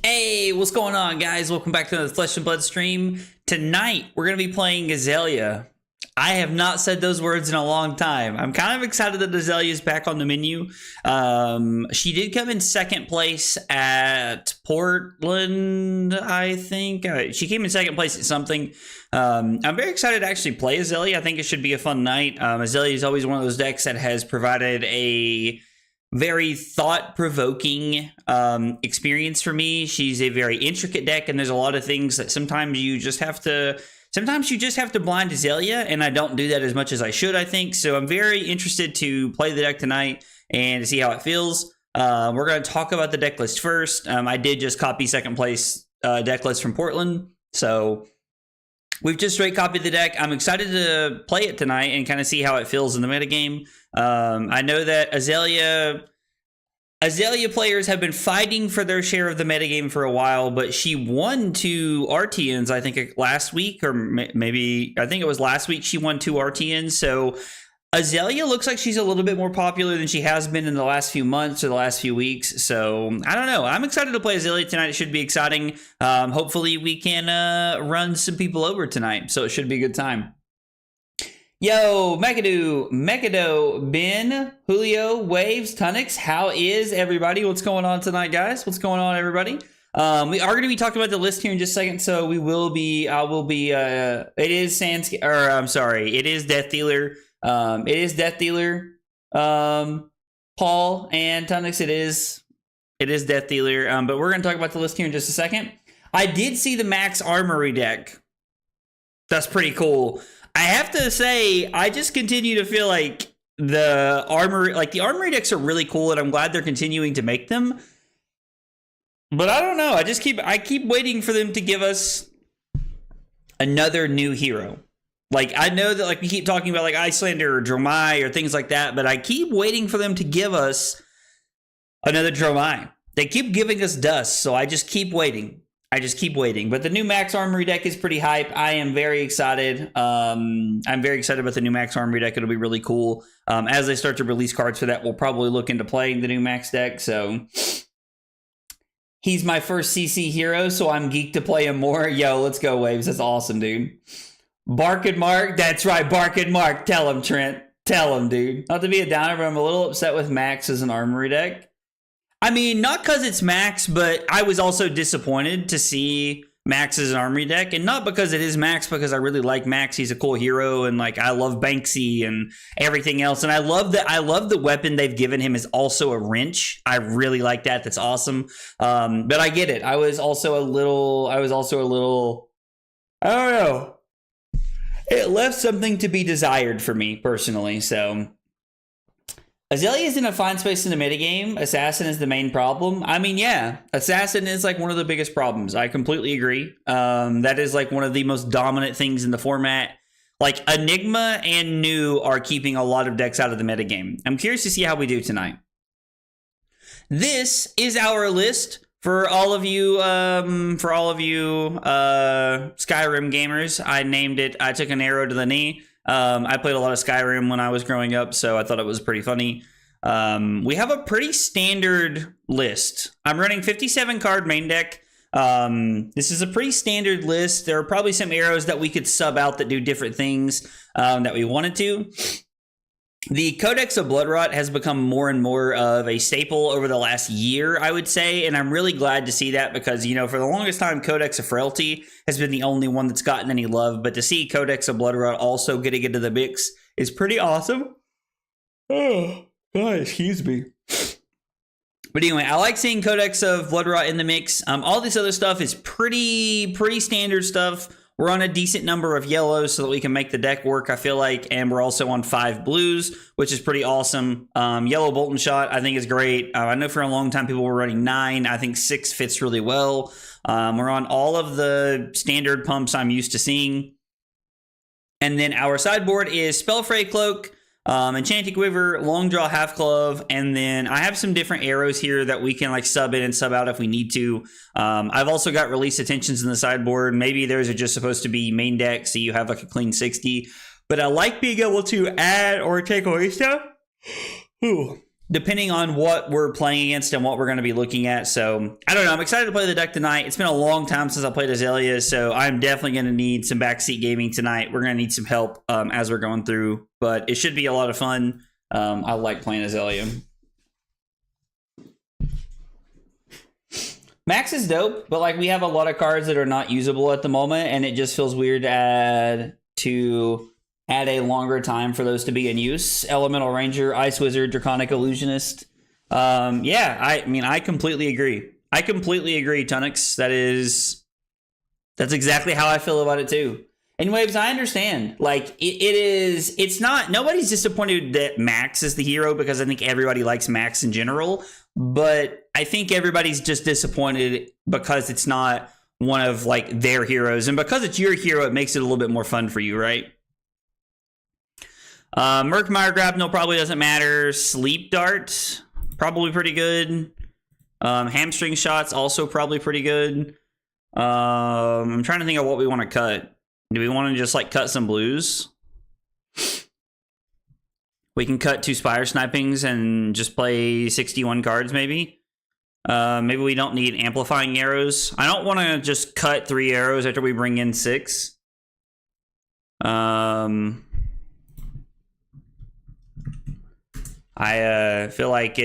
Hey, what's going on, guys? Welcome back to the Flesh and Blood stream. Tonight, we're going to be playing aelia. I have not said those words in a long time. I'm kind of excited that aelia is back on the menu. She did come in second place at Portland, I think. She came in second place at something. I'm very excited to actually play aelia. I think it should be a fun night. Aelia is always one of those decks that has provided a very thought-provoking experience for me. She's a very intricate deck, and there's a lot of things that sometimes you just have to blind aelia, and I don't do that as much as I should, I think. So I'm very interested to play the deck tonight and to see how it feels. We're going to talk about the deck list first. I did just copy second place deck list from Portland, so we've just straight copied the deck. I'm excited to play it tonight and kind of see how it feels in the metagame. I know that aelia players have been fighting for their share of the metagame for a while, but she won 2 RTNs, I think, last week, or maybe, I think it was last week she won 2 RTNs. So aelia looks like she's a little bit more popular than she has been in the last few months or the last few weeks. So I don't know. I'm excited to play aelia tonight. It should be exciting. Hopefully we can run some people over tonight. So it should be a good time. Yo, Mekado, Ben, Julio, Waves, Tunix, how is everybody? What's going on tonight, guys? What's going on, everybody? We are going to be talking about the list here in just a second, so it is it is Death Dealer. It is Death Dealer, Paul, and Tunix, it is Death Dealer, but we're going to talk about the list here in just a second. I did see the Max Armory deck. That's pretty cool. I have to say, I just continue to feel like the armory decks are really cool, and I'm glad they're continuing to make them. But I don't know. I keep waiting for them to give us another new hero. Like, I know that, like, we keep talking about like Iyslander or Dromai or things like that, but I keep waiting for them to give us another Dromai. They keep giving us Dust, so I just keep waiting. But the new Max Armory deck is pretty hype. I am very excited. I'm very excited about the new Max Armory deck. It'll be really cool. As they start to release cards for that, we'll probably look into playing the new Max deck. So he's my first CC hero, so I'm geeked to play him more. Yo, let's go, Waves. That's awesome, dude. Bark and Mark. That's right, Bark and Mark. Tell him, Trent. Tell him, dude. Not to be a downer, but I'm a little upset with Max as an Armory deck. I mean, not because it's Max, but I was also disappointed to see Max is an armory deck, and not because it is Max, because I really like Max. He's a cool hero, and like I love Banksy and everything else. And I love the weapon they've given him is also a wrench. I really like that. That's awesome. But I get it. I was also a little. I don't know. It left something to be desired for me personally. So Azelia is in a fine space in the metagame. Assassin is the main problem. I mean, yeah, Assassin is like one of the biggest problems. I completely agree. That is like one of the most dominant things in the format. Like Enigma and New are keeping a lot of decks out of the metagame. I'm curious to see how we do tonight. This is our list for all of you Skyrim gamers. I named it I Took an Arrow to the Knee. I played a lot of Skyrim when I was growing up, so I thought it was pretty funny. We have a pretty standard list. I'm running 57 card main deck. This is a pretty standard list. There are probably some arrows that we could sub out that do different things that we wanted to. The Codex of Bloodrot has become more and more of a staple over the last year, I would say, and I'm really glad to see that because, you know, for the longest time, Codex of Frailty has been the only one that's gotten any love, but to see Codex of Bloodrot also getting into the mix is pretty awesome. Oh, God, excuse me. But anyway, I like seeing Codex of Bloodrot in the mix. All this other stuff is pretty standard stuff. We're on a decent number of yellows so that we can make the deck work, I feel like. And we're also on 5 blues, which is pretty awesome. Yellow Bolt and Shot, I think, is great. I know for a long time people were running 9. I think 6 fits really well. We're on all of the standard pumps I'm used to seeing. And then our sideboard is Spellfray Cloak, Enchanting Quiver, Long Draw, Half Glove, and then I have some different arrows here that we can like sub in and sub out if we need to. I've also got Release Attentions in the sideboard. Maybe those are just supposed to be main deck, so you have like a clean 60. But I like being able to add or take away stuff. Ooh. Depending on what we're playing against and what we're going to be looking at. So, I don't know. I'm excited to play the deck tonight. It's been a long time since I played Azelia, so I'm definitely going to need some backseat gaming tonight. We're going to need some help as we're going through, but it should be a lot of fun. I like playing Azelia. Max is dope, but like we have a lot of cards that are not usable at the moment, and it just feels weird to add a longer time for those to be in use. Elemental Ranger, Ice Wizard, Draconic Illusionist. Yeah, I mean, I completely agree. Tunix. That's exactly how I feel about it too. And Waves, I understand. Like, it's not, nobody's disappointed that Max is the hero because I think everybody likes Max in general. But I think everybody's just disappointed because it's not one of like their heroes. And because it's your hero, it makes it a little bit more fun for you, right? Murkmire Grapnel probably doesn't matter. Sleep Dart, probably pretty good. Hamstring Shots, also probably pretty good. I'm trying to think of what we want to cut. Do we want to just like cut some blues? We can cut 2 Spire Snipings and just play 61 cards maybe. Maybe we don't need Amplifying Arrows. I don't want to just cut 3 arrows after we bring in 6. I feel like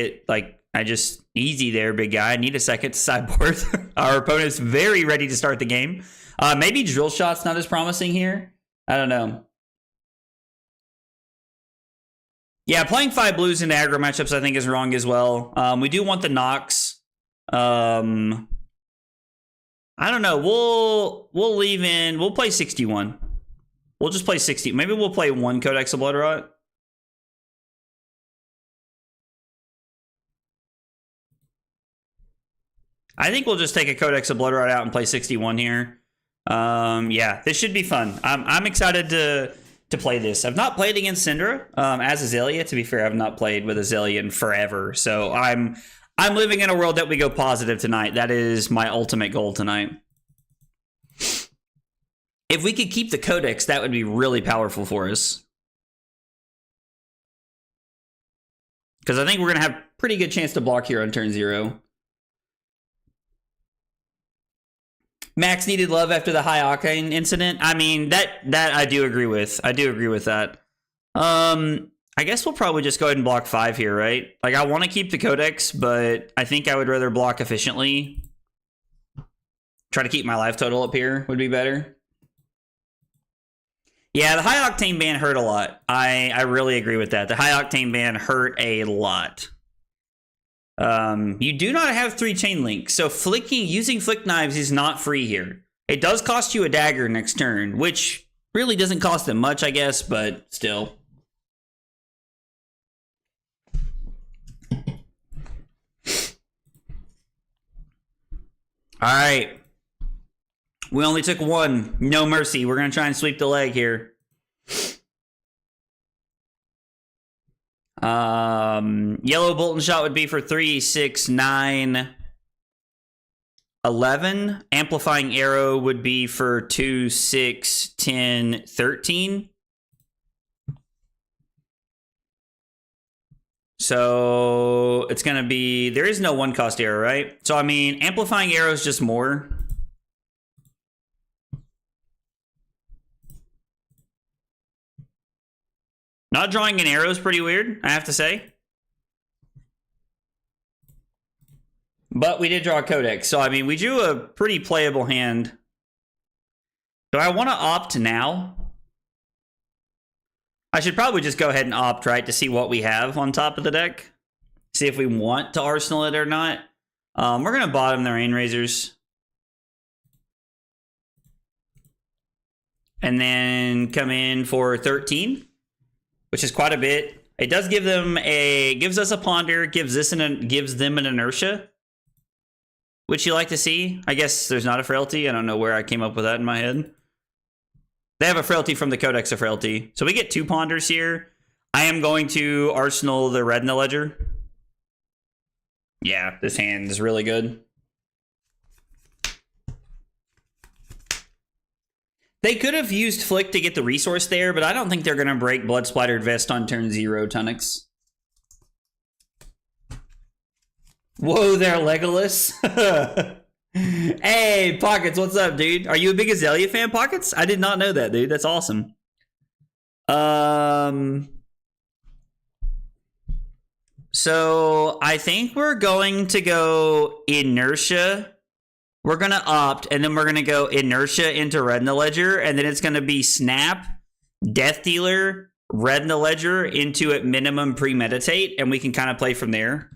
I just easy there, big guy. I need a second to sideboard. Our opponent's very ready to start the game. Maybe Drill Shot's not as promising here. I don't know. Yeah, playing 5 blues into aggro matchups I think is wrong as well. We do want the Nox. I don't know. We'll leave in. We'll play 61. We'll just play 60. Maybe we'll play 1 Codex of Bloodrot. I think we'll just take a Codex of Bloodrot out and play 61 here. Yeah, this should be fun. I'm excited to play this. I've not played against Syndra as Azelia. To be fair, I've not played with Azelia in forever. So I'm living in a world that we go positive tonight. That is my ultimate goal tonight. If we could keep the Codex, that would be really powerful for us. Because I think we're going to have pretty good chance to block here on turn 0. Max needed love after the high octane incident. I mean, that I do agree with. I do agree with that. I guess we'll probably just go ahead and block 5 here, right? Like, I want to keep the Codex, but I think I would rather block efficiently. Try to keep my life total up here would be better. Yeah, the high octane ban hurt a lot. I really agree with that. The high octane ban hurt a lot. You do not have 3 chain links, so using flick knives is not free here. It does cost you a dagger next turn, which really doesn't cost them much, I guess, but still. All right. We only took 1. No mercy. We're going to try and sweep the leg here. Yellow bolt and shot would be for 3, 6, 9, 11. Amplifying arrow would be for 2, 6, 10, 13. So it's going to be, there is no 1 cost arrow, right? So I mean, amplifying arrow is just more. Not drawing an arrow is pretty weird, I have to say. But we did draw a codex, so I mean, we drew a pretty playable hand. Do I want to opt now? I should probably just go ahead and opt, right, to see what we have on top of the deck. See if we want to arsenal it or not. We're going to bottom the Rain Razors. And then come in for 13. Which is quite a bit. It does give them gives us a ponder, gives them an inertia, which you like to see. I guess there's not a frailty. I don't know where I came up with that in my head. They have a frailty from the Codex of Frailty, so we get 2 ponders here. I am going to arsenal the red in the ledger. Yeah, this hand is really good. They could have used Flick to get the resource there, but I don't think they're going to break Blood Splattered Vest on turn 0, Tunnix. Whoa there, Legolas. Hey, Pockets, what's up, dude? Are you a big Azelia fan, Pockets? I did not know that, dude. That's awesome. So I think we're going to go Inertia. We're going to opt, and then we're going to go Inertia into Red in the Ledger, and then it's going to be Snap, Death Dealer, Red in the Ledger into at minimum Premeditate, and we can kind of play from there.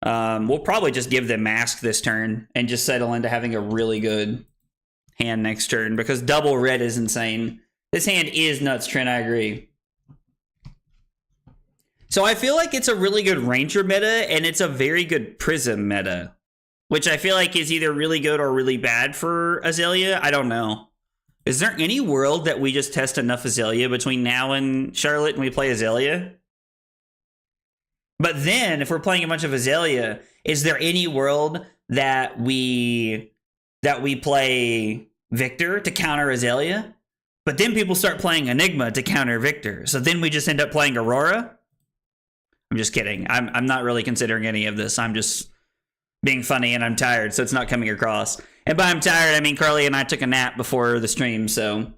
We'll probably just give them Mask this turn and just settle into having a really good hand next turn, because double red is insane. This hand is nuts, Trent, I agree. So I feel like it's a really good Ranger meta, and it's a very good Prism meta, which I feel like is either really good or really bad for Azelia. I don't know. Is there any world that we just test enough Azelia between now and Charlotte and we play Azelia? But then, if we're playing a bunch of Azelia, is there any world that we play Victor to counter Azelia? But then people start playing Enigma to counter Victor. So then we just end up playing Aurora? I'm just kidding. I'm not really considering any of this. I'm just being funny, and I'm tired, so it's not coming across. And by I'm tired, I mean Carly and I took a nap before the stream, so.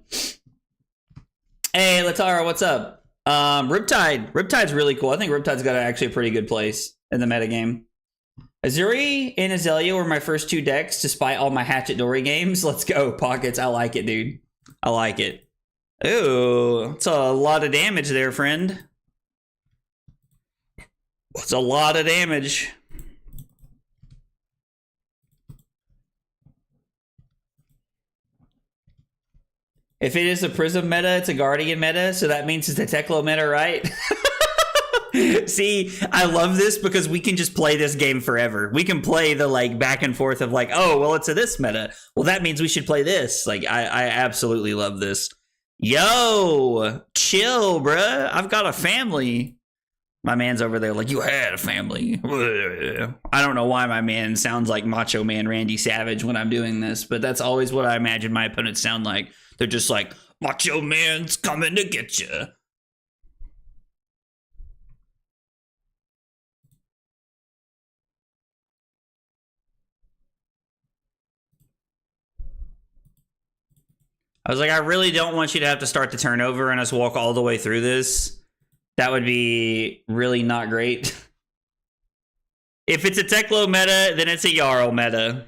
Hey, Latara, what's up? Riptide. Riptide's really cool. I think Riptide's got actually a pretty good place in the metagame. Azuri and Azelia were my first 2 decks, despite all my Hatchet Dory games. Let's go, Pockets. I like it, dude. I like it. Ooh, it's a lot of damage there, friend. It's a lot of damage. If it is a Prism meta, it's a Guardian meta, so that means it's a Teklo meta, right? See, I love this because we can just play this game forever. We can play the like back and forth of like, oh, well, it's a this meta. Well, that means we should play this. Like, I absolutely love this. Yo, chill, bruh. I've got a family. My man's over there like, you had a family. I don't know why my man sounds like Macho Man Randy Savage when I'm doing this, but that's always what I imagine my opponents sound like. They're just like, Macho Man's coming to get you. I was like, I really don't want you to have to start the turnover and us walk all the way through this. That would be really not great. If it's a Teklo meta, then it's a Jarl meta.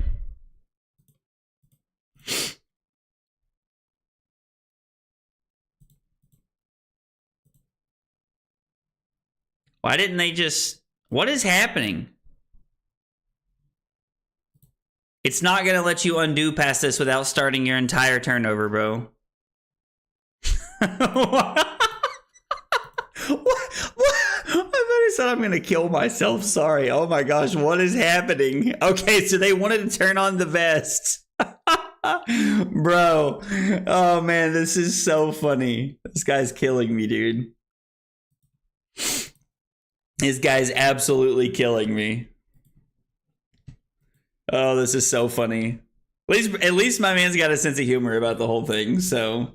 Why didn't they just... What is happening? It's not going to let you undo past this without starting your entire turn over, bro. What? I thought he said I'm going to kill myself. Sorry. Oh my gosh. What is happening? Okay, so they wanted to turn on the vest. Bro. Oh man, this is so funny. This guy's killing me, dude. This guy's absolutely killing me. Oh, this is so funny. At least my man's got a sense of humor about the whole thing, so.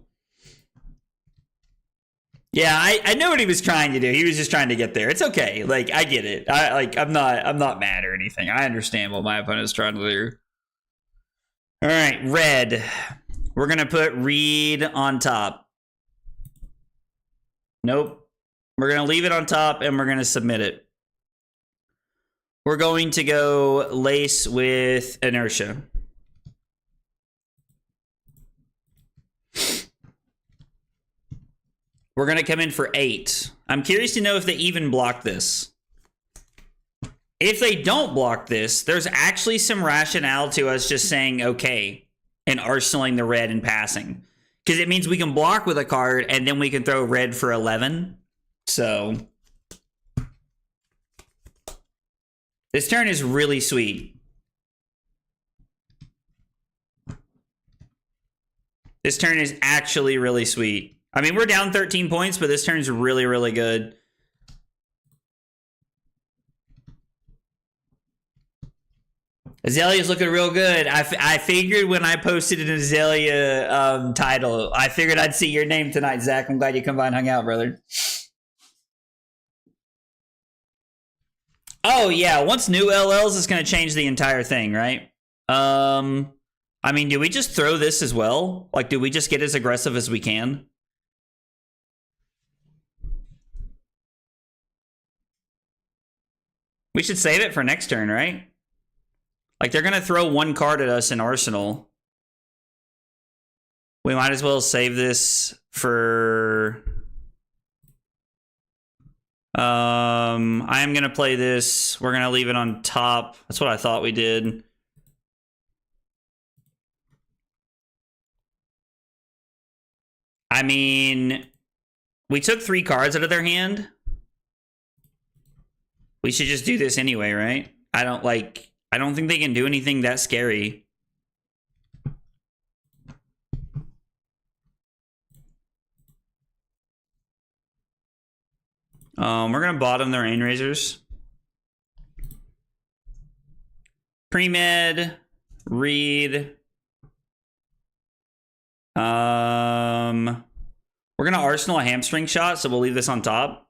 Yeah, I know what he was trying to do. He was just trying to get there. It's okay. Like, I get it. I'm not mad or anything. I understand what my opponent's trying to do. All right, red. We're gonna put Reed on top. Nope. We're gonna leave it on top and we're gonna submit it. We're going to go Lace with Inertia. We're going to come in for 8. I'm curious to know if they even block this. If they don't block this, there's actually some rationale to us just saying okay and arsenaling the red and passing. Because it means we can block with a card and then we can throw red for 11. So this turn is really sweet. This turn is actually really sweet. I mean, we're down 13 points, but this turn's really, really good. Azalea's looking real good. I figured when I posted an Azalea title, I figured I'd see your name tonight, Zach. I'm glad you come by and hung out, brother. Oh, yeah. Once new LLs, it's going to change the entire thing, right? I mean, do we just throw this as well? Like, do we just get as aggressive as we can? We should save it for next turn, right? Like, they're going to throw one card at us in Arsenal. We might as well save this for... I am going to play this. We're going to leave it on top. That's what I thought we did. I mean, we took 3 cards out of their hand. We should just do this anyway, right? I don't think they can do anything that scary. We're gonna bottom their Rain Razors. Pre-med, Reed. We're gonna Arsenal a Hamstring Shot, so we'll leave this on top.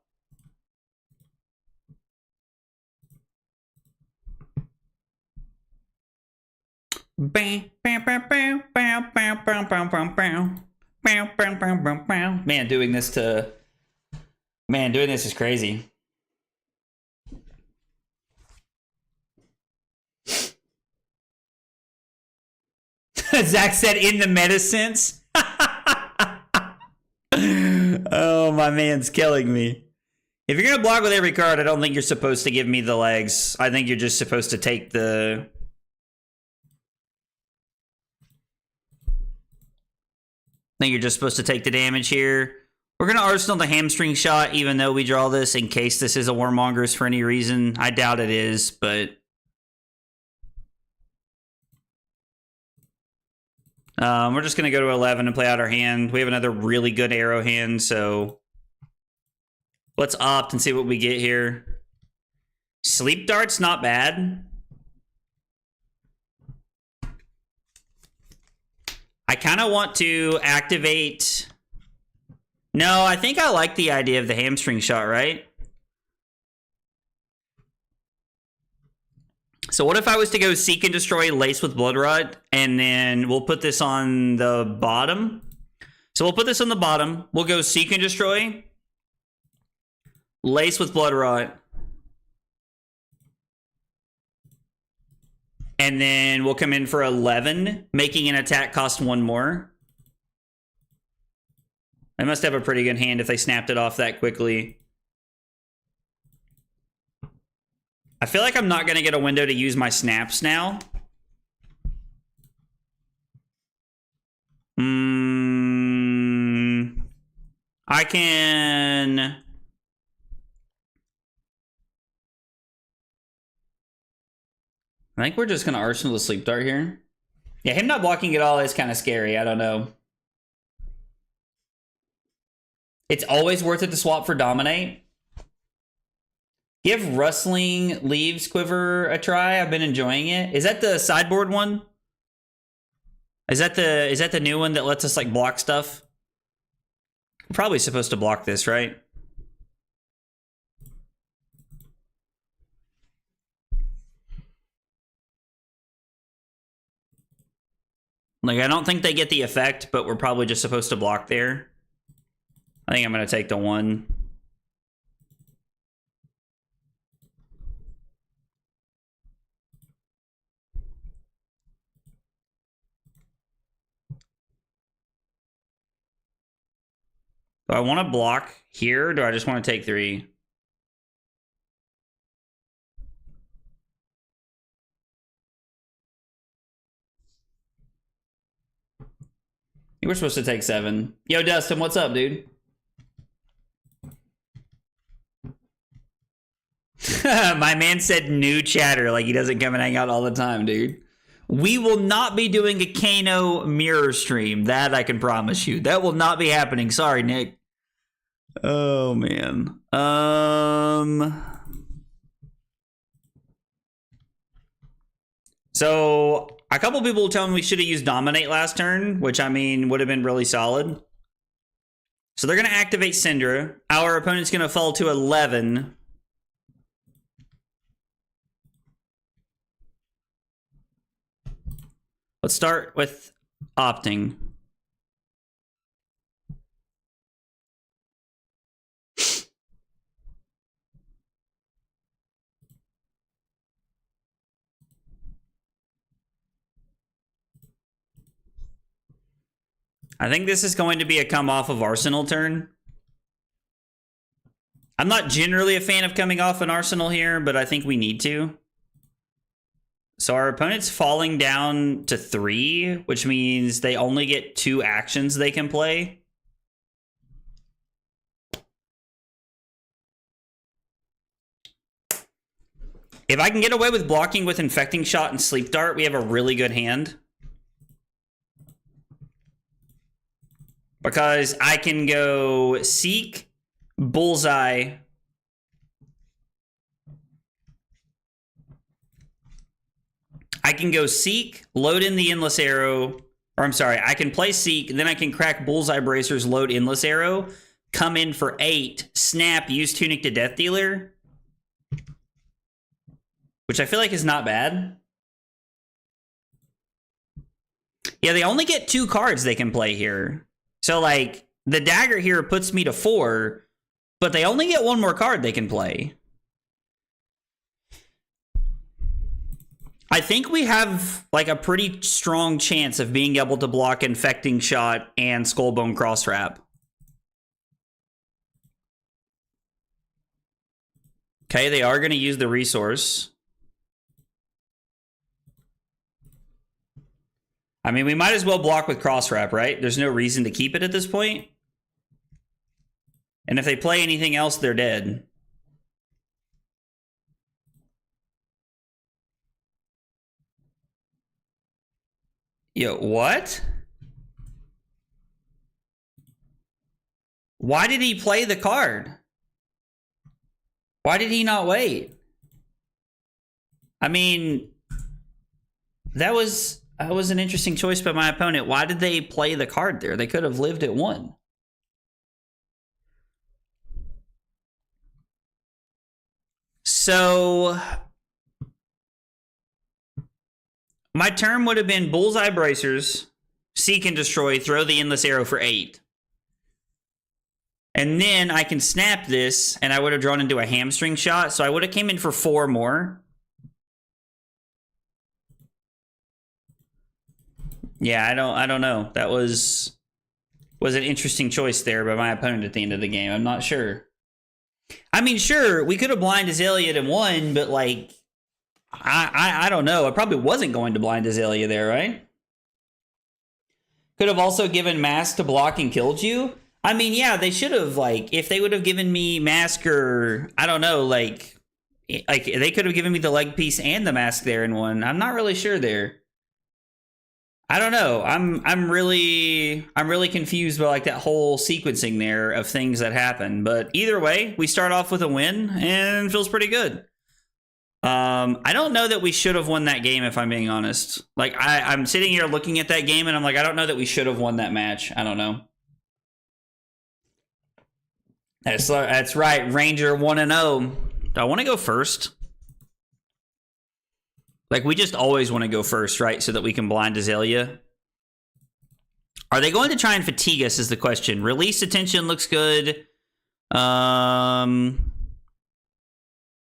Man, doing this is crazy. Zach said in the meta sense. Oh, my man's killing me. If you're gonna block with every card, I don't think you're supposed to give me the legs. I think you're just supposed to take the... I think you're just supposed to take the damage here. We're going to Arsenal the Hamstring Shot, even though we draw this in case this is a Warmongers for any reason. I doubt it is, but... we're just going to go to 11 and play out our hand. We have another really good arrow hand, so... Let's opt and see what we get here. Sleep Dart's not bad. I kind of want to activate... No, I think I like the idea of the Hamstring Shot, right? So what if I was to go Seek and Destroy, Lace with Blood Rot, and then we'll put this on the bottom. So we'll put this on the bottom. We'll go Seek and Destroy, Lace with Blood Rot, and then we'll come in for 11, making an attack cost 1 more. They must have a pretty good hand if they snapped it off that quickly. I feel like I'm not going to get a window to use my snaps now. I can... I think we're just going to Arsenal the Sleep Dart here. Yeah, him not blocking at all is kind of scary. I don't know. It's always worth it to swap for Dominate. Give Rustling Leaves Quiver a try. I've been enjoying it. Is that the sideboard one? Is that the new one that lets us like block stuff? We're probably supposed to block this, right? Like, I don't think they get the effect, but we're probably just supposed to block there. I think I'm going to take the 1. Do I want to block here, or do I just want to take 3? You were supposed to take 7. Yo, Dustin, what's up, dude? My man said new chatter, like he doesn't come and hang out all the time, dude. We will not be doing a Kano mirror stream. That I can promise you. That will not be happening. Sorry, Nick. Oh, man. So, a couple people tell me we should have used Dominate last turn, which, I mean, would have been really solid. So, they're going to activate Syndra. Our opponent's going to fall to 11. Let's start with opting. I think this is going to be a come off of Arsenal turn. I'm not generally a fan of coming off an Arsenal here, but I think we need to. So our opponent's falling down to 3, which means they only get 2 actions they can play. If I can get away with blocking with Infecting Shot and Sleep Dart, we have a really good hand. Because I can go Seek, Bullseye, I can go Seek, load in the Endless Arrow, or I'm sorry, I can play Seek, then I can crack Bullseye Bracers, load Endless Arrow, come in for 8, snap, use Tunic to Death Dealer, which I feel like is not bad. Yeah, they only get 2 cards they can play here. So, like, the Dagger here puts me to 4, but they only get 1 more card they can play. I think we have, like, a pretty strong chance of being able to block Infecting Shot and Skullbone Crosswrap. Okay, they are going to use the resource. I mean, we might as well block with Crosswrap, right? There's no reason to keep it at this point. And if they play anything else, they're dead. Yo, what? Why did he play the card? Why did he not wait? I mean, that was an interesting choice by my opponent. Why did they play the card there? They could have lived at 1. So my turn would have been Bullseye Bracers, Seek and Destroy, throw the Endless Arrow for 8. And then I can snap this, and I would have drawn into a Hamstring Shot, so I would have came in for 4 more. Yeah, I don't know. That was an interesting choice there by my opponent at the end of the game. I'm not sure. I mean, sure, we could have blind Azalea and won, but like, I don't know. I probably wasn't going to blind Azalea there, right? Could have also given Mask to block and killed you. I mean, yeah, they should have, like, if they would have given me Mask or, I don't know, like they could have given me the leg piece and the Mask there in one. I'm not really sure there. I don't know. I'm really confused by like that whole sequencing there of things that happen. But either way, we start off with a win and feels pretty good. I don't know that we should have won that game, if I'm being honest. Like, I'm sitting here looking at that game, and I'm like, I don't know that we should have won that match. I don't know. That's right, Ranger 1-0. Do I want to go first? Like, we just always want to go first, right? So that we can blind Azalea. Are they going to try and fatigue us is the question. Release attention looks good.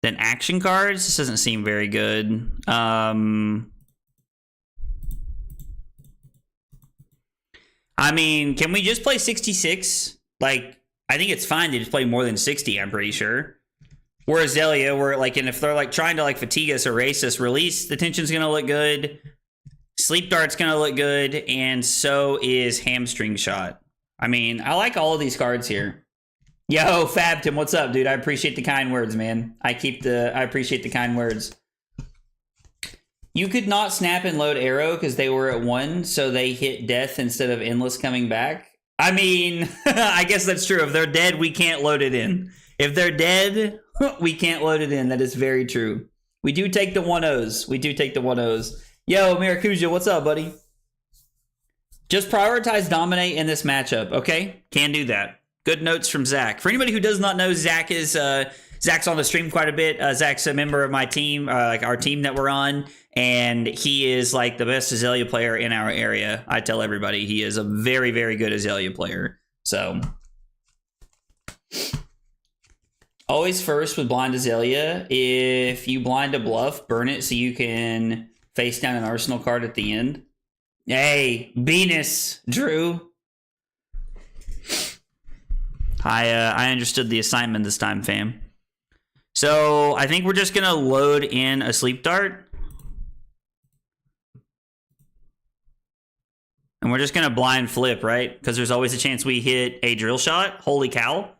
Then action cards. This doesn't seem very good. I mean, can we just play 66? Like, I think it's fine to just play more than 60, I'm pretty sure. We're Azalea, we're like, and if they're like trying to like fatigue us, erase us, release, the tension's gonna look good. Sleep Dart's gonna look good, and so is Hamstring Shot. I mean, I like all of these cards here. Yo, Fabtim, what's up, dude? I appreciate the kind words, man. I appreciate the kind words. You could not snap and load arrow because they were at 1, so they hit death instead of endless coming back. I mean, I guess that's true. If they're dead, we can't load it in. If they're dead, we can't load it in. That is very true. We do take the 1-0s. We do take the 1-0s. Yo, Maracuja, what's up, buddy? Just prioritize dominate in this matchup, okay? Can do that. Good notes from Zach. For anybody who does not know, Zach is Zach's on the stream quite a bit. Zach's a member of my team, like our team that we're on, and he is like the best Azalea player in our area. I tell everybody he is a very, very good Azalea player. So always first with blind Azalea. If you blind a bluff, burn it so you can face down an arsenal card at the end. Hey, Venus, Drew. I understood the assignment this time, fam. So I think we're just gonna load in a Sleep Dart. And we're just gonna blind flip, right? Because there's always a chance we hit a drill shot. Holy cow.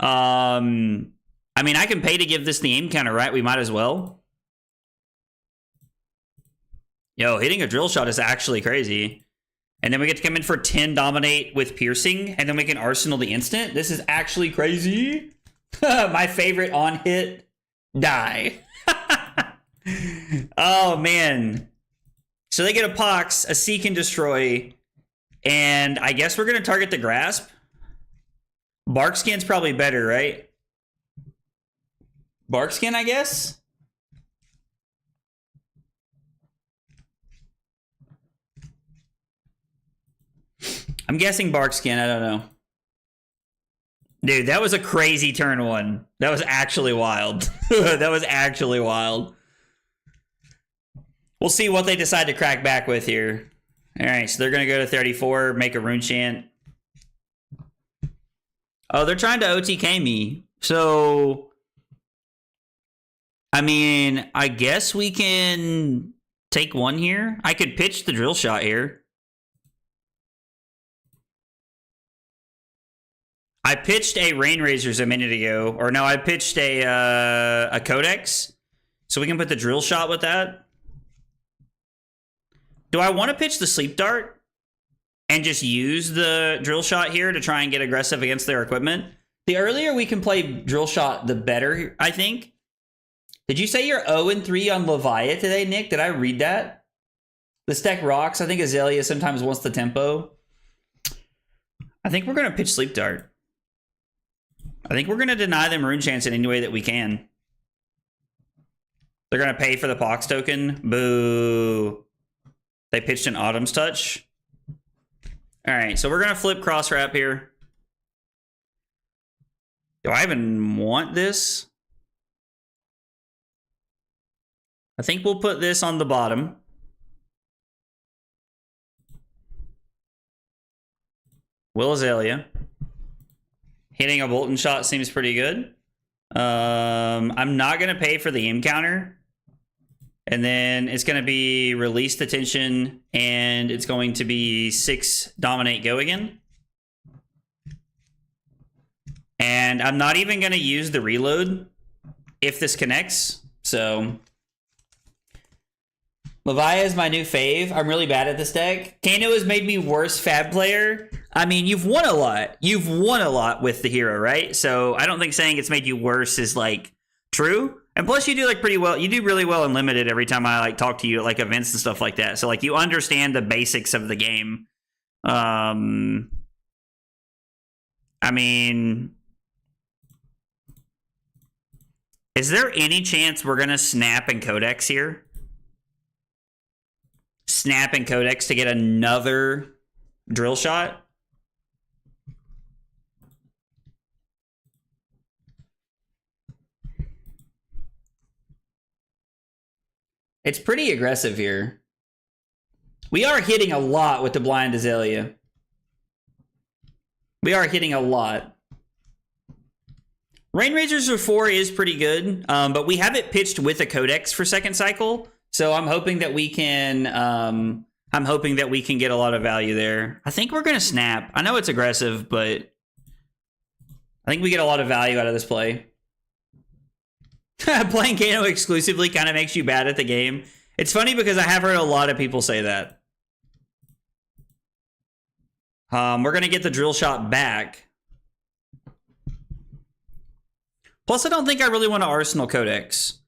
I mean, I can pay to give this the aim counter, right? We might as well. Yo, hitting a drill shot is actually crazy. And then we get to come in for 10 dominate with piercing, and then we can arsenal the instant. This is actually crazy. My favorite on hit, die. Oh, man. So they get a Pox, a Seek and Destroy, and I guess we're going to target the Grasp. Barkskin's probably better, right? Barkskin, I guess? I'm guessing Barkskin, I don't know. Dude, that was a crazy turn 1. That was actually wild. That was actually wild. We'll see what they decide to crack back with here. Alright, so they're going to go to 34, make a rune chant. Oh, they're trying to OTK me. So, I mean, I guess we can take 1 here. I could pitch the drill shot here. I pitched a Rain Razors a minute ago. Or no, I pitched a Codex. So we can put the drill shot with that. Do I want to pitch the Sleep Dart? And just use the drill shot here to try and get aggressive against their equipment? The earlier we can play drill shot, the better, I think. Did you say you're 0-3 on Leviathan today, Nick? Did I read that? The stack rocks. I think Azalea sometimes wants the tempo. I think we're going to pitch Sleep Dart. I think we're going to deny them rune chance in any way that we can. They're going to pay for the Pox token. Boo. They pitched an Autumn's Touch. All right, so we're going to flip cross wrap here. Do I even want this? I think we'll put this on the bottom. Will Azalea. Hitting a Bolton shot seems pretty good. I'm not going to pay for the encounter. And then it's going to be release the tension, and it's going to be 6 dominate go again. And I'm not even going to use the reload if this connects. So Leviah is my new fave. I'm really bad at this deck. Kano has made me worse Fab player. I mean, you've won a lot. You've won a lot with the hero, right? So I don't think saying it's made you worse is like true. And plus you do like pretty well. You do really well in limited every time I like talk to you at like events and stuff like that. So like you understand the basics of the game. I mean, is there any chance we're going to snap and codex here? Snap and codex to get another drill shot? It's pretty aggressive here. We are hitting a lot with the blind aelia. We are hitting a lot. Rain Razors for 4 is pretty good, but we have it pitched with a codex for second cycle. So I'm hoping that we can get a lot of value there. I think we're gonna snap. I know it's aggressive, but I think we get a lot of value out of this play. Playing Kano exclusively kind of makes you bad at the game. It's funny because I have heard a lot of people say that. We're gonna get the drill shot back. Plus, I don't think I really want to Arsenal Codex.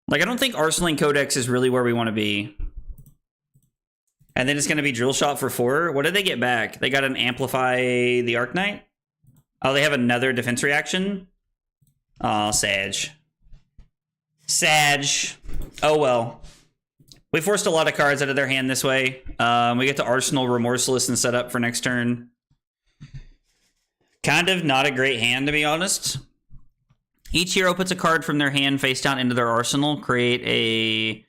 Like, I don't think Arsenaling Codex is really where we want to be. And then it's going to be Drill Shot for 4. What did they get back? They got an Amplify the Arknight? Oh, they have another defense reaction? Oh, Sag. Sag. Oh, well. We forced a lot of cards out of their hand this way. We get to Arsenal Remorseless and set up for next turn. Kind of not a great hand, to be honest. Each hero puts a card from their hand face down into their arsenal. Create a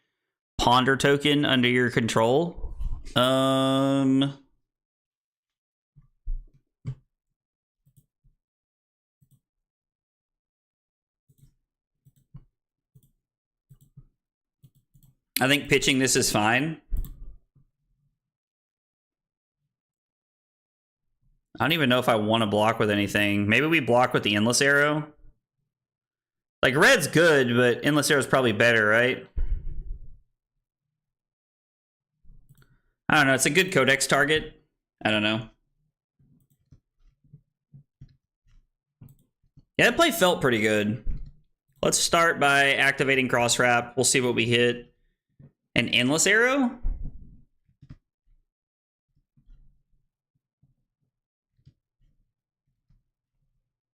ponder token under your control. I think pitching this is fine. I don't even know if I want to block with anything. Maybe we block with the Endless Arrow. Like, red's good, but Endless Arrow's probably better, right? I don't know. It's a good codex target. I don't know. Yeah, that play felt pretty good. Let's start by activating Cross Wrap. We'll see what we hit. An Endless Arrow?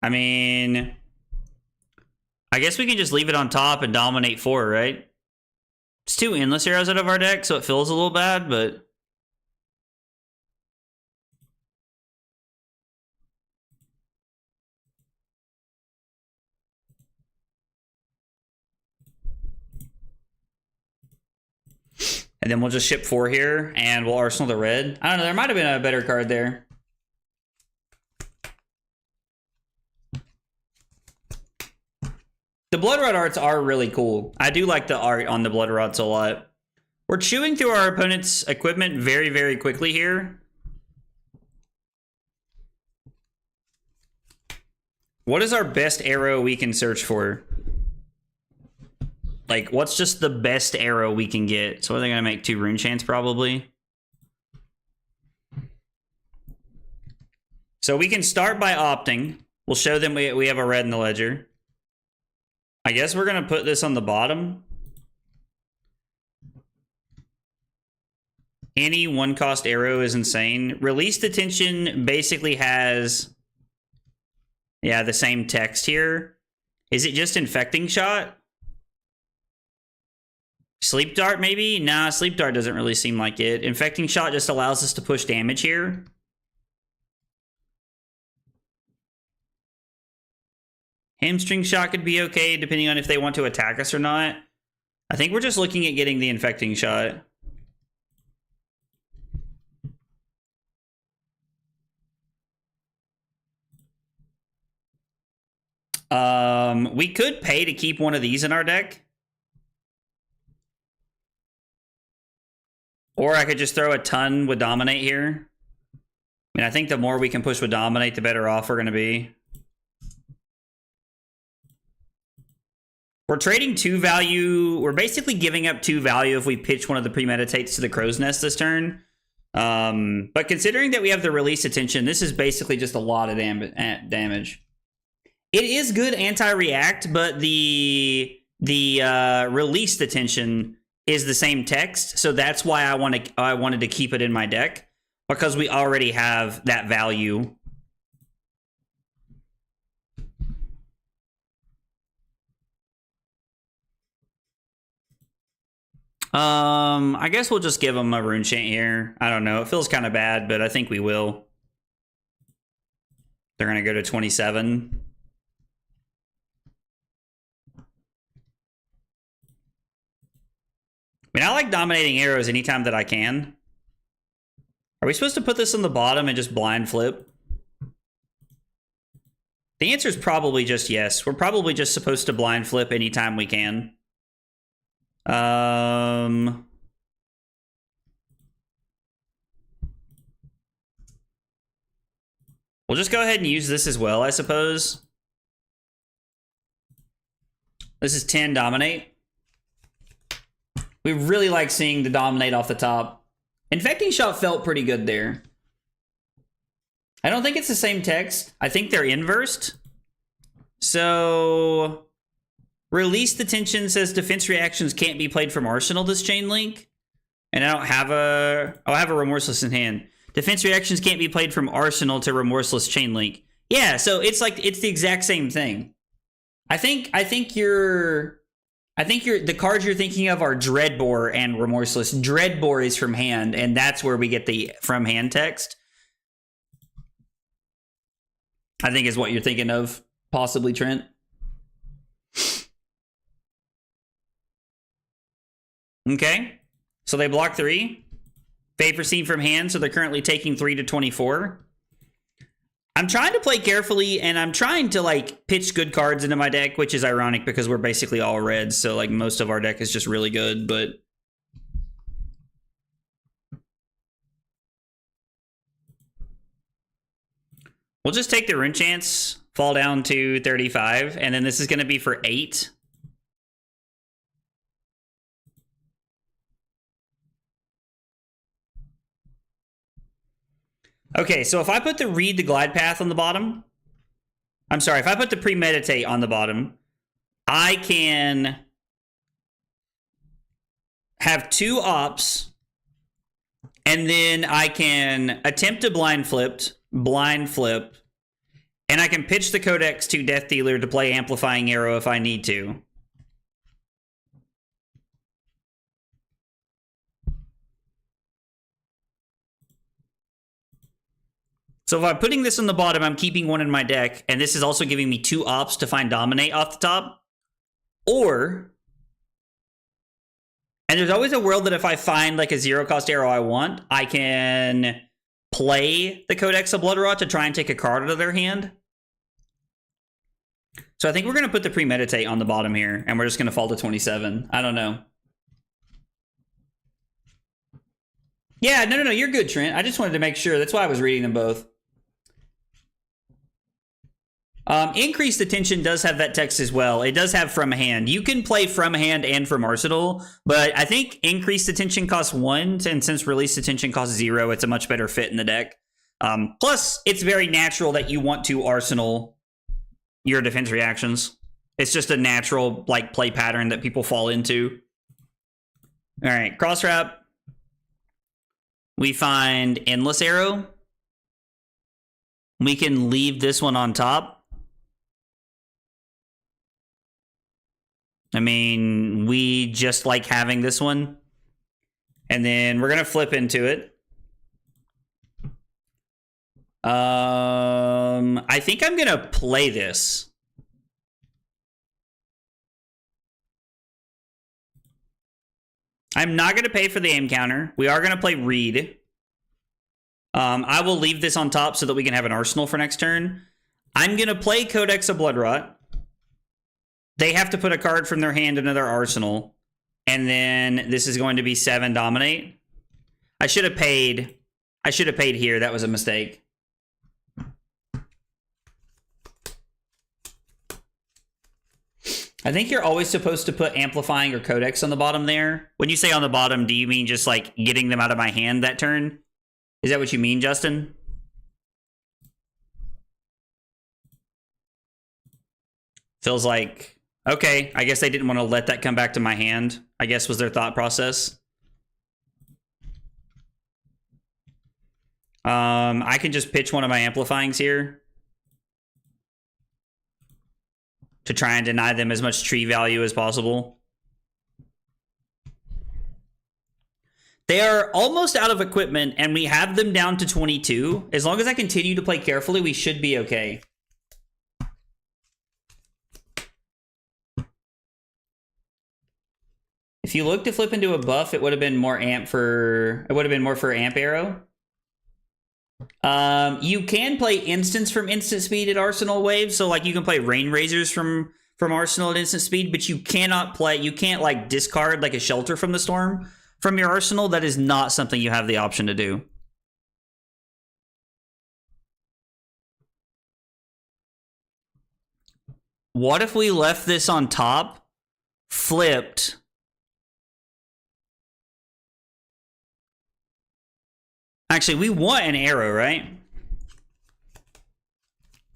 I mean, I guess we can just leave it on top and dominate 4, right? It's 2 Endless Arrows out of our deck, so it feels a little bad, but... And then we'll just ship 4 here, and we'll Arsenal the red. I don't know, there might have been a better card there. The Blood Rod arts are really cool. I do like the art on the Blood Rods a lot. We're chewing through our opponent's equipment very, very quickly here. What is our best arrow we can search for? Like, what's just the best arrow we can get? So are they going to make 2 Rune Chants, probably? So we can start by opting. We'll show them we have a red in the ledger. I guess we're going to put this on the bottom. Any 1-cost arrow is insane. Release the Tension basically has... yeah, the same text here. Is it just Infecting Shot? Sleep Dart, maybe? Nah, Sleep Dart doesn't really seem like it. Infecting Shot just allows us to push damage here. Hamstring Shot could be okay, depending on if they want to attack us or not. I think we're just looking at getting the Infecting Shot. We could pay to keep one of these in our deck. Or I could just throw a ton with Dominate here. I mean, I think the more we can push with Dominate, the better off we're going to be. We're trading 2 value. We're basically giving up 2 value if we pitch one of the premeditates to the Crow's Nest this turn. But considering that we have the Release Attention, this is basically just a lot of damage. It is good anti-react, but the Released Attention is the same text, so that's why I wanted to keep it in my deck, because we already have that value. I guess we'll just give them a Rune Chant here. I don't know. It feels kind of bad, but I think we will. They're going to go to 27. I mean, I like dominating arrows anytime that I can. Are we supposed to put this on the bottom and just blind flip? The answer is probably just yes. We're probably just supposed to blind flip anytime we can. We'll just go ahead and use this as well, I suppose. This is 10 Dominate. We really like seeing the Dominate off the top. Infecting Shot felt pretty good there. I don't think it's the same text. I think they're inversed. So, Released Attention says defense reactions can't be played from Arsenal this chain link. And I don't have a... Oh, I have a Remorseless in hand. Defense reactions can't be played from Arsenal to Remorseless chain link. Yeah, so it's like, it's the exact same thing. I think the cards you're thinking of are Dreadbore and Remorseless. Dreadbore is from hand, and that's where we get the from hand text. I think is what you're thinking of, possibly, Trent. Okay, so they block 3. Fade Foreseen from hand, so they're currently taking 3 to 24. I'm trying to play carefully, and I'm trying to, like, pitch good cards into my deck, which is ironic because we're basically all red, so, like, most of our deck is just really good, but... We'll just take the Rune Chance, fall down to 35, and then this is going to be for 8. Okay, so if I put the Read the Glide Path on the bottom, I'm sorry, if I put the Premeditate on the bottom, I can have 2 ops, and then I can attempt to blind flip, and I can pitch the Codex to Death Dealer to play Amplifying Arrow if I need to. So if I'm putting this on the bottom, I'm keeping 1 in my deck, and this is also giving me 2 ops to find Dominate off the top. Or, and there's always a world that if I find like a 0-cost arrow I want, I can play the Codex of Bloodrot to try and take a card out of their hand. So I think we're going to put the Premeditate on the bottom here, and we're just going to fall to 27. I don't know. Yeah, no, you're good, Trent. I just wanted to make sure. That's why I was reading them both. Increased Attention does have that text as well. It does have From Hand. You can play From Hand and From Arsenal, but I think Increased Attention costs 1, and since Released Attention costs 0, it's a much better fit in the deck. Plus, it's very natural that you want to Arsenal your defense reactions. It's just a natural like play pattern that people fall into. All right, cross wrap. We find Endless Arrow. We can leave this one on top. I mean, we just like having this one. And then we're going to flip into it. I think I'm going to play this. I'm not going to pay for the aim counter. We are going to play Read. I will leave this on top so that we can have an Arsenal for next turn. I'm going to play Codex of Bloodrot. they have to put a card from their hand into their arsenal. And then this is going to be 7 dominate. I should have paid here. That was a mistake. I think you're always supposed to put amplifying or codex on the bottom there. When you say on the bottom, do you mean just like getting them out of my hand that turn? Is that what you mean, Justin? Feels like, okay, I guess they didn't want to let that come back to my hand, I guess was their thought process. I can just pitch one of my amplifyings here to try and deny them as much tree value as possible. They are almost out of equipment, and we have them down to 22. As long as I continue to play carefully, we should be okay. If you look to flip into a buff, it would have been more amp for... It would have been more for amp arrow. You can play instants from instant speed at Arsenal Waves, so like you can play Rain Razors from Arsenal at instant speed, but you cannot play... You can't like discard like a Shelter from the Storm from your arsenal. That is not something you have the option to do. What if we left this on top, flipped... Actually, we want an arrow, right?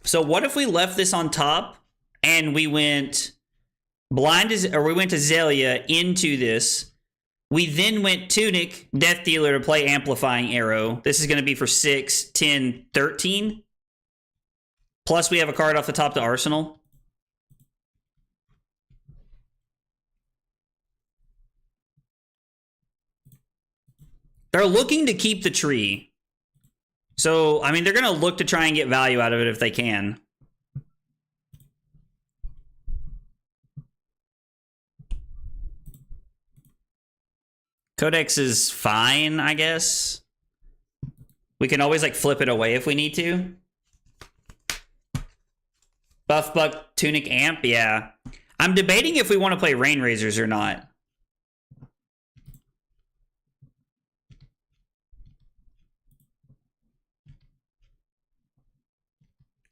So what if we left this on top and we went we went Azealia into this. We then went Tunic, Death Dealer to play Amplifying Arrow. This is going to be for 6, 10, 13. Plus we have a card off the top to Arsenal. They're looking to keep the tree. So, I mean, they're going to look to try and get value out of it if they can. Codex is fine, I guess. We can always, like, flip it away if we need to. Buff, Buck, Tunic, Amp, yeah. I'm debating if we want to play Rain Razors or not.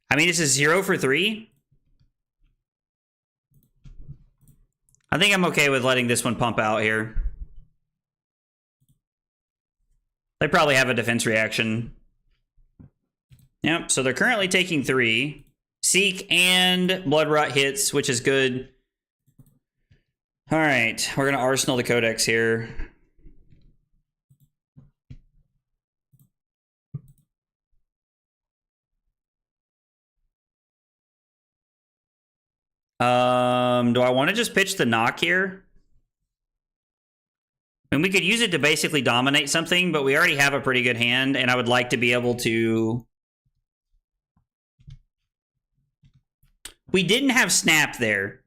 I mean, this is 0 for 3. I think I'm okay with letting this one pump out here. They probably have a defense reaction. Yep, so they're currently taking 3. Seek and Blood Rot hits, which is good. All right, we're going to Arsenal the Codex here. Do I want to just pitch the knock here? I mean, we could use it to basically dominate something, but we already have a pretty good hand, and I would like to be able to... We didn't have Snap there.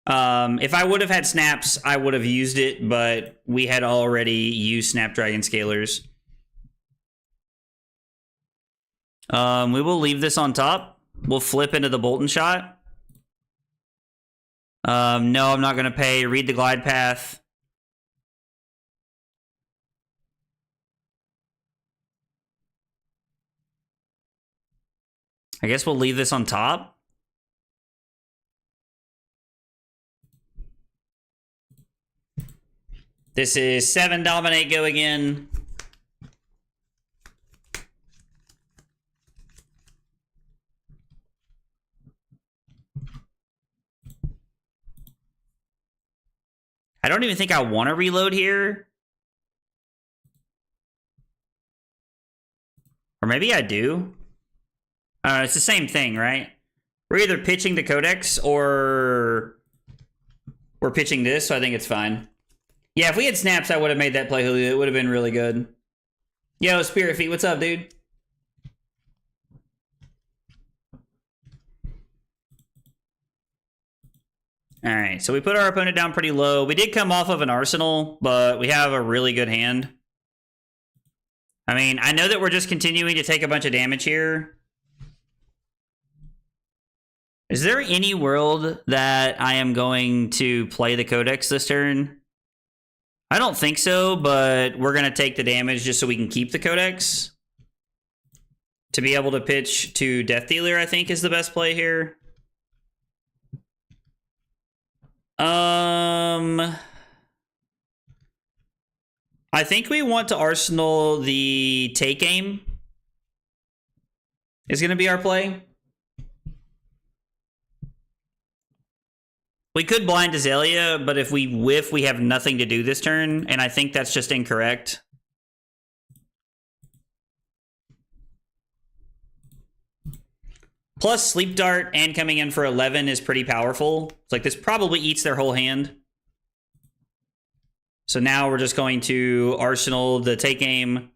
If I would have had Snaps, I would have used it, but we had already used Snapdragon Scalers. We will leave this on top. We'll flip into the Bolton Shot. No, I'm not going to pay. Read the Glide Path. I guess we'll leave this on top. This is 7 dominate, go again. I don't even think I want to reload here. Or maybe I do. It's the same thing, right? We're either pitching the Codex or we're pitching this, so I think it's fine. Yeah, if we had Snaps, I would have made that play, Julio. It would have been really good. Yo, Spirit Feet, what's up, dude? All right, so we put our opponent down pretty low. We did come off of an Arsenal, but we have a really good hand. I mean, I know that we're just continuing to take a bunch of damage here. Is there any world that I am going to play the Codex this turn? I don't think so, but we're going to take the damage just so we can keep the Codex. To be able to pitch to Death Dealer, I think, is the best play here. I think we want to Arsenal the Take Aim. Is going to be our play. We could blind Aelia, but if we whiff, we have nothing to do this turn, and I think that's just incorrect. Plus, Sleep Dart and coming in for 11 is pretty powerful. It's like this probably eats their whole hand. So now we're just going to Arsenal the Take Aim. I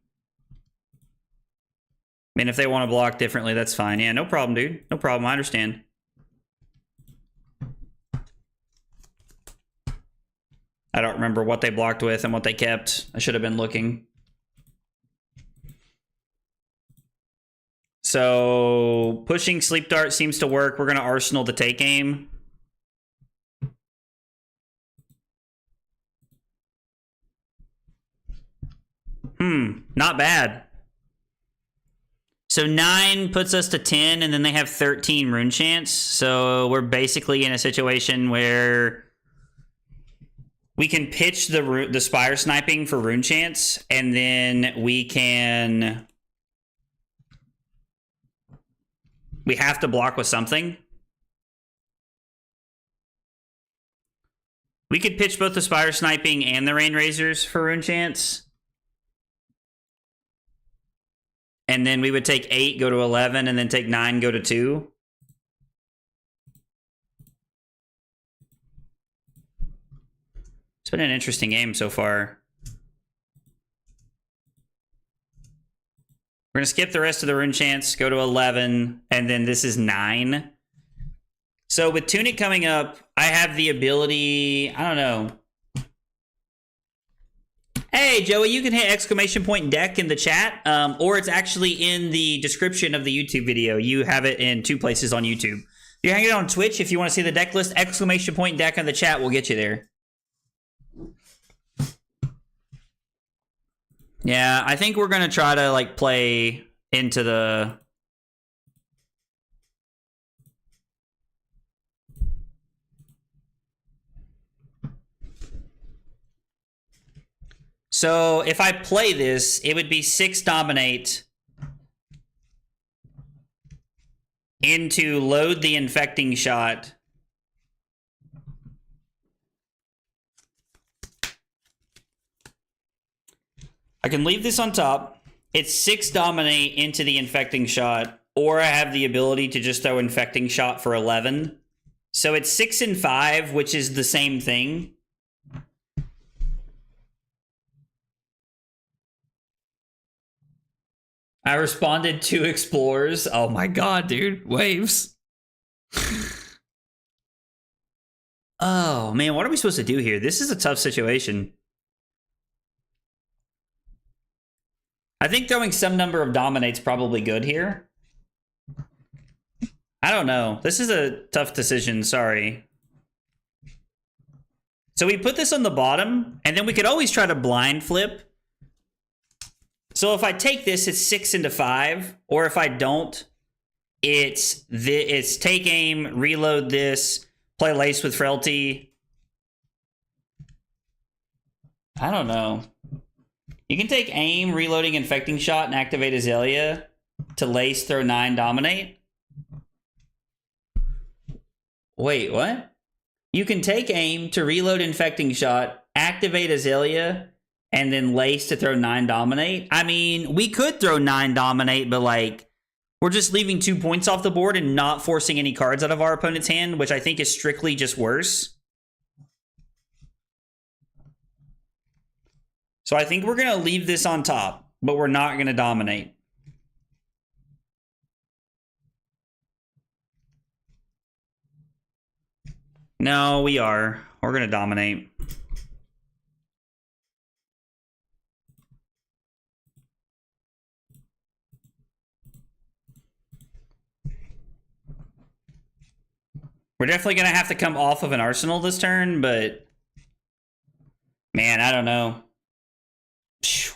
mean, if they want to block differently, that's fine. Yeah, no problem, dude. No problem. I understand. I don't remember what they blocked with and what they kept. I should have been looking. So pushing Sleep Dart seems to work. We're going to Arsenal the Take Aim. Not bad. So 9 puts us to 10, and then they have 13 Rune Chance. So we're basically in a situation where we can pitch the Spire Sniping for Rune Chance, and then we can... We have to block with something. We could pitch both the Spire Sniping and the Rain Razors for Rune Chance. And then we would take 8, go to 11, and then take 9, go to 2. It's been an interesting game so far. We're going to skip the rest of the Rune Chance, go to 11, and then this is 9. So with Tunic coming up, I have the ability... I don't know. Hey, Joey, you can hit !deck in the chat, or it's actually in the description of the YouTube video. You have it in 2 places on YouTube. If you're hanging out on Twitch, if you want to see the deck list, !deck in the chat will get you there. Yeah, I think we're going to try to, like, play into the... So, if I play this, it would be 6 Dominate into load the Infecting Shot. I can leave this on top. It's 6 Dominate into the Infecting Shot, or I have the ability to just throw Infecting Shot for 11. So it's 6 and 5, which is the same thing. I responded to Explorers. Oh my god, dude. Waves. Oh, man, what are we supposed to do here? This is a tough situation. I think throwing some number of Dominate's probably good here. I don't know. This is a tough decision, sorry. So we put this on the bottom, and then we could always try to blind flip. So if I take this, it's 6 into 5, or if I don't, it's take aim, reload this, play Lace with Frailty. I don't know. You can take aim, reloading Infecting Shot, and activate Aelia to Lace, throw 9, Dominate. Wait, what? You can take aim to reload Infecting Shot, activate Aelia, and then Lace to throw 9 Dominate. I mean, we could throw 9 Dominate, but like, we're just leaving 2 points off the board and not forcing any cards out of our opponent's hand, which I think is strictly just worse. So I think we're going to leave this on top, but we're not going to dominate. No, we are. We're going to dominate. We're definitely going to have to come off of an arsenal this turn, but... Man, I don't know. Phew.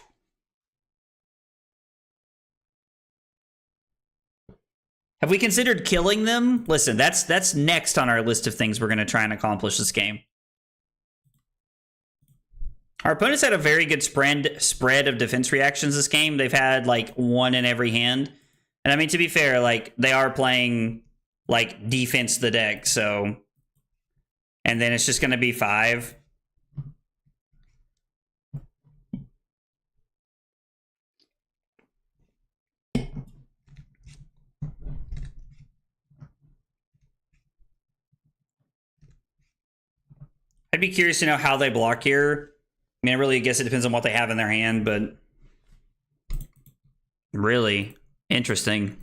Have we considered killing them? Listen, that's next on our list of things we're going to try and accomplish this game. Our opponents had a very good spread of defense reactions this game. They've had, like, one in every hand. And, I mean, to be fair, like, they are playing, like, defense the deck, so... And then it's just going to be 5. I'd be curious to know how they block here. I mean, I really guess it depends on what they have in their hand, but really interesting.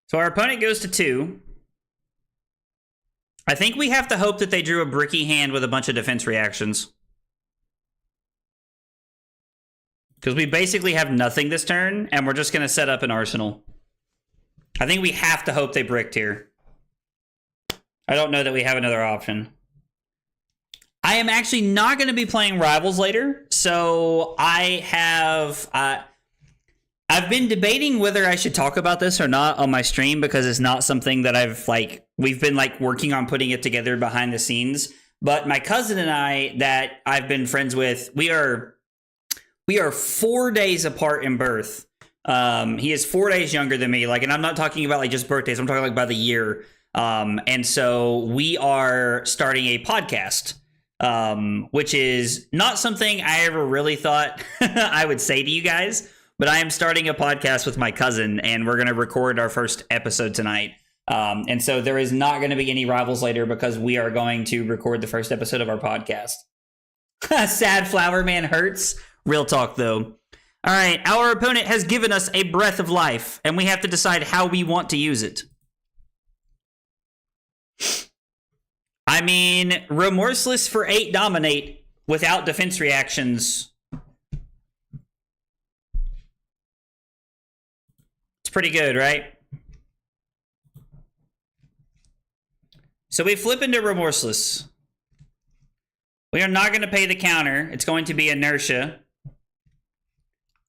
So our opponent goes to 2. I think we have to hope that they drew a bricky hand with a bunch of defense reactions. Because we basically have nothing this turn, and we're just going to set up an arsenal. I think we have to hope they bricked here. I don't know that we have another option. I am actually not going to be playing Rivals later, so I have... I've been debating whether I should talk about this or not on my stream because it's not something that we've been like working on putting it together behind the scenes. But my cousin and I that I've been friends with, we are 4 days apart in birth. He is 4 days younger than me. Like, and I'm not talking about like just birthdays. I'm talking like by the year. And so we are starting a podcast, which is not something I ever really thought I would say to you guys. But I am starting a podcast with my cousin, and we're going to record our first episode tonight. And so there is not going to be any Rivals later because we are going to record the first episode of our podcast. Sad Flower Man hurts. Real talk, though. All right, our opponent has given us a breath of life, and we have to decide how we want to use it. I mean, Remorseless for 8 Dominate without defense reactions... It's pretty good, right? So we flip into Remorseless. We are not going to pay the counter. It's going to be Inertia.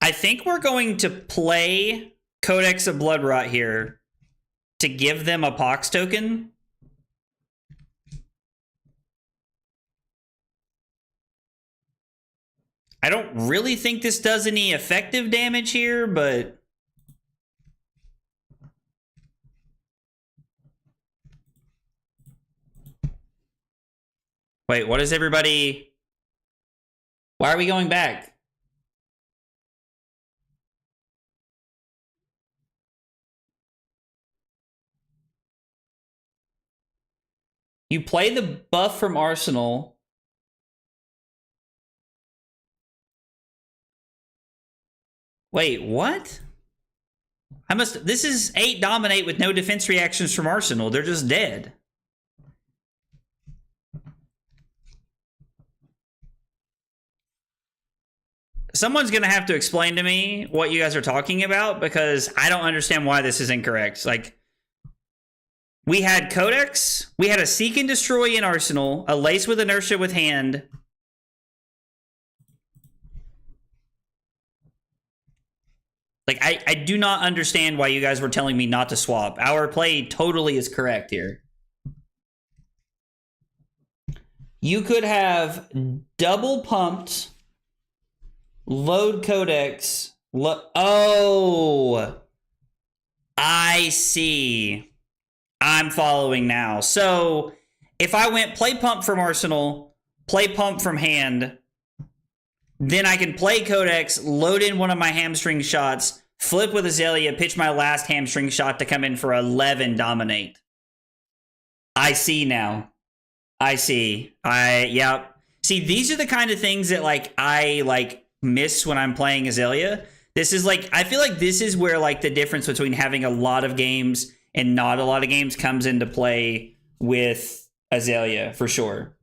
I think we're going to play Codex of Bloodrot here to give them a Pox token. I don't really think this does any effective damage here, but... Wait, what is everybody... Why are we going back? You play the buff from Arsenal. Wait, what? This is 8 Dominate with no defense reactions from Arsenal. They're just dead. Someone's going to have to explain to me what you guys are talking about because I don't understand why this is incorrect. Like, we had Codex, we had a Seek and Destroy in Arsenal, a Lace with Inertia with hand. Like, I do not understand why you guys were telling me not to swap. Our play totally is correct here. You could have double pumped... Load Codex. Oh, I see. I'm following now. So if I went play pump from Arsenal, play pump from hand, then I can play Codex, load in one of my hamstring shots, flip with Aelia, pitch my last hamstring shot to come in for 11 Dominate. I see now. I see. Yep. See, these are the kind of things that like I like miss when I'm playing Azelia. This is like, I feel like this is where like the difference between having a lot of games and not a lot of games comes into play with Azelia for sure.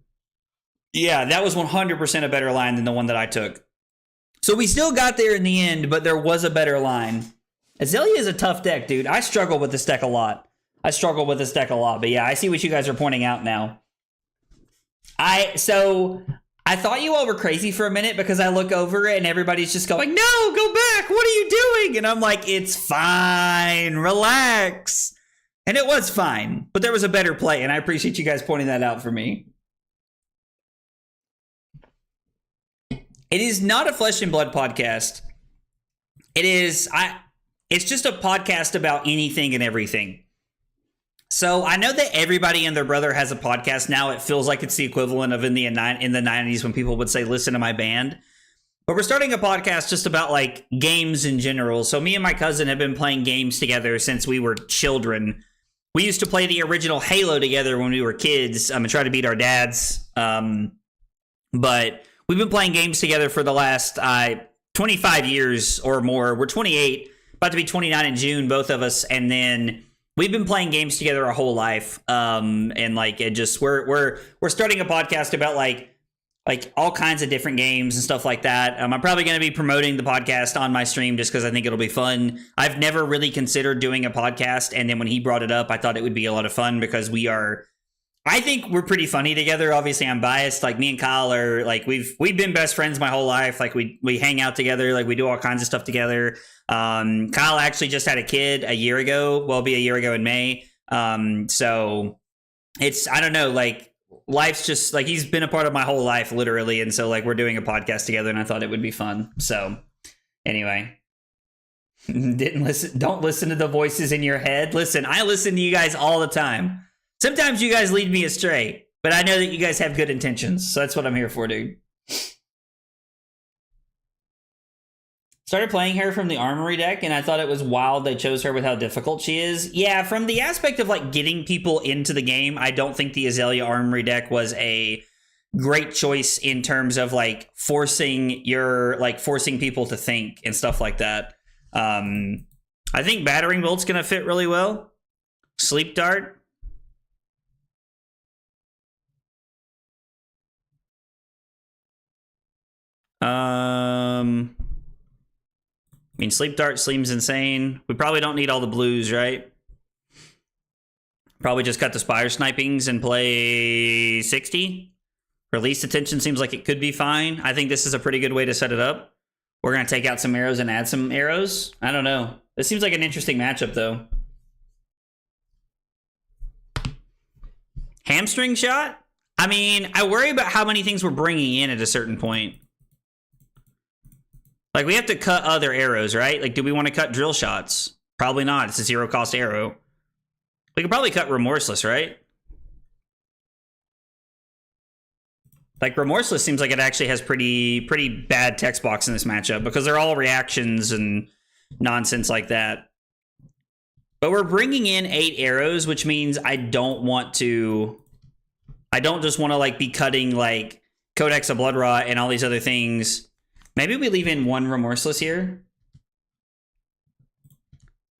Yeah, that was 100% a better line than the one that I took. So we still got there in the end, but there was a better line. Azelia is a tough deck, dude. I struggle with this deck a lot. But yeah, I see what you guys are pointing out now. So I thought you all were crazy for a minute because I look over it and everybody's just going, no, go back. What are you doing? And I'm like, it's fine. Relax. And it was fine, but there was a better play. And I appreciate you guys pointing that out for me. It is not a Flesh and Blood podcast. It's just a podcast about anything and everything. So I know that everybody and their brother has a podcast now. It feels like it's the equivalent of in the 90s when people would say, listen to my band. But we're starting a podcast just about like games in general. So me and my cousin have been playing games together since we were children. We used to play the original Halo together when we were kids and try to beat our dads. But we've been playing games together for the last 25 years or more. We're 28, about to be 29 in June, both of us. And then we've been playing games together our whole life. And like it just we're starting a podcast about like all kinds of different games and stuff like that. I'm probably going to be promoting the podcast on my stream just because I think it'll be fun. I've never really considered doing a podcast. And then when he brought it up, I thought it would be a lot of fun because I think we're pretty funny together. Obviously, I'm biased. Like me and Kyle are like we've been best friends my whole life. Like we hang out together. Like we do all kinds of stuff together. Kyle actually just had a kid a year ago. Well, it'll be a year ago in May. So it's I don't know. Like life's just like he's been a part of my whole life, literally. And so like we're doing a podcast together, and I thought it would be fun. So anyway. Don't listen to the voices in your head. Listen, I listen to you guys all the time. Sometimes you guys lead me astray, but I know that you guys have good intentions, so that's what I'm here for, dude. Started playing her from the Armory deck, and I thought it was wild they chose her with how difficult she is. Yeah, from the aspect of, like, getting people into the game, I don't think the Azelia Armory deck was a great choice in terms of, like, forcing people to think and stuff like that. I think Battering Bolt's going to fit really well. Sleep Dart. I mean, Sleep Dart seems insane. We probably don't need all the blues, right? Probably just cut the Spire Snipings and play 60. Release Attention seems like it could be fine. I think this is a pretty good way to set it up. We're going to take out some arrows and add some arrows. I don't know. This seems like an interesting matchup, though. Hamstring Shot? I mean, I worry about how many things we're bringing in at a certain point. Like, we have to cut other arrows, right? Like, do we want to cut drill shots? Probably not. It's a zero-cost arrow. We could probably cut Remorseless, right? Like, Remorseless seems like it actually has pretty bad text box in this matchup because they're all reactions and nonsense like that. But we're bringing in 8 arrows, which means I don't just want to, like, be cutting, like, Codex of Blood Rot and all these other things. Maybe we leave in 1 Remorseless here.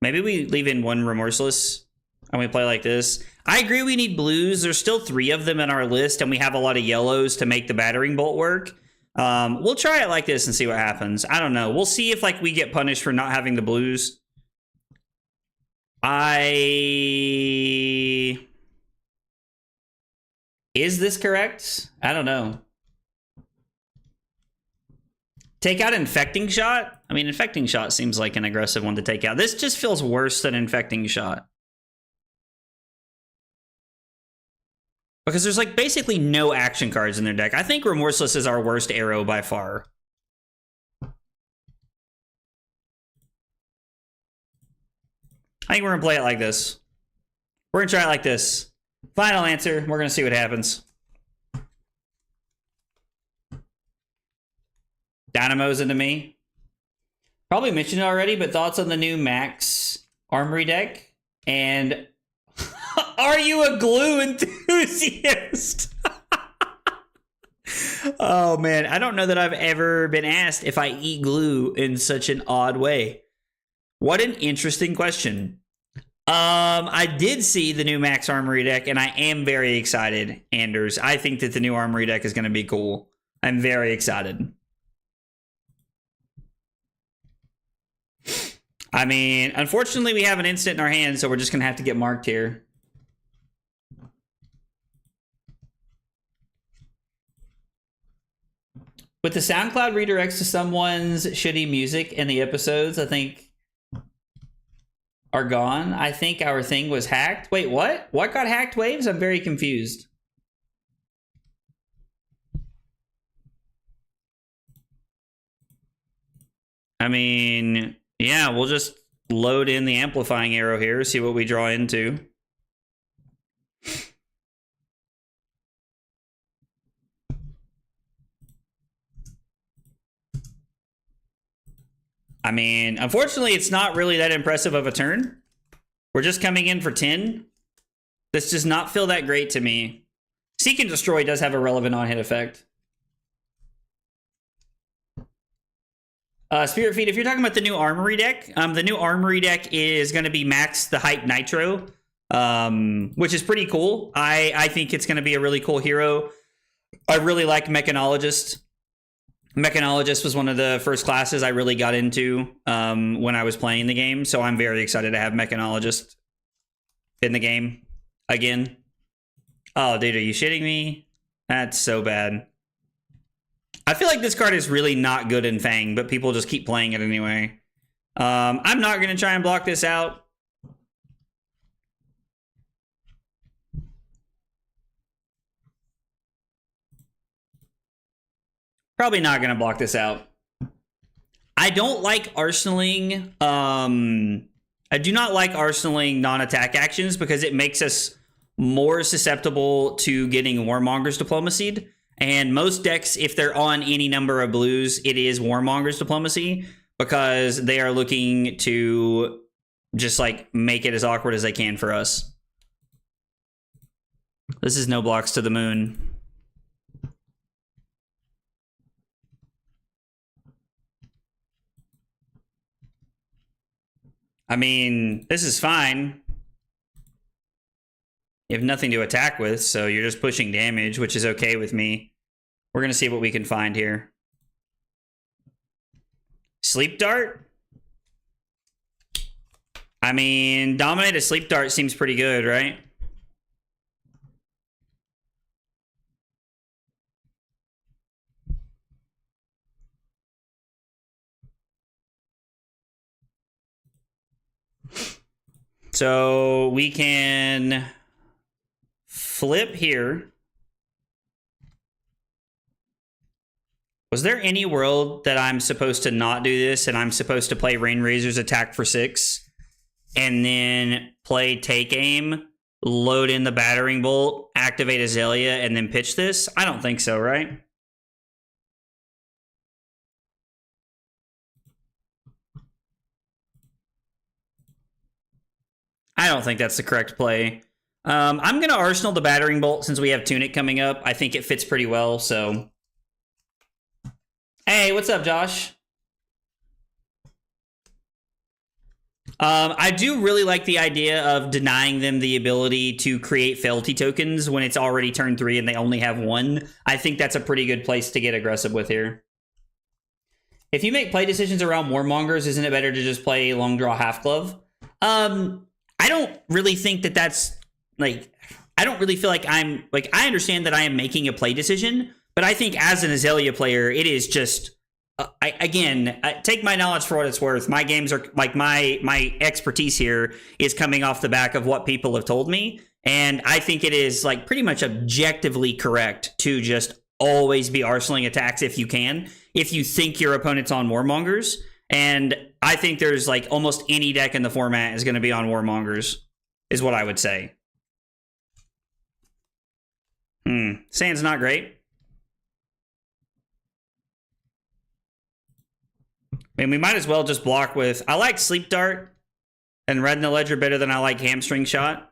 Maybe we leave in 1 Remorseless and we play like this. I agree we need blues. There's still 3 of them in our list, and we have a lot of yellows to make the Battering Bolt work. We'll try it like this and see what happens. I don't know. We'll see if like we get punished for not having the blues. Is this correct? I don't know. Take out Infecting Shot? I mean, Infecting Shot seems like an aggressive one to take out. This just feels worse than Infecting Shot. Because there's like basically no action cards in their deck. I think Remorseless is our worst arrow by far. I think we're going to play it like this. We're going to try it like this. Final answer. We're going to see what happens. Dynamo's into me. Probably mentioned it already, but thoughts on the new Max Armory deck? And are you a glue enthusiast? Oh man, I don't know that I've ever been asked if I eat glue in such an odd way. What an interesting question. I did see the new Max Armory deck, and I am very excited, Anders. I think that the new Armory deck is going to be cool. I'm very excited. I mean, unfortunately, we have an instant in our hands, so we're just going to have to get marked here. With the SoundCloud redirects to someone's shitty music in the episodes, I think are gone. I think our thing was hacked. Wait, what? What got hacked, Waves? I'm very confused. I mean, yeah, we'll just load in the amplifying arrow here, see what we draw into. I mean, unfortunately, it's not really that impressive of a turn. We're just coming in for 10. This does not feel that great to me. Seek and Destroy does have a relevant on-hit effect. Spirit Feed, if you're talking about the new Armory deck, the new Armory deck is going to be Max the Hype Nitro, which is pretty cool. I think it's going to be a really cool hero. I really like Mechanologist. Mechanologist was one of the first classes I really got into when I was playing the game, so I'm very excited to have Mechanologist in the game again. Oh, dude, are you shitting me? That's so bad. I feel like this card is really not good in Fang, but people just keep playing it anyway. I'm not going to try and block this out. Probably not going to block this out. I don't like arsenaling. I do not like arsenaling non-attack actions because it makes us more susceptible to getting Warmonger's Diplomacy. And most decks, if they're on any number of blues, it is Warmonger's Diplomacy because they are looking to just like make it as awkward as they can for us. This is no blocks to the moon. I mean, this is fine. You have nothing to attack with, so you're just pushing damage, which is okay with me. We're going to see what we can find here. Sleep Dart? I mean, Dominate a Sleep Dart seems pretty good, right? So we can flip here. Was there any world that I'm supposed to not do this and I'm supposed to play Rainrazor's attack for 6 and then play Take Aim, load in the Battering Bolt, activate Aelia, and then pitch this? I don't think so, right? I don't think that's the correct play. I'm going to Arsenal the Battering Bolt since we have Tunic coming up. I think it fits pretty well, so... Hey, what's up, Josh? I do really like the idea of denying them the ability to create fealty tokens when it's already turn 3 and they only have 1. I think that's a pretty good place to get aggressive with here. If you make play decisions around Warmongers, isn't it better to just play Long Draw Half Glove? I don't really think that that's, like, I don't really feel like I'm, like, I understand that I am making a play decision, but I think as an Aelia player, it is just, take my knowledge for what it's worth. My games are, like, my expertise here is coming off the back of what people have told me, and I think it is, like, pretty much objectively correct to just always be arsenaling attacks if you can, if you think your opponent's on Warmongers, and I think there's, like, almost any deck in the format is going to be on Warmongers, is what I would say. Sand's not great. I mean, we might as well just block with... I like Sleep Dart and Red in the Ledger better than I like Hamstring Shot.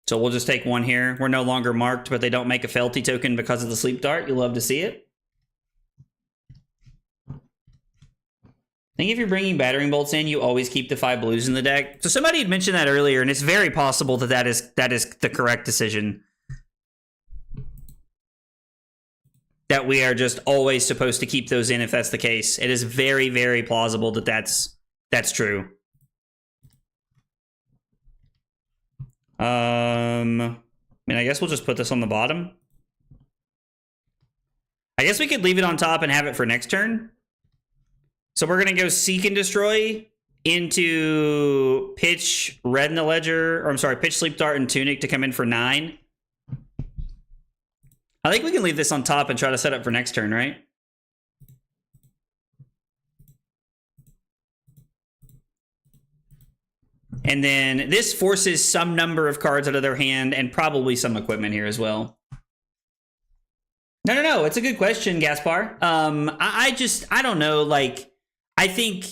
So we'll just take one here. We're no longer marked, but they don't make a fealty token because of the sleep dart. You'll love to see it. I think if you're bringing battering bolts in, you always keep the 5 blues in the deck. So somebody had mentioned that earlier, and it's very possible that that is the correct decision. That we are just always supposed to keep those in if that's the case. It is very, very plausible that that's true. I mean, I guess we'll just put this on the bottom. I guess we could leave it on top and have it for next turn. So we're going to go Seek and Destroy into pitch Red in the Ledger, or I'm sorry, pitch Sleep Dart and Tunic to come in for 9. I think we can leave this on top and try to set up for next turn, right? And then this forces some number of cards out of their hand and probably some equipment here as well. No. It's a good question, Gaspar. I don't know. Like, I think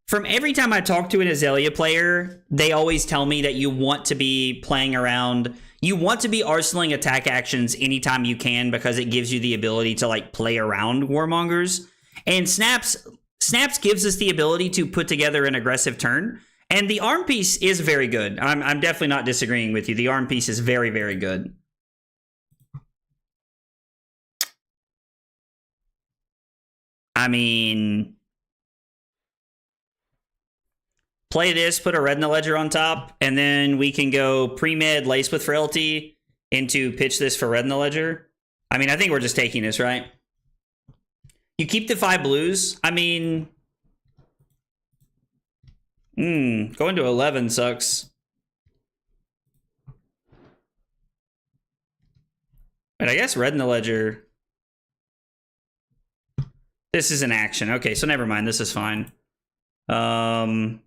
from every time I talk to an Azelia player, they always tell me that you want to be playing around. You want to be arsenaling attack actions anytime you can because it gives you the ability to like play around Warmongers. And Snaps gives us the ability to put together an aggressive turn. And the arm piece is very good. I'm definitely not disagreeing with you. The arm piece is very, very good. I mean, play this, put a Red in the Ledger on top, and then we can go pre-med Lace with Frailty into pitch this for Red in the Ledger. I mean, I think we're just taking this, right? You keep the 5 blues. I mean, going to 11 sucks. But I guess Red in the Ledger. This is an action. Okay, so never mind. This is fine. And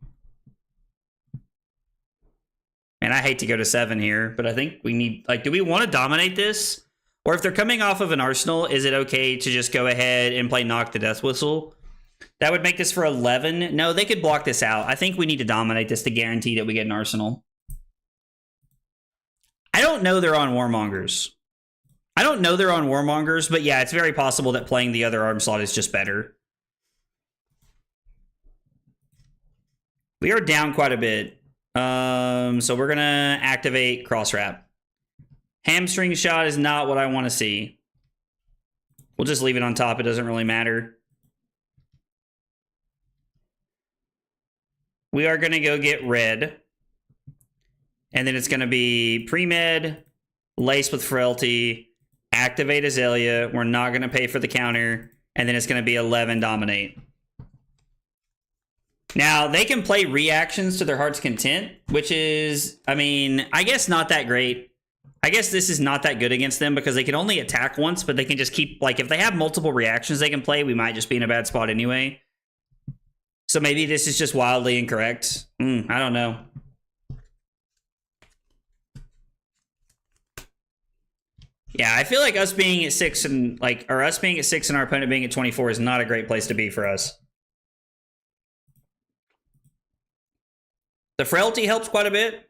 I hate to go to 7 here, but I think we need, like, do we want to dominate this? Or if they're coming off of an arsenal, is it okay to just go ahead and play Knock the Death Whistle? That would make this for 11. No, they could block this out. I think we need to dominate this to guarantee that we get an arsenal. I don't know they're on Warmongers. But yeah, it's very possible that playing the other arm slot is just better. We are down quite a bit. So we're going to activate Cross Wrap. Hamstring Shot is not what I want to see. We'll just leave it on top. It doesn't really matter. We are going to go get Red. And then it's going to be pre-med, Lace with Frailty, activate Azelia. We're not going to pay for the counter. And then it's going to be 11 Dominate. Now, they can play reactions to their heart's content, which is, I mean, I guess not that great. I guess this is not that good against them because they can only attack once, but they can just keep, like, if they have multiple reactions they can play, we might just be in a bad spot anyway. So maybe this is just wildly incorrect. I don't know. Yeah, I feel like us being at 6 and, like, or us being at 6 and our opponent being at 24 is not a great place to be for us. The Frailty helps quite a bit.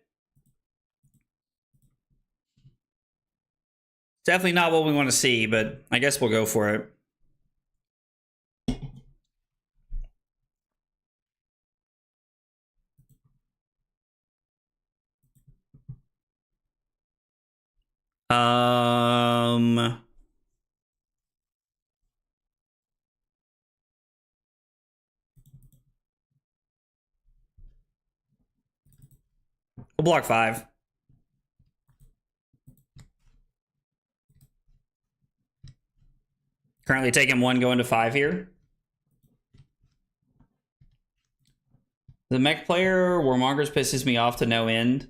Definitely not what we want to see, but I guess we'll go for it. We'll block 5. Currently taking 1, going to 5 here. The mech player, Warmongers pisses me off to no end.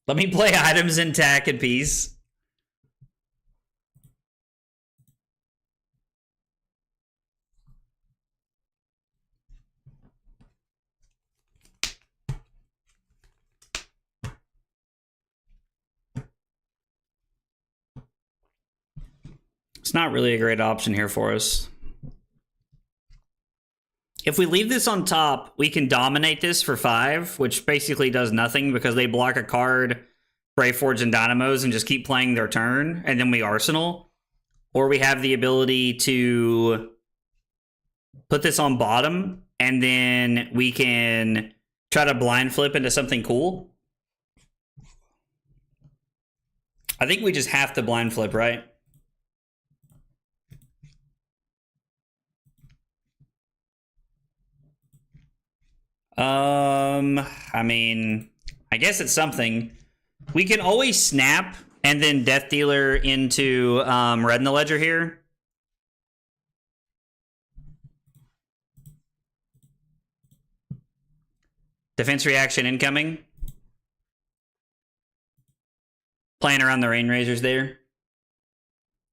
Let me play items in tack and peace. It's not really a great option here for us. If we leave this on top, we can dominate this for 5, which basically does nothing because they block a card Brave Forge and Dynamos and just keep playing their turn, and then we Arsenal. Or we have the ability to put this on bottom, and then we can try to blind flip into something cool. I think we just have to blind flip, right? I mean, I guess it's something. We can always snap and then Death Dealer into Red in the Ledger here. Defense reaction incoming. Playing around the Rain Razors there.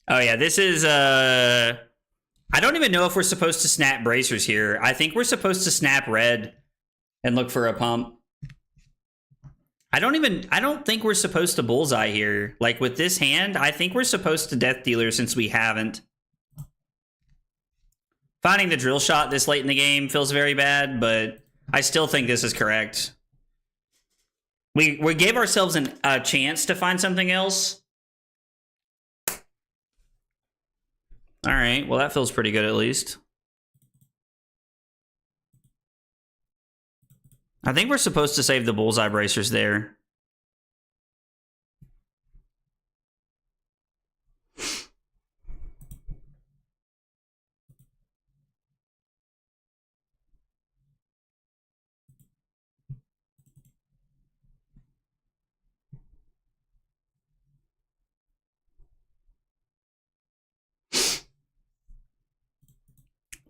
Oh yeah, this is I don't even know if we're supposed to snap Bracers here. I think we're supposed to snap Red and look for a pump. I don't think we're supposed to bullseye here. Like with this hand, I think we're supposed to Death Dealer since we haven't. Finding the drill shot this late in the game feels very bad, but I still think this is correct. We gave ourselves a chance to find something else. All right, well that feels pretty good at least. I think we're supposed to save the bullseye bracers there.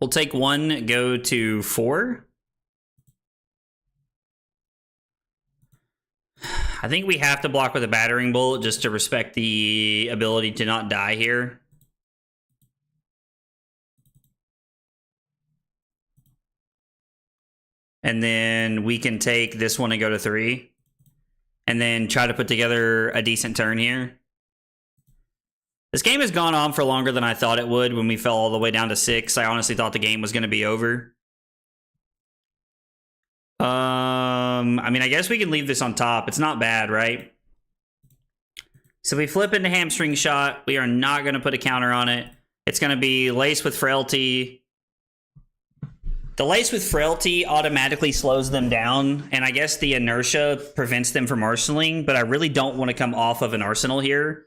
We'll take 1, go to 4. I think we have to block with a battering bolt just to respect the ability to not die here. And then we can take this one and go to 3. And then try to put together a decent turn here. This game has gone on for longer than I thought it would when we fell all the way down to 6. I honestly thought the game was going to be over. I mean, I guess we can leave this on top. It's not bad, right? So we flip into Hamstring Shot. We are not going to put a counter on it. It's going to be Lace with Frailty. The Lace with Frailty automatically slows them down, and I guess the inertia prevents them from arsenaling, but I really don't want to come off of an arsenal here.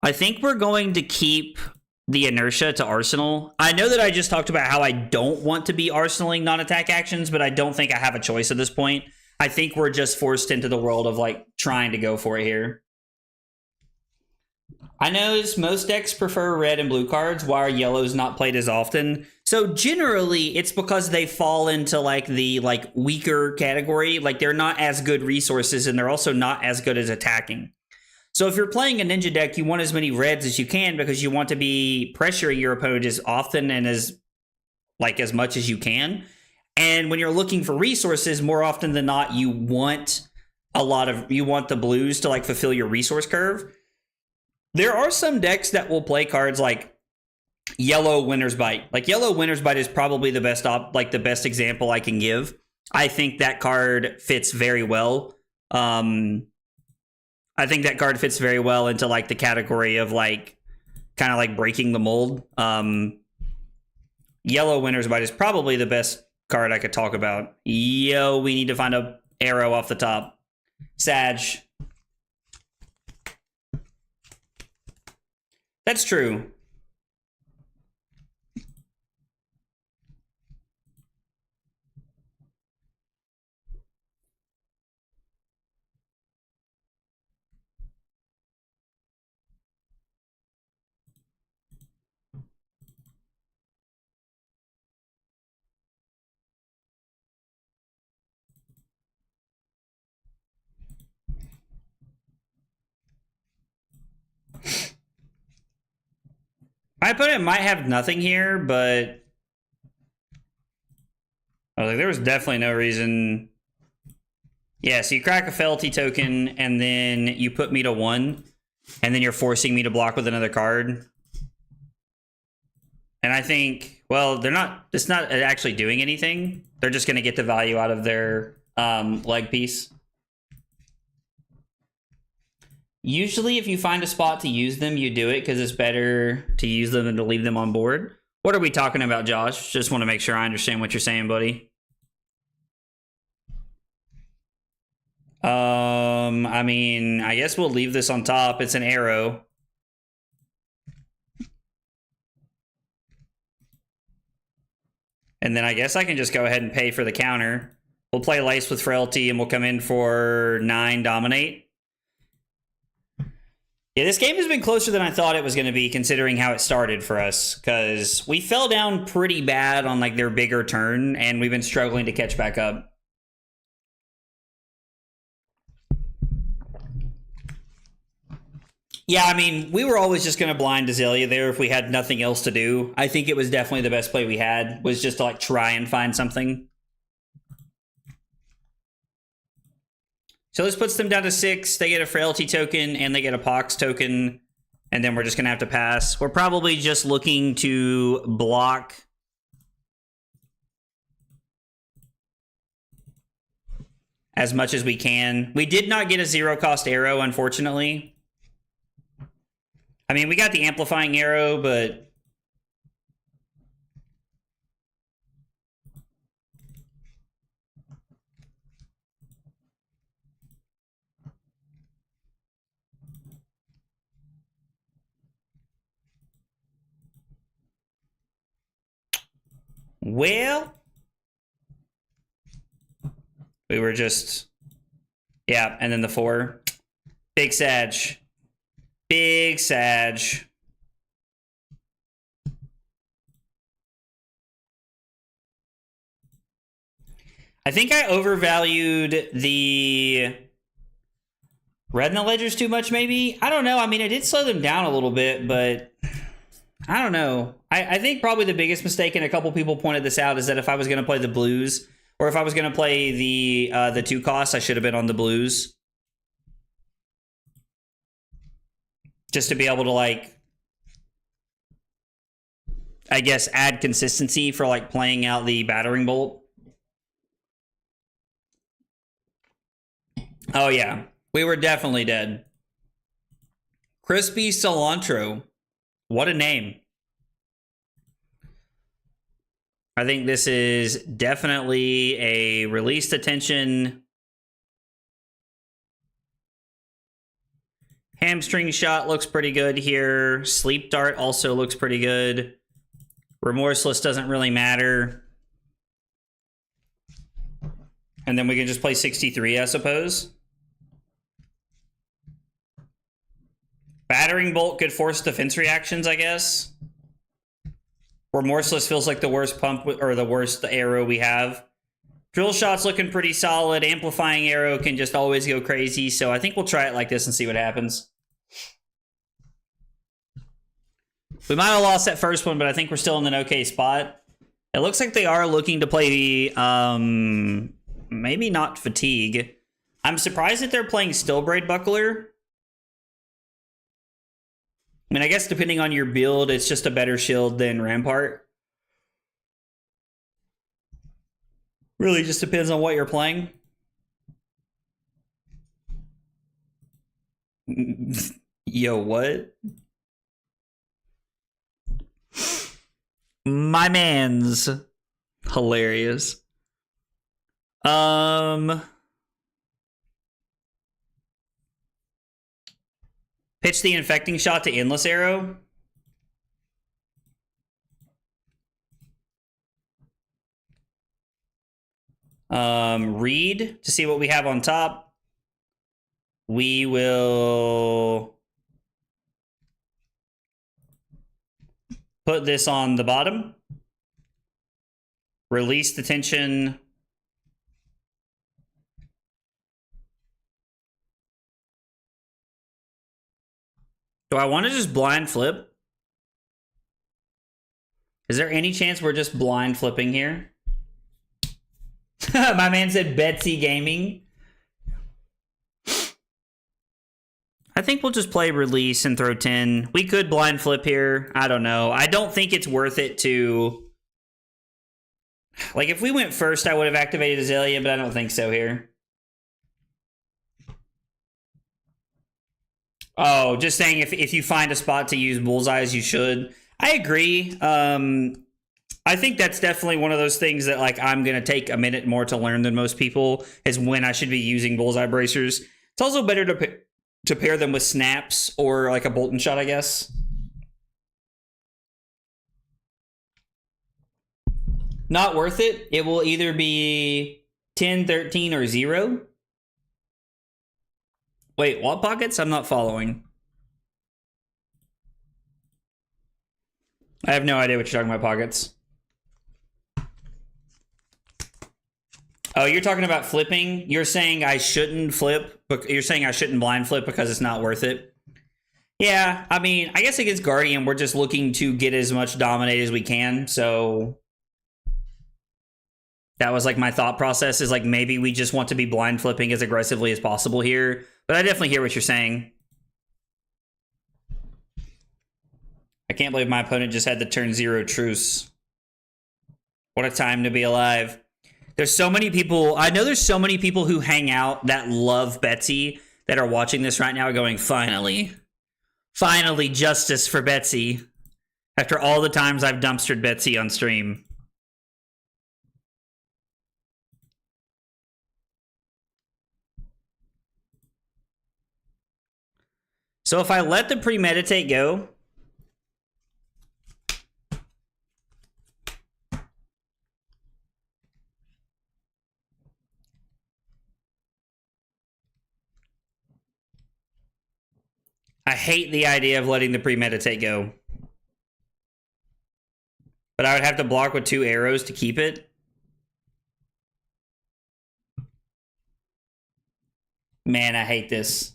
I think we're going to keep the inertia to Arsenal. I know that I just talked about how I don't want to be arsenaling non-attack actions, but I don't think I have a choice at this point. I think we're just forced into the world of like trying to go for it here. I know most decks prefer red and blue cards, why are yellows not played as often? So generally, it's because they fall into like the weaker category. Like they're not as good resources, and they're also not as good as attacking. So if you're playing a ninja deck, you want as many reds as you can because you want to be pressuring your opponent as often and as much as you can. And when you're looking for resources, more often than not, you want the blues to like fulfill your resource curve. There are some decks that will play cards like Yellow Winter's Bite. Like Yellow Winter's Bite is probably the best example I can give. I think that card fits very well. I think that card fits very well into like the category of like kind of like breaking the mold. Yellow Winter's Bite is probably the best card I could talk about. Yo, we need to find a arrow off the top. Sag. That's true. My opponent might have nothing here, but I was like, there was definitely no reason. Yeah, so you crack a Fealty token, and then you put me to 1, and then you're forcing me to block with another card. And I think, well, it's not actually doing anything. They're just going to get the value out of their leg piece. Usually if you find a spot to use them, you do it because it's better to use them than to leave them on board. What are we talking about, Josh? Just want to make sure I understand what you're saying, buddy. I mean, I guess we'll leave this on top. It's an arrow. And then I guess I can just go ahead and pay for the counter. We'll play Lace with Frailty and we'll come in for 9 Dominate. Yeah, this game has been closer than I thought it was going to be considering how it started for us. Because we fell down pretty bad on like their bigger turn and we've been struggling to catch back up. Yeah, I mean, we were always just going to blind Azealia there if we had nothing else to do. I think it was definitely the best play we had, was just to like try and find something. So this puts them down to 6. They get a Frailty token and they get a Pox token. And then we're just going to have to pass. We're probably just looking to block as much as we can. We did not get a 0-cost arrow, unfortunately. I mean, we got the amplifying arrow, but well, we were just, yeah, and then the 4. Big Sag. Big Sag. I think I overvalued the red in the ledgers too much, maybe? I don't know. I mean, I did slow them down a little bit, but I don't know. I think probably the biggest mistake, and a couple people pointed this out, is that if I was going to play the blues, or if I was going to play the 2 costs, I should have been on the blues. Just to be able to, like, I guess, add consistency for, like, playing out the battering bolt. Oh, yeah. We were definitely dead. Crispy Cilantro. What a name. I think this is definitely a released attention. Hamstring Shot looks pretty good here. Sleep Dart also looks pretty good. Remorseless doesn't really matter. And then we can just play 63, I suppose. Battering Bolt could force defense reactions, I guess. Remorseless feels like the worst pump, or the worst arrow we have. Drill Shot's looking pretty solid. Amplifying Arrow can just always go crazy, so I think we'll try it like this and see what happens. We might have lost that first one, but I think we're still in an okay spot. It looks like they are looking to play, maybe not Fatigue. I'm surprised that they're playing Stillbraid Buckler. I mean, I guess depending on your build, it's just a better shield than Rampart. Really just depends on what you're playing. Yo, what? My man's hilarious. Pitch the Infecting Shot to Endless Arrow. Read to see what we have on top. We will put this on the bottom. Release the tension. Do I want to just blind flip? Is there any chance we're just blind flipping here? My man said Betsy Gaming. I think we'll just play release and throw 10. We could blind flip here. I don't know. I don't think it's worth it to... Like, if we went first, I would have activated Azealia, but I don't think so here. Oh, just saying if you find a spot to use bullseyes, you should. I agree. I think that's definitely one of those things that like I'm gonna take a minute more to learn than most people is when I should be using bullseye bracers. It's also better to pair them with snaps or like a bolt and shot, I guess. Not worth it. It will either be 10, 13, or 0. Wait, what pockets? I'm not following. I have no idea what you're talking about, pockets. Oh, you're talking about flipping? You're saying I shouldn't flip, but you're saying I shouldn't blind flip because it's not worth it? Yeah, I mean, I guess against Guardian, we're just looking to get as much dominate as we can, so that was like my thought process is like maybe we just want to be blind flipping as aggressively as possible here. But I definitely hear what you're saying. I can't believe my opponent just had the turn 0 truce. What a time to be alive. There's so many people. I know there's so many people who hang out that love Betsy that are watching this right now going, finally. Finally, justice for Betsy. After all the times I've dumpstered Betsy on stream. So if I let the premeditate go, I hate the idea of letting the premeditate go. But I would have to block with 2 arrows to keep it. Man, I hate this.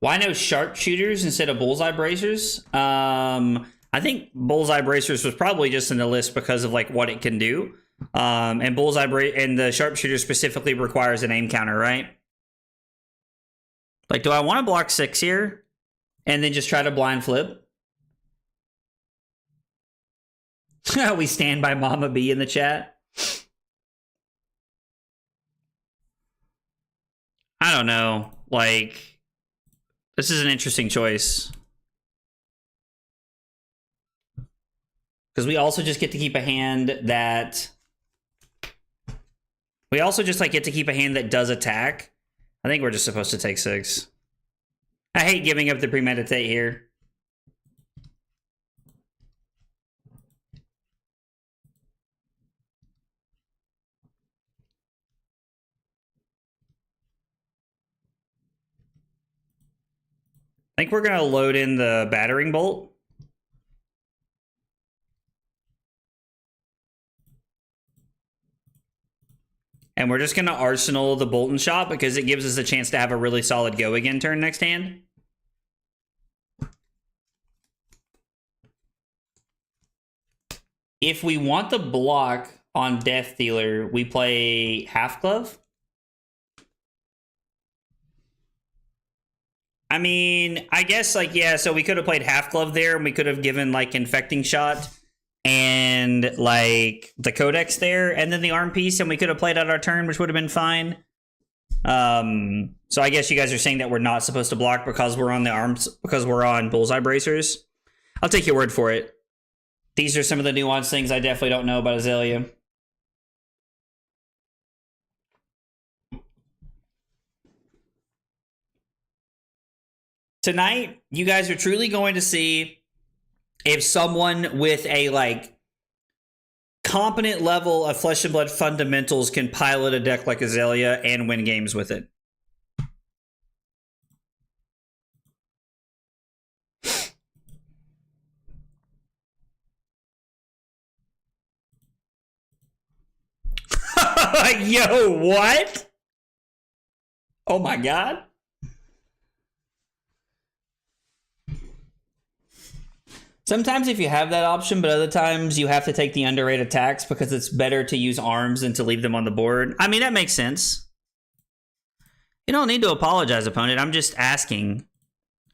Why no sharpshooters instead of bullseye bracers? I think bullseye bracers was probably just in the list because of like what it can do. And bullseye and the sharpshooter specifically requires an aim counter, right? Like, do I want to block 6 here and then just try to blind flip? We stand by Mama B in the chat. I don't know. Like, this is an interesting choice. Because we also just get to keep a hand that... We also just, like, get to keep a hand that does attack. I think we're just supposed to take 6. I hate giving up the premeditate here. I think we're going to load in the battering bolt. And we're just going to arsenal the bolt and shot because it gives us a chance to have a really solid go again turn next hand. If we want the block on Death Dealer, we play Half Glove. I mean, I guess, like, yeah, so we could have played Half Glove there, and we could have given, like, Infecting Shot and, like, the Codex there, and then the arm piece, and we could have played out our turn, which would have been fine. So I guess you guys are saying that we're not supposed to block because we're on the arms, because we're on bullseye bracers. I'll take your word for it. These are some of the nuanced things I definitely don't know about Azealia. Tonight, you guys are truly going to see if someone with a, like, competent level of Flesh and Blood fundamentals can pilot a deck like Azealia and win games with it. Yo, what? Oh my god. Sometimes if you have that option, but other times you have to take the underrated attacks because it's better to use arms than to leave them on the board. I mean, that makes sense. You don't need to apologize, opponent. I'm just asking.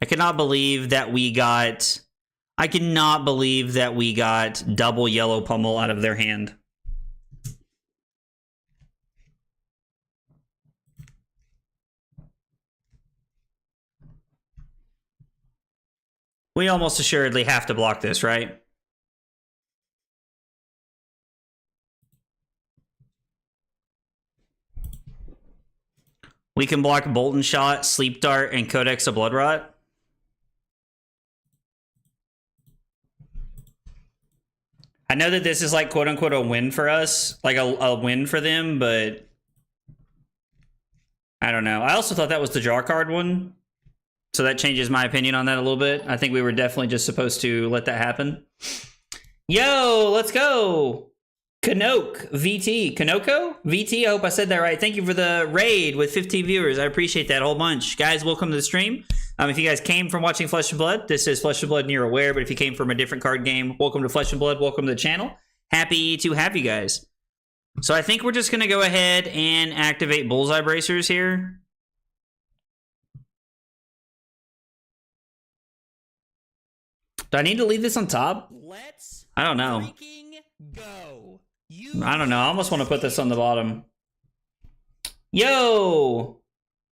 I cannot believe that we got double yellow pummel out of their hand. We almost assuredly have to block this, right? We can block Bolton Shot, Sleep Dart, and Codex of Bloodrot. I know that this is like quote-unquote a win for us, like a win for them, but I don't know. I also thought that was the draw card one, so that changes my opinion on that a little bit. I think we were definitely just supposed to let that happen. Yo, let's go! Kanoke VT. Kanoko VT, I hope I said that right. Thank you for the raid with 15 viewers. I appreciate that a whole bunch. Guys, welcome to the stream. If you guys came from watching Flesh and Blood, this is Flesh and Blood and you're aware, but if you came from a different card game, welcome to Flesh and Blood, welcome to the channel. Happy to have you guys. So I think we're just going to go ahead and activate Bullseye Bracers here. Do I need to leave this on top? I don't know. Go. I don't know. I almost want to put this on the bottom. Yo!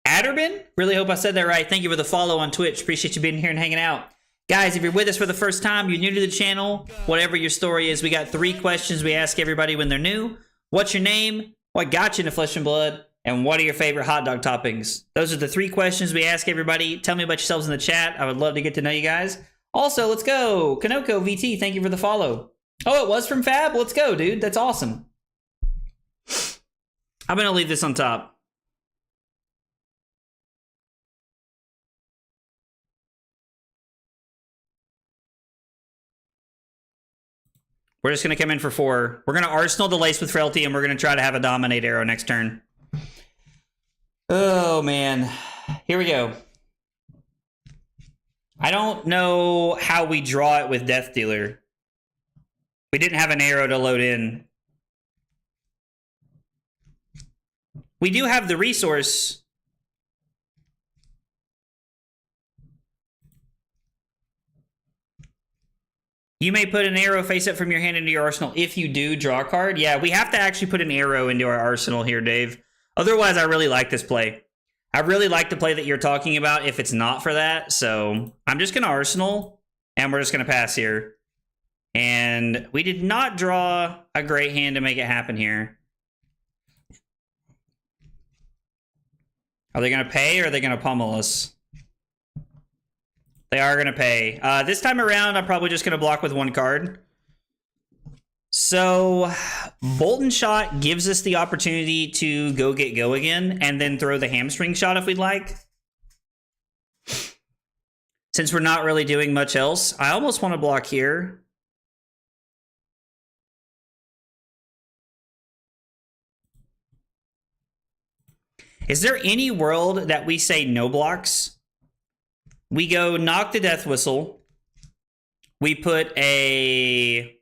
Adderbin? Really hope I said that right. Thank you for the follow on Twitch. Appreciate you being here and hanging out. Guys, if you're with us for the first time, you're new to the channel, whatever your story is, we got 3 questions we ask everybody when they're new. What's your name? What got you into Flesh and Blood? And what are your favorite hot dog toppings? Those are the 3 questions we ask everybody. Tell me about yourselves in the chat. I would love to get to know you guys. Also, let's go. Kanoko VT, thank you for the follow. Oh, it was from Fab? Let's go, dude. That's awesome. I'm going to leave this on top. We're just going to come in for 4. We're going to Arsenal the Lace with Frailty, and we're going to try to have a Dominate arrow next turn. Oh, man. Here we go. I don't know how we draw it with Death Dealer. We didn't have an arrow to load in. We do have the resource. You may put an arrow face up from your hand into your arsenal if you do draw a card. Yeah, we have to actually put an arrow into our arsenal here, Dave. Otherwise, I really like this play. I really like the play that you're talking about if it's not for that. So I'm just going to arsenal, and we're just going to pass here. And we did not draw a great hand to make it happen here. Are they going to pay or are they going to pummel us? They are going to pay. This time around, I'm probably just going to block with 1 card. So Bolton Shot gives us the opportunity to go get go again and then throw the hamstring shot if we'd like. Since we're not really doing much else, I almost want to block here. Is there any world that we say no blocks? We go knock the death whistle. We put a,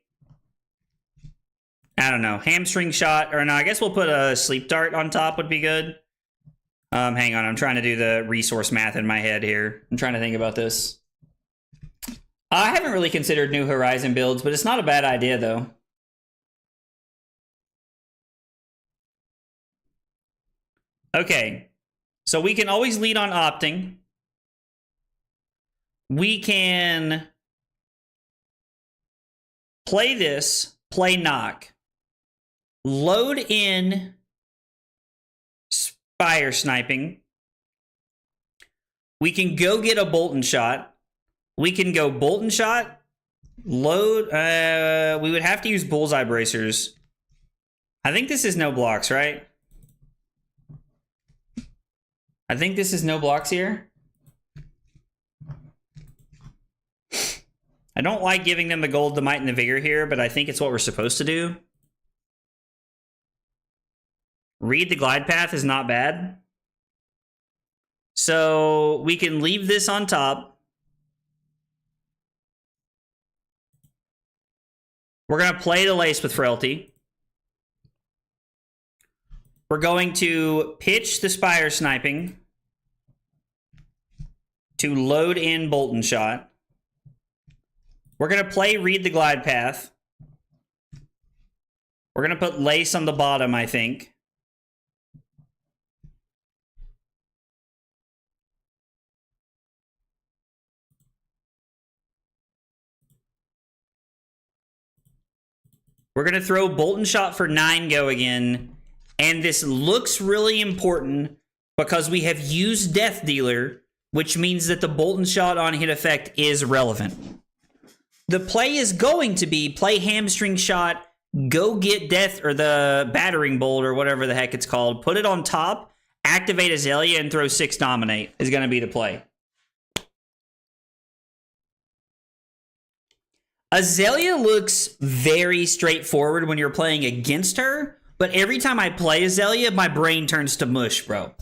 I don't know, hamstring shot, or no, I guess we'll put a sleep dart on top would be good. Hang on, I'm trying to do the resource math in my head here. I'm trying to think about this. I haven't really considered New Horizon builds, but it's not a bad idea though. Okay, so we can always lead on opting. We can play this, play knock, load in Spire Sniping. We can go get a Bolton Shot. We can go Bolton Shot, load, we would have to use Bullseye Bracers. I think this is no blocks, right? I think this is no blocks here. I don't like giving them the gold, the might, and the vigor here, but I think it's what we're supposed to do. Read the glide path is not bad. So we can leave this on top. We're going to play the Lace with Frailty. We're going to pitch the Spire Sniping to load in Bolton Shot. We're going to play Read the Glide Path. We're going to put Lace on the bottom, I think. We're going to throw Bolt and Shot for 9 go again. And this looks really important because we have used Death Dealer, which means that the Bolt and Shot on hit effect is relevant. The play is going to be play Hamstring Shot, go get Death or the Battering Bolt or whatever the heck it's called, put it on top, activate Aelia, and throw 6 Dominate is going to be the play. Aelia looks very straightforward when you're playing against her, but every time I play Aelia, my brain turns to mush, bro.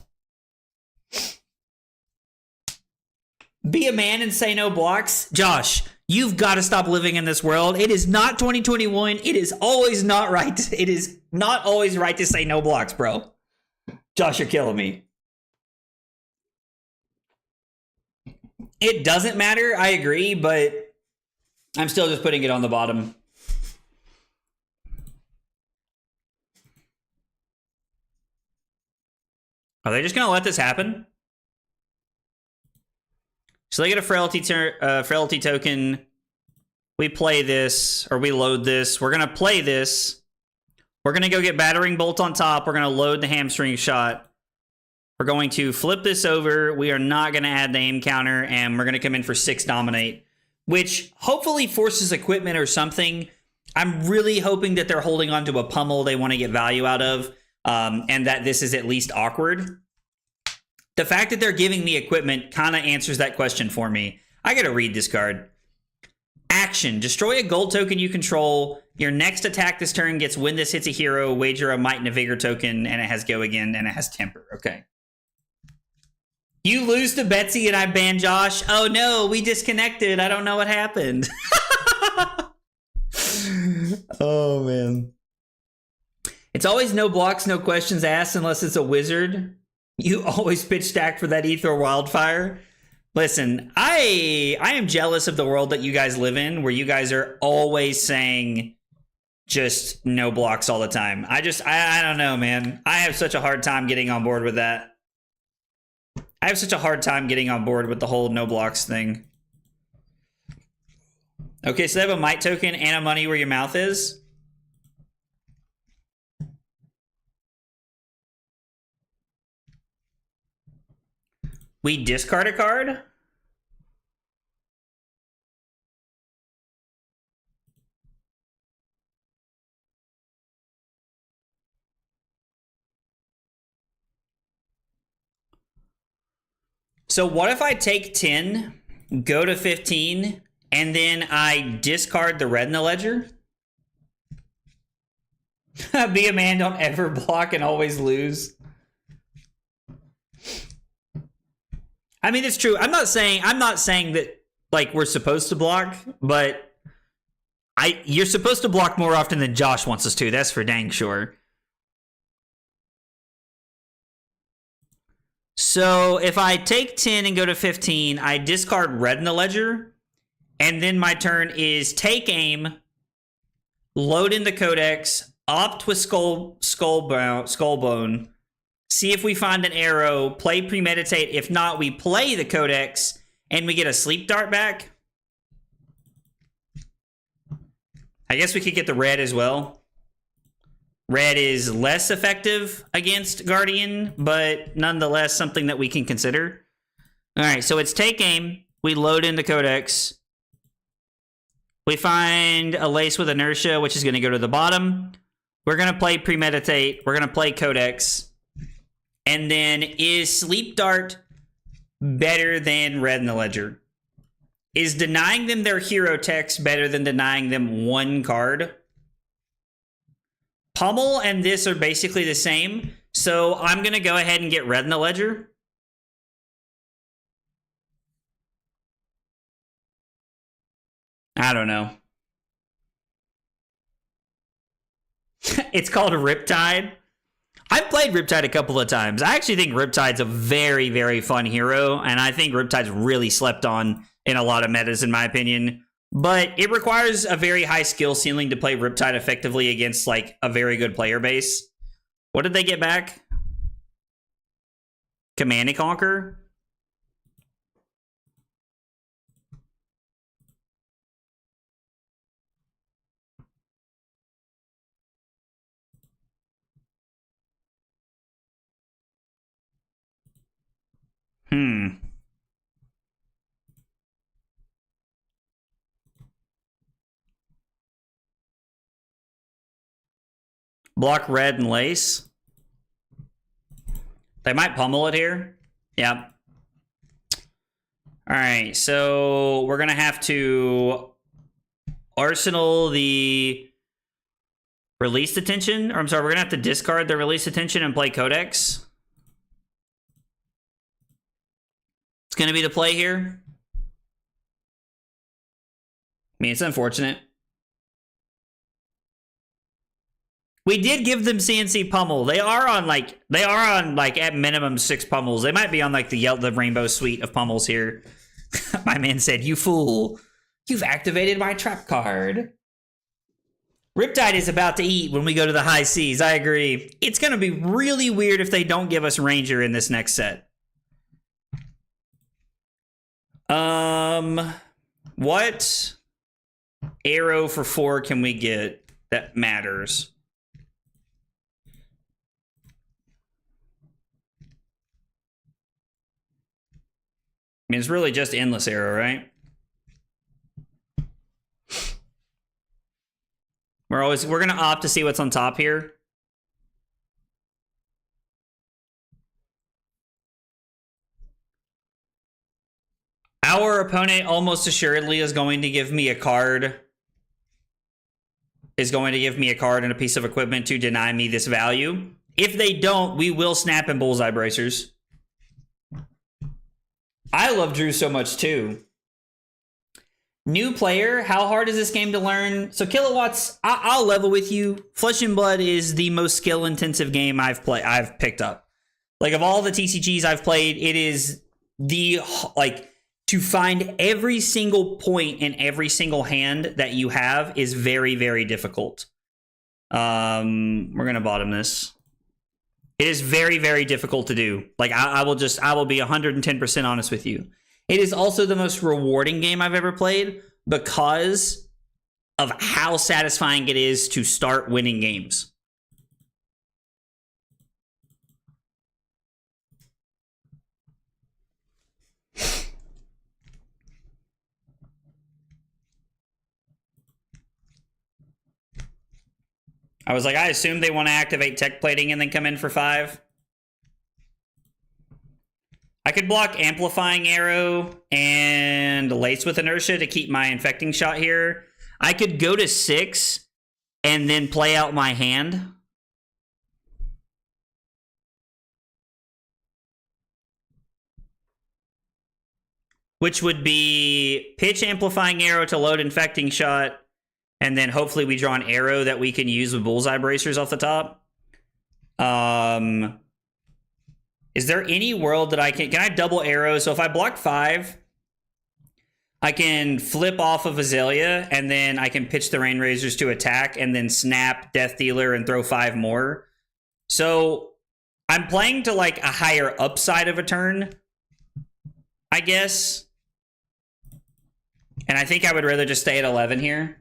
Be a man and say no blocks. Josh, you've got to stop living in this world. It is not 2021. It is always not right. It is not always right to say no blocks, bro. Josh, you're killing me. It doesn't matter, I agree, but I'm still just putting it on the bottom. Are they just going to let this happen? So they get a frailty token. We play this, or we load this. We're going to play this. We're going to go get Battering Bolt on top. We're going to load the Hamstring Shot. We're going to flip this over. We are not going to add the aim counter, and we're going to come in for 6 Dominate, which hopefully forces equipment or something. I'm really hoping that they're holding on to a pummel they want to get value out of, and that this is at least awkward. The fact that they're giving me equipment kind of answers that question for me. I gotta read this card. Action. Destroy a gold token you control. Your next attack this turn gets when this hits a hero, wager a Might and a Vigor token, and it has go again, and it has Temper. Okay. You lose to Betsy and I ban Josh. Oh no, we disconnected. I don't know what happened. Oh man. It's always no blocks, no questions asked unless it's a wizard. You always pitch stack for that Ether Wildfire. Listen, I am jealous of the world that you guys live in, where you guys are always saying just no blocks all the time. I don't know, man. I have such a hard time getting on board with that. I have such a hard time getting on board with the whole no blocks thing. Okay, so they have a Might token and a Money Where Your Mouth Is. We discard a card. So what if I take 10, go to 15, and then I discard the red in the ledger? Be a man, don't ever block and always lose. I mean, it's true. I'm not saying that like we're supposed to block, but you're supposed to block more often than Josh wants us to. That's for dang sure. So if I take 10 and go to 15, I discard red in the ledger, and then my turn is take aim, load in the codex, opt with skullbone, see if we find an arrow, play premeditate. If not, we play the codex, and we get a sleep dart back. I guess we could get the red as well. Red is less effective against Guardian, but nonetheless something that we can consider. All right, so it's take aim. We load in the codex. We find a Lace with Inertia, which is going to go to the bottom. We're going to play premeditate. We're going to play codex. And then is Sleep Dart better than red in the ledger? Is denying them their hero text better than denying them one card? Pummel and this are basically the same, so I'm going to go ahead and get red in the ledger. I don't know. It's called a Riptide. I've played Riptide a couple of times. I actually think Riptide's a very, very fun hero, and I think Riptide's really slept on in a lot of metas, in my opinion. But it requires a very high skill ceiling to play Riptide effectively against, like, a very good player base. What did they get back? Command and Conquer? Block red and lace. They might pummel it here. Yep. All right, so we're gonna have to arsenal the release attention. Or I'm sorry, we're gonna have to discard the release attention and play Codex. It's gonna be the play here. I mean, it's unfortunate. We did give them CNC pummel. They are on like at minimum 6 pummels. They might be on like the rainbow suite of pummels here. My man said, "You fool. You've activated my trap card." Riptide is about to eat when we go to the high seas. I agree. It's going to be really weird if they don't give us Ranger in this next set. What arrow for 4 can we get that matters? I mean, it's really just Endless Arrow, right? We're gonna opt to see what's on top here. Our opponent almost assuredly is going to give me a card. Is going to give me a card and a piece of equipment to deny me this value. If they don't, we will snap in Bullseye Bracers. I love Drew so much too. New player, how hard is this game to learn? So Kilowatts, I'll level with you. Flesh and Blood is the most skill-intensive game I've picked up. Like, of all the TCGs I've played, it is the, like, to find every single point in every single hand that you have is very, very difficult. We're gonna bottom this. It is very, very difficult to do. Like, I will be 110% honest with you. It is also the most rewarding game I've ever played because of how satisfying it is to start winning games. I was like, I assume they want to activate tech plating and then come in for 5. I could block Amplifying Arrow and Lace with Inertia to keep my Infecting Shot here. I could go to 6 and then play out my hand. Which would be pitch Amplifying Arrow to load Infecting Shot. And then hopefully we draw an arrow that we can use with Bullseye Bracers off the top. Is there any world that I can I double arrow? So if I block 5, I can flip off of Aelia, and then I can pitch the Rain Razors to attack, and then snap Death Dealer and throw 5 more. So I'm playing to like a higher upside of a turn, I guess. And I think I would rather just stay at 11 here.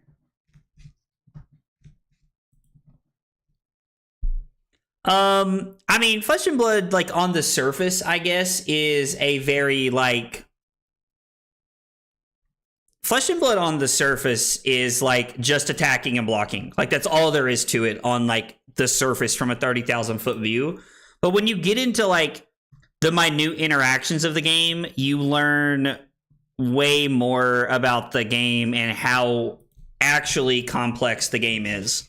I mean, Flesh and Blood, like, on the surface, I guess, is a very, like... Flesh and Blood on the surface is, like, just attacking and blocking. Like, that's all there is to it on, like, the surface from a 30,000-foot view. But when you get into, like, the minute interactions of the game, you learn way more about the game and how actually complex the game is.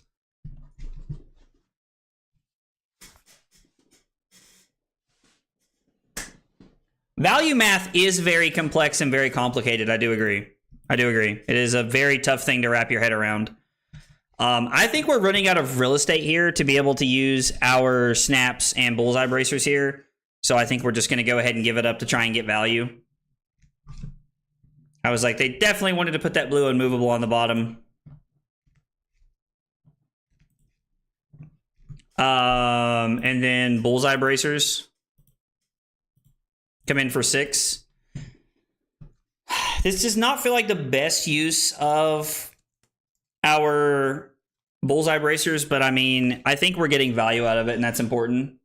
Value math is very complex and very complicated. I do agree. It is a very tough thing to wrap your head around. I think we're running out of real estate here to be able to use our snaps and Bullseye Bracers here. So I think we're just going to go ahead and give it up to try and get value. I was like, they definitely wanted to put that blue unmovable on the bottom. And then Bullseye Bracers come in for 6. This does not feel like the best use of our Bullseye Bracers, but I mean, I think we're getting value out of it, and that's important.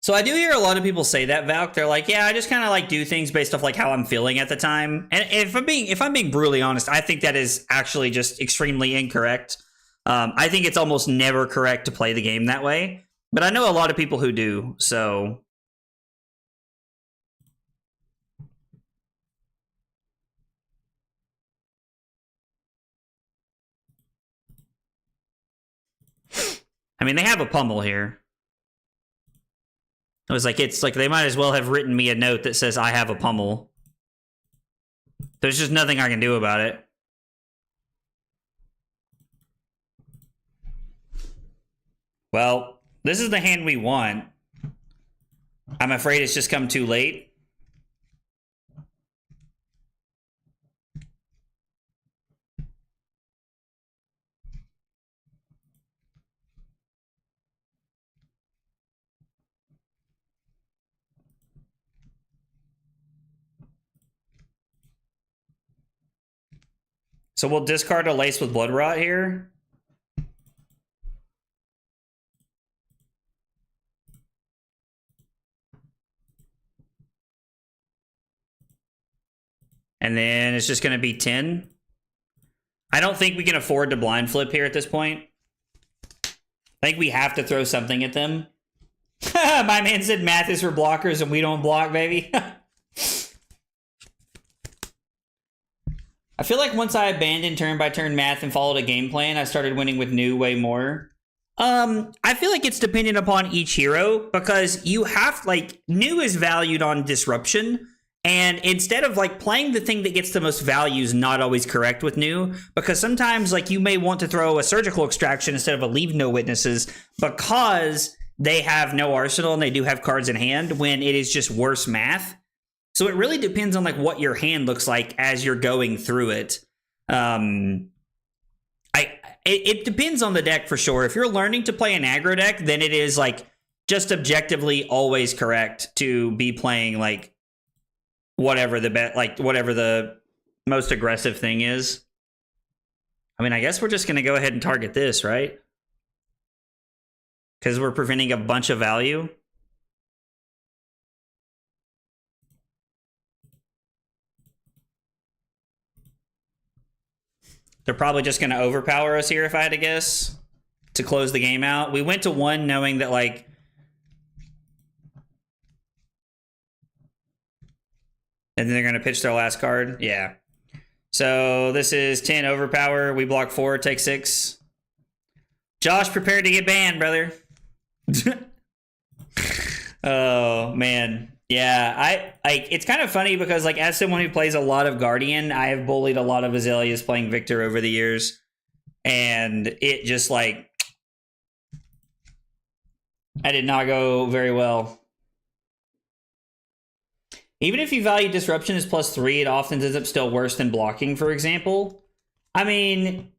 So I do hear a lot of people say that, Valk. They're like, yeah, I just kind of like do things based off like how I'm feeling at the time. And if I'm being brutally honest, I think that is actually just extremely incorrect. I think it's almost never correct to play the game that way. But I know a lot of people who do, so... I mean, they have a pummel here. I was like, it's like they might as well have written me a note that says I have a pummel. There's just nothing I can do about it. Well, this is the hand we want. I'm afraid it's just come too late. So we'll discard a Lace with Blood Rot here. And then it's just going to be 10. I don't think we can afford to blind flip here at this point. I think we have to throw something at them. My man said math is for blockers and we don't block, baby. I feel like once I abandoned turn-by-turn math and followed a game plan, I started winning with new way more. I feel like it's dependent upon each hero because you have, like, new is valued on disruption. And instead of like playing the thing that gets the most value is not always correct with new, because sometimes like you may want to throw a surgical extraction instead of a leave no witnesses because they have no arsenal and they do have cards in hand when it is just worse math. So it really depends on like what your hand looks like as you're going through it. It depends on the deck for sure. If you're learning to play an aggro deck, then it is like just objectively always correct to be playing like whatever the most aggressive thing is. I mean, I guess we're just going to go ahead and target this, right? Because we're preventing a bunch of value. They're probably just going to overpower us here, if I had to guess, to close the game out. We went to 1 knowing that, like, and then they're going to pitch their last card. Yeah. So this is 10 overpower. We block 4, take 6. Josh, prepare to get banned, brother. Oh, man. Yeah, it's kind of funny because, like, as someone who plays a lot of Guardian, I have bullied a lot of Azaleas playing Victor over the years. And it just, like, I did not go very well. Even if you value disruption as +3, it often ends up still worse than blocking, for example. I mean,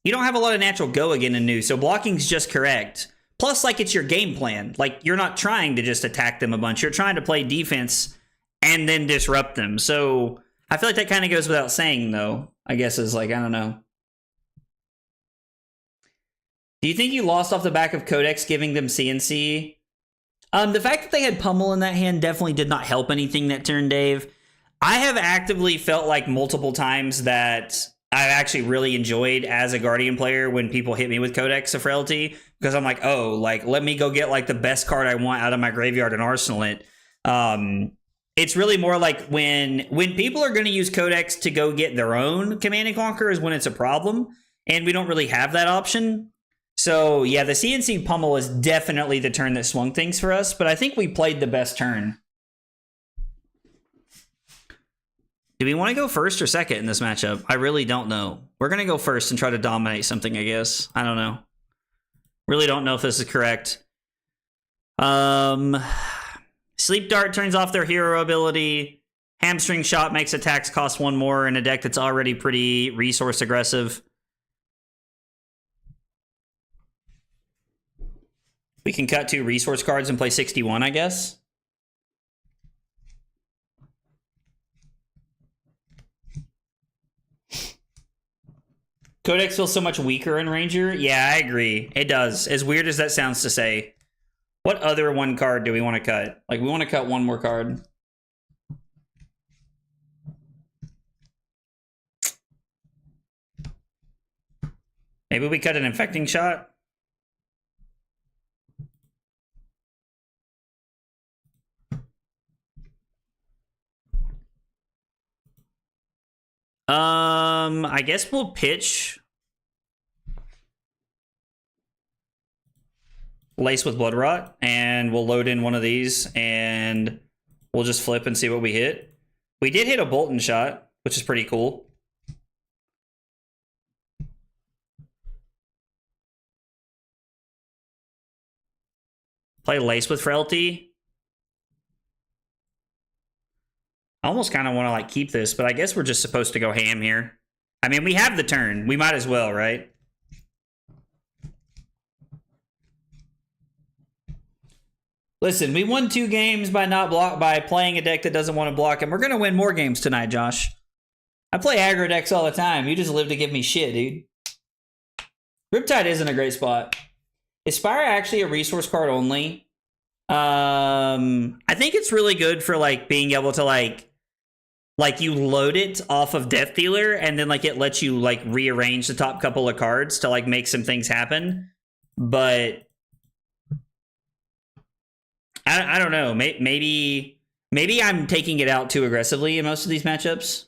you don't have a lot of natural go again in new, so blocking's just correct. Plus, like, it's your game plan. Like, you're not trying to just attack them a bunch. You're trying to play defense and then disrupt them. So I feel like that kind of goes without saying, though. I guess is like, I don't know. Do you think you lost off the back of Codex giving them CNC? The fact that they had Pummel in that hand definitely did not help anything that turn, Dave. I have actively felt like multiple times that I've actually really enjoyed as a Guardian player when people hit me with Codex of Frailty, because I'm like, oh, like, let me go get like the best card I want out of my graveyard and arsenal it. It's really more like when people are going to use Codex to go get their own Command and Conquer is when it's a problem, and we don't really have that option. So, yeah, the CNC Pummel is definitely the turn that swung things for us, but I think we played the best turn. Do we want to go first or second in this matchup? I really don't know. We're going to go first and try to dominate something, I guess. I don't know. Really don't know if this is correct. Sleep Dart turns off their hero ability. Hamstring Shot makes attacks cost 1 more in a deck that's already pretty resource aggressive. We can cut 2 resource cards and play 61, I guess. Codex feels so much weaker in Ranger. Yeah, I agree. It does. As weird as that sounds to say. What other one card do we want to cut? Like, we want to cut one more card. Maybe we cut an infecting shot. I guess we'll pitch Lace with Blood Rot, and we'll load in one of these, and we'll just flip and see what we hit. We did hit a Bolton shot, which is pretty cool. Play Lace with Frailty. I almost kind of want to like keep this, but I guess we're just supposed to go ham here. I mean, we have the turn. We might as well, right? Listen, we won 2 games by playing a deck that doesn't want to block, and we're gonna win more games tonight, Josh. I play aggro decks all the time. You just live to give me shit, dude. Riptide isn't a great spot. Is Spire actually a resource card only? I think it's really good for like being able to like you load it off of Death Dealer, and then like it lets you like rearrange the top couple of cards to like make some things happen. But I don't know. Maybe I'm taking it out too aggressively in most of these matchups.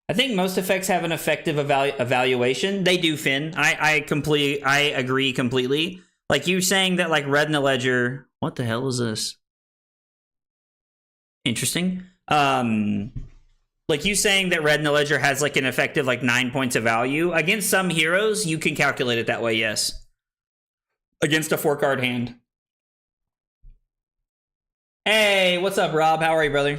I think most effects have an effective evaluation. They do, Finn. I agree completely. Like you saying that like Red in the Ledger. What the hell is this? Interesting. Like you saying that Red in the Ledger has like an effective like 9 points of value. Against some heroes, you can calculate it that way, yes. Against a 4-card hand. Hey, what's up, Rob? How are you, brother?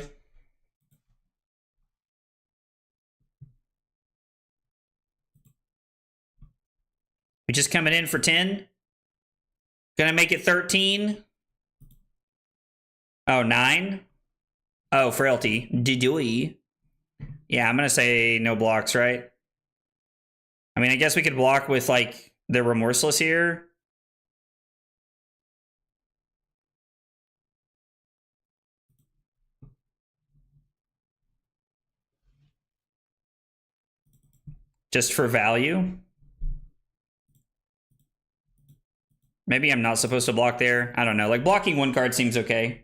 We just coming in for 10. Gonna make it 13. Oh, 9. Oh, Frailty. Didui. Yeah, I'm gonna say no blocks, right? I mean, I guess we could block with, like, the Remorseless here. Just for value. Maybe I'm not supposed to block there. I don't know. Like, blocking one card seems okay.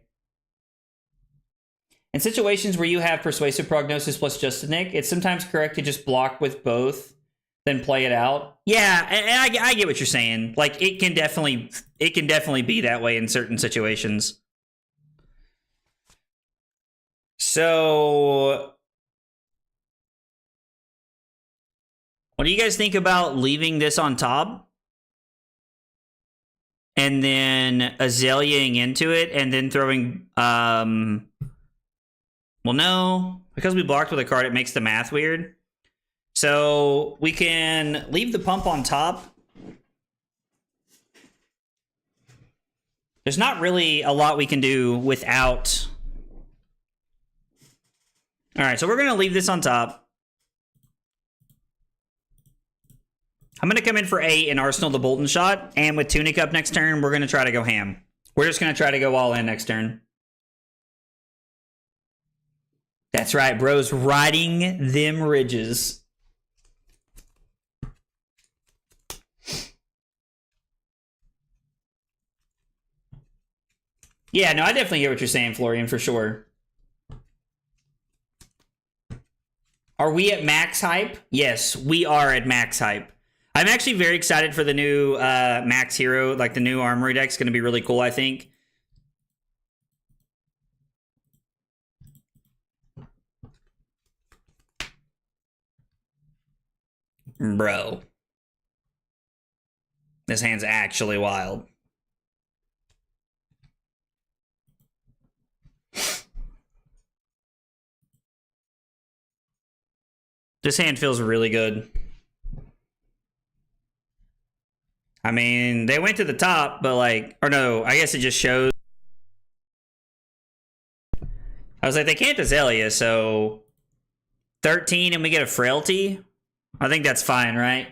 In situations where you have Persuasive Prognosis plus Just a Nick, it's sometimes correct to just block with both, then play it out. Yeah, and I get what you're saying. Like, it can definitely be that way in certain situations. So, what do you guys think about leaving this on top? And then Azaleaing into it, and then throwing, well, no, because we blocked with a card, it makes the math weird. So we can leave the pump on top. There's not really a lot we can do without. All right, so we're going to leave this on top. I'm going to come in for 8 and Arsenal the Bolton shot. And with Tunic up next turn, we're going to try to go ham. We're just going to try to go all in next turn. That's right, bro's riding them ridges. Yeah, no, I definitely get what you're saying, Florian, for sure. Are we at max hype? Yes, we are at max hype. I'm actually very excited for the new Max Hero, like the new Armory deck. It's going to be really cool, I think. Bro. This hand's actually wild. This hand feels really good. I mean, they went to the top, but like, or no, I guess it just shows. I was like, they can't Azelia, so 13 and we get a Frailty? I think that's fine, right?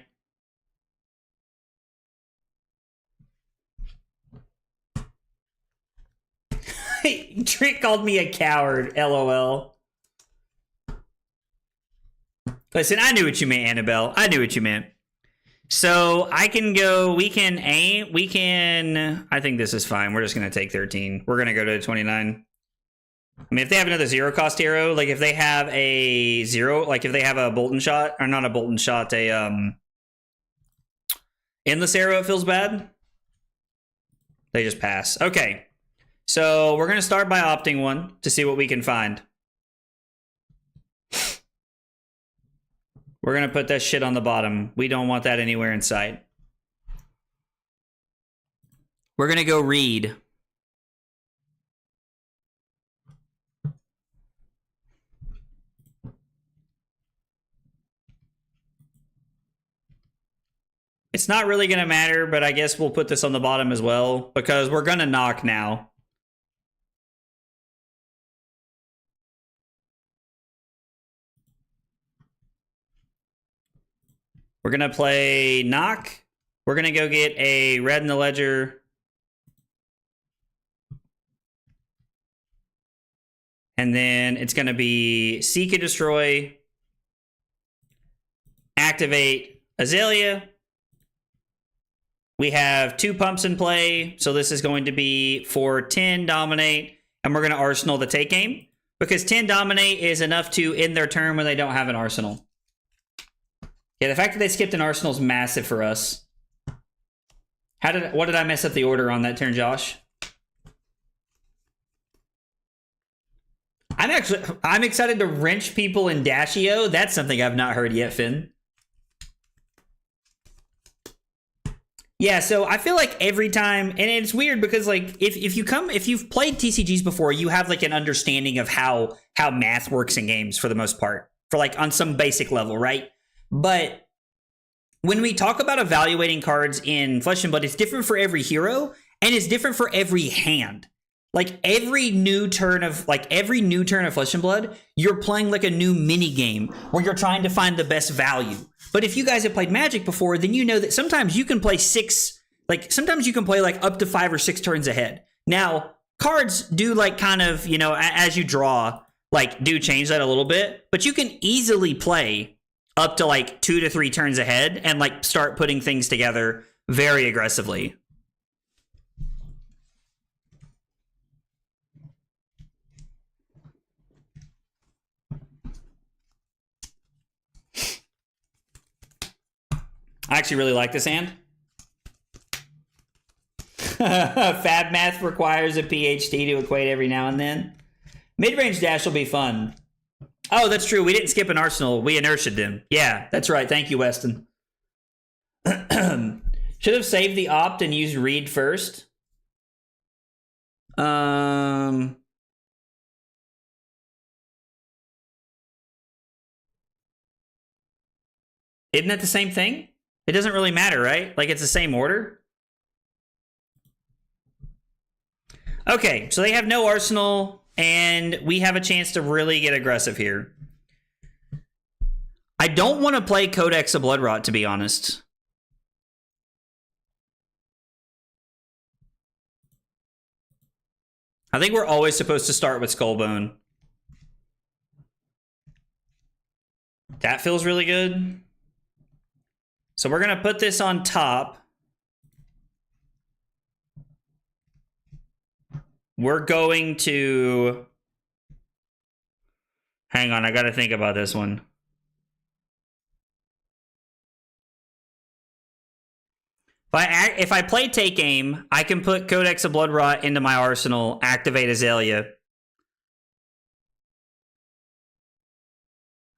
Trick called me a coward, LOL. Listen, I knew what you meant, Annabelle. I knew what you meant. So I can go, we can, I think this is fine. We're just going to take 13. We're going to go to 29. I mean, if they have another 0 cost hero, like if they have a 0, like if they have a Bolton shot, or not a Bolton shot, a endless arrow, it feels bad. They just pass. Okay. So we're going to start by opting one to see what we can find. We're going to put that shit on the bottom. We don't want that anywhere in sight. We're going to go read. It's not really going to matter, but I guess we'll put this on the bottom as well because we're going to knock now. We're going to play knock. We're going to go get a red in the ledger. And then it's going to be seek and destroy. Activate Azelia. We have 2 pumps in play. So this is going to be for 10 dominate. And we're going to arsenal the take game. Because 10 dominate is enough to end their turn when they don't have an arsenal. Yeah, the fact that they skipped an arsenal is massive for us. What did I mess up the order on that turn, Josh? I'm excited to wrench people in Dashio. That's something I've not heard yet, Finn. Yeah, so I feel like every time, and it's weird because like if you've played TCGs before, you have like an understanding of how math works in games for the most part, for like on some basic level, right? But when we talk about evaluating cards in Flesh and Blood, it's different for every hero and it's different for every hand. Like every new turn of Flesh and Blood, you're playing like a new mini game where you're trying to find the best value. But if you guys have played Magic before, then you know that sometimes you can play sometimes you can play like up to 5 or 6 turns ahead. Now, cards do like kind of, you know, as you draw, like do change that a little bit, but you can easily play up to like 2 to 3 turns ahead and like start putting things together very aggressively. I actually really like this hand. Fab math requires a PhD to equate every now and then. Mid-range dash will be fun. Oh, that's true. We didn't skip an arsenal. We inertiaed them. Yeah, that's right. Thank you, Weston. Should have saved the opt and used read first. Isn't that the same thing? It doesn't really matter, right? Like it's the same order. Okay, so they have no arsenal, and we have a chance to really get aggressive here. I don't want to play Codex of Bloodrot, to be honest. I think we're always supposed to start with Skullbone. That feels really good. So we're going to put this on top. We're going to... Hang on, I got to think about this one. If I play Take Aim, I can put Codex of Bloodrot into my arsenal, activate Azelia.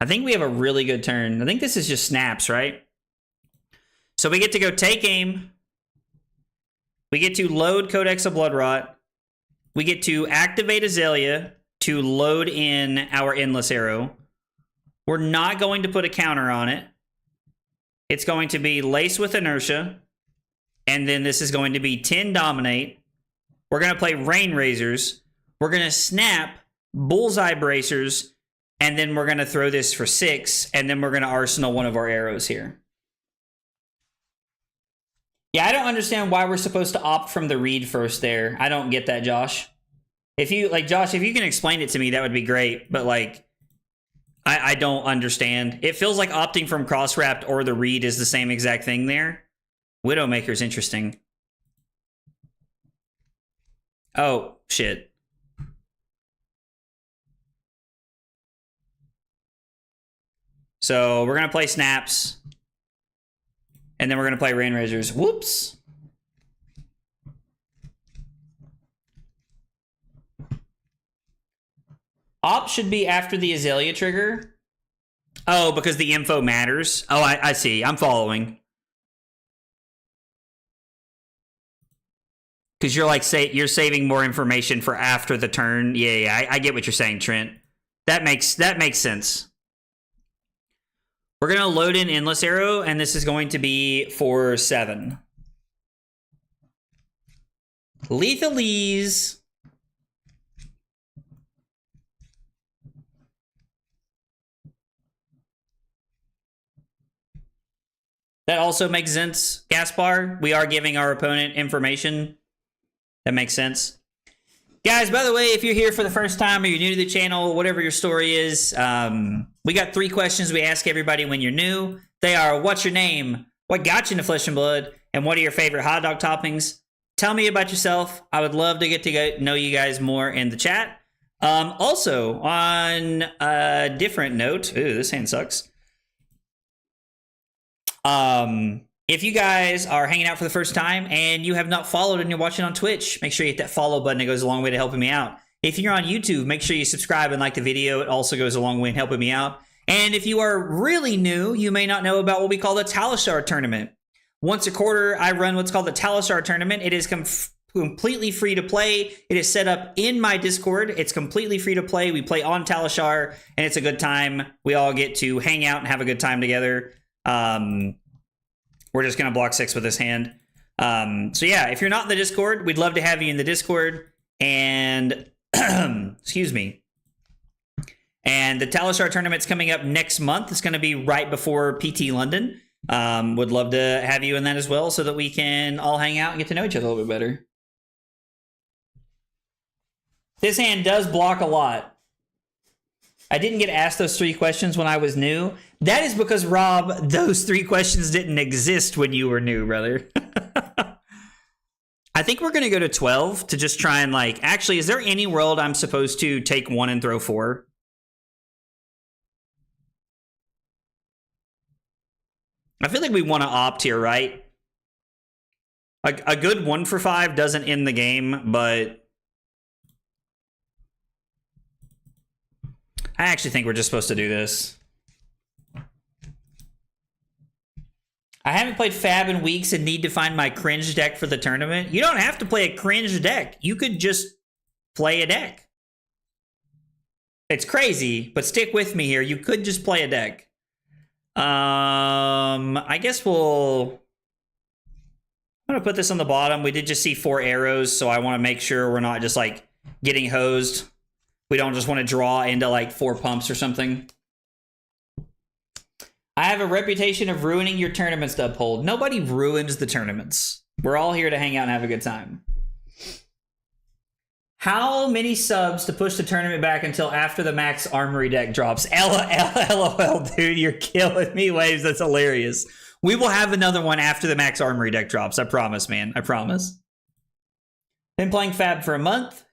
I think we have a really good turn. I think this is just snaps, right? So we get to go Take Aim. We get to load Codex of Bloodrot. We get to activate Azelia to load in our Endless Arrow. We're not going to put a counter on it. It's going to be Lace with Inertia. And then this is going to be 10 Dominate. We're going to play Rain Razors. We're going to snap bullseye bracers, and then we're going to throw this for 6, and then we're going to arsenal one of our arrows here. Yeah, I don't understand why we're supposed to opt from the read first there. I don't get that, Josh. If you, like, Josh, if you can explain it to me, that would be great. But, like, I don't understand. It feels like opting from cross-wrapped or the read is the same exact thing there. Widowmaker's interesting. Oh, shit. So we're going to play snaps. And then we're going to play Rain Razors. Whoops. Op should be after the Azealia trigger. Oh, because the info matters. Oh, I see. I'm following. Because you're like, you're saving more information for after the turn. Yeah, I get what you're saying, Trent. That makes sense. We're going to load in Endless Arrow, and this is going to be for 7. Lethalese. That also makes sense, Gaspar. We are giving our opponent information. That makes sense. Guys, by the way, if you're here for the first time or you're new to the channel, whatever your story is, we got 3 questions we ask everybody when you're new. They are, what's your name? What got you into Flesh and Blood? And what are your favorite hot dog toppings? Tell me about yourself. I would love to get to know you guys more in the chat. Also, on a different note, ooh, this hand sucks. If you guys are hanging out for the first time and you have not followed and you're watching on Twitch, make sure you hit that follow button. It goes a long way to helping me out. If you're on YouTube, make sure you subscribe and like the video. It also goes a long way in helping me out. And if you are really new, you may not know about what we call the Talishar tournament. Once a quarter, I run what's called the Talishar tournament. It is completely free to play. It is set up in my Discord. It's completely free to play. We play on Talishar, and it's a good time. We all get to hang out and have a good time together. We're just going to block 6 with this hand. So yeah, if you're not in the Discord, we'd love to have you in the Discord. And, excuse me. And the Talishar tournament's coming up next month. It's going to be right before PT London. Would love to have you in that as well so that we can all hang out and get to know each other a little bit better. This hand does block a lot. I didn't get asked those 3 questions when I was new. That is because, Rob, those 3 questions didn't exist when you were new, brother. I think we're going to go to 12 to just try and, like... Actually, is there any world I'm supposed to take 1 and throw 4? I feel like we want to opt here, right? Like, a good 1 for 5 doesn't end the game, but... I actually think we're just supposed to do this. I haven't played Fab in weeks and need to find my cringe deck for the tournament. You don't have to play a cringe deck. You could just play a deck. It's crazy, but stick with me here. You could just play a deck. I guess I'm going to put this on the bottom. We did just see 4 arrows, so I want to make sure we're not just, like, getting hosed. We don't just want to draw into like 4 pumps or something. I have a reputation of ruining your tournaments to uphold. Nobody ruins the tournaments. We're all here to hang out and have a good time. How many subs to push the tournament back until after the max armory deck drops? LOL, dude, you're killing me, Waves. That's hilarious. We will have another one after the max armory deck drops. I promise, man. I promise. Been playing Fab for a month.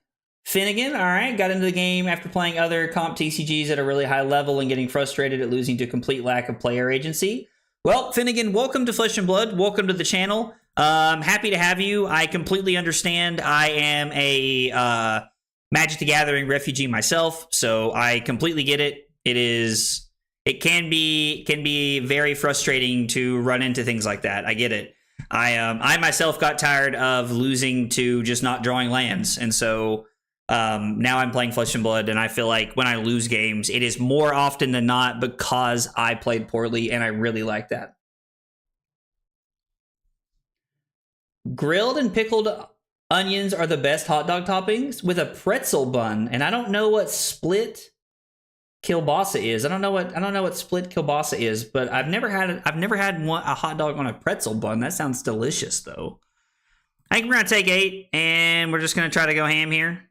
Finnegan, all right, got into the game after playing other comp TCGs at a really high level and getting frustrated at losing to complete lack of player agency. Well, Finnegan, welcome to Flesh and Blood. Welcome to the channel. Happy to have you. I completely understand. I am a Magic the Gathering refugee myself, so I completely get it. It can be very frustrating to run into things like that. I get it. I myself got tired of losing to just not drawing lands, and so now I'm playing Flesh and Blood, and I feel like when I lose games, it is more often than not because I played poorly, and I really like that. Grilled and pickled Onions are the best hot dog toppings with a pretzel bun, and I don't know what split kielbasa is. I don't know what split kielbasa is, but I've never had a hot dog on a pretzel bun. That sounds delicious though. I think we're gonna take 8, and we're just gonna try to go ham here.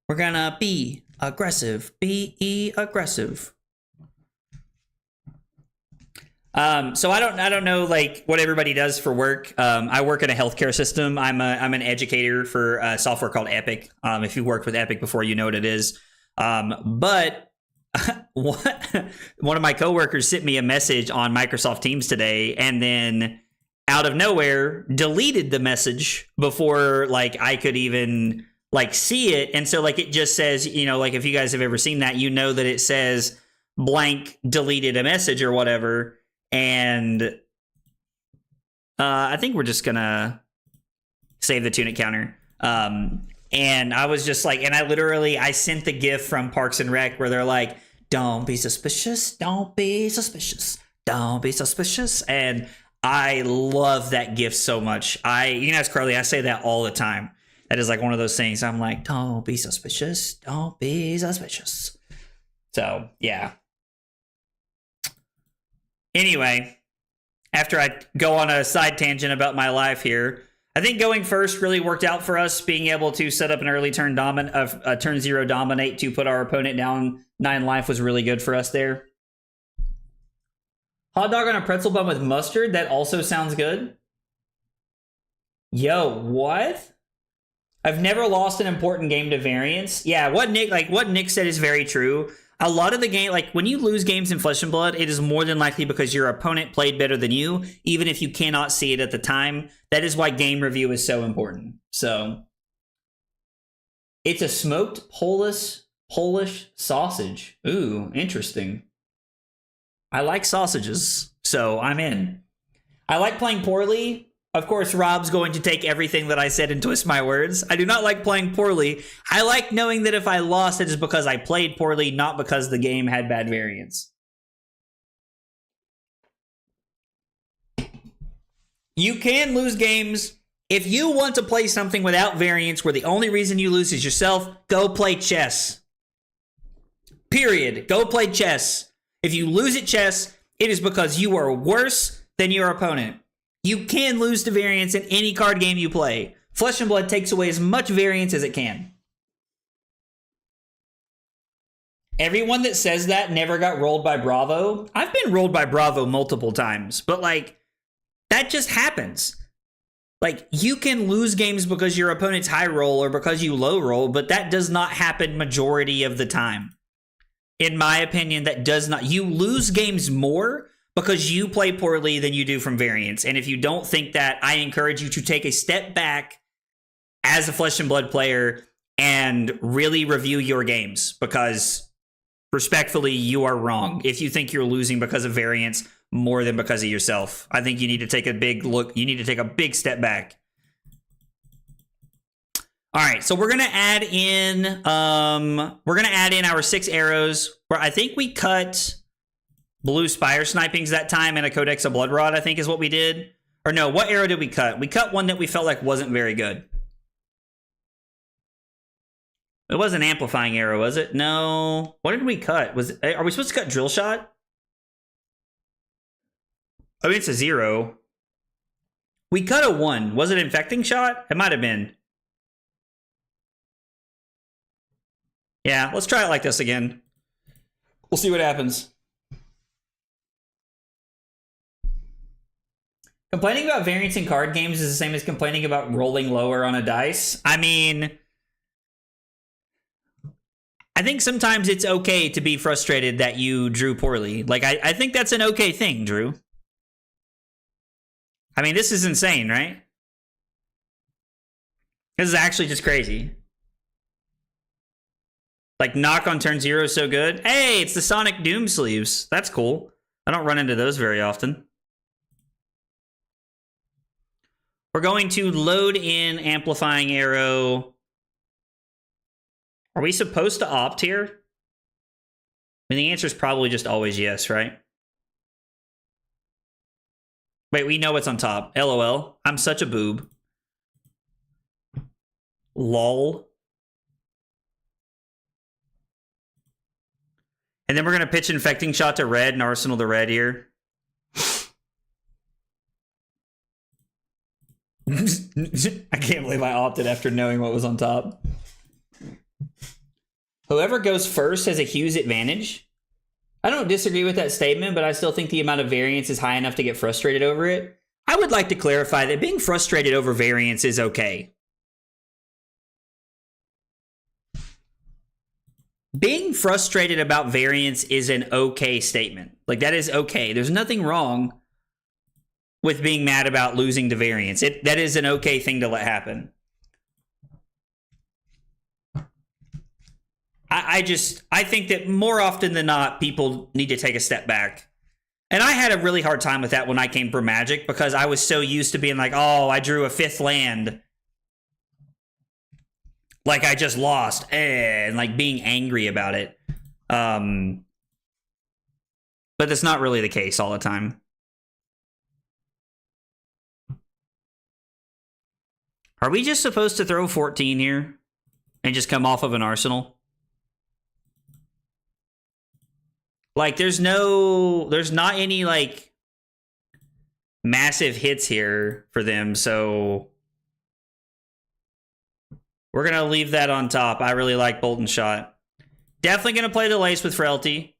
We're gonna be aggressive. Be aggressive. So I don't know like what everybody does for work. I work in a healthcare system. I'm an educator for a software called Epic. If you've worked with Epic before, you know what it is. But one of my coworkers sent me a message on Microsoft Teams today, and then out of nowhere deleted the message before like I could even like see it. And so like it just says, you know, like if you guys have ever seen that, you know that it says blank deleted a message or whatever. And I think we're just gonna save the tunic counter. And I was just like, and I sent the gif from Parks and Rec where they're like, don't be suspicious, don't be suspicious, don't be suspicious. And I love that gif so much. You know, it's Carly, I say that all the time. That is like one of those things. I'm like, don't be suspicious, don't be suspicious. So yeah. Anyway, after I go on a side tangent about my life here, I think going first really worked out for us. Being able to set up an early turn turn 0 dominate to put our opponent down 9 life was really good for us there. Hot dog on a pretzel bun with mustard, that also sounds good. Yo, what? I've never lost an important game to variance. Yeah, what Nick said is very true. A lot of the game, like when you lose games in Flesh and Blood, it is more than likely because your opponent played better than you, even if you cannot see it at the time. That is why game review is so important. So it's a smoked Polish sausage. Ooh, interesting. I like sausages, so I'm in. I like playing poorly. Of course, Rob's going to take everything that I said and twist my words. I do not like playing poorly. I like knowing that if I lost, it is because I played poorly, not because the game had bad variance. You can lose games. If you want to play something without variance where the only reason you lose is yourself, go play chess. Period. Go play chess. If you lose at chess, it is because you are worse than your opponent. You can lose to variance in any card game you play. Flesh and Blood takes away as much variance as it can. Everyone that says that never got rolled by Bravo. I've been rolled by Bravo multiple times, but like, that just happens. Like, you can lose games because your opponent's high roll or because you low roll, but that does not happen majority of the time. In my opinion, that does not. You lose games more because you play poorly than you do from variance. And if you don't think that, I encourage you to take a step back as a Flesh and Blood player and really review your games, because respectfully, you are wrong if you think you're losing because of variance more than because of yourself. I think you need to take a big look. You need to take a big step back. All right, so we're gonna add in our 6 arrows, where I think we cut blue spire snipings that time and a Codex of Blood Rod, I think is what we did. Or no, what arrow did we cut? We cut one that we felt like wasn't very good. It was an amplifying arrow, was it? No. What did we cut? Are we supposed to cut drill shot? I mean, it's a 0. We cut a 1. Was it infecting shot? It might have been. Yeah, let's try it like this again. We'll see what happens. Complaining about variance in card games is the same as complaining about rolling lower on a dice. I mean, I think sometimes it's okay to be frustrated that you drew poorly. Like, I think that's an okay thing, Drew. I mean, this is insane, right? This is actually just crazy. Like, knock on turn 0 is so good. Hey, it's the Sonic Doom sleeves. That's cool. I don't run into those very often. We're going to load in amplifying arrow. Are we supposed to opt here? I mean, the answer is probably just always yes, right? Wait, we know what's on top. LOL. I'm such a boob. Lol. And then we're going to pitch Infecting Shot to red and Arsenal to red here. I can't believe I opted after knowing what was on top. Whoever goes first has a huge advantage. I don't disagree with that statement, but I still think the amount of variance is high enough to get frustrated over it. I would like to clarify that being frustrated over variance is okay. Being frustrated about variance is an okay statement. Like, that is okay. There's nothing wrong with being mad about losing to variance. That is an okay thing to let happen. I think that more often than not, people need to take a step back. And I had a really hard time with that when I came for Magic, because I was so used to being like, oh, I drew a 5th land. Like, I just lost. And like being angry about it. But that's not really the case all the time. Are we just supposed to throw 14 here and just come off of an Arsenal? Like, there's not any, like, massive hits here for them, so we're going to leave that on top. I really like Bolt and Shot. Definitely going to play the Lace with Frailty.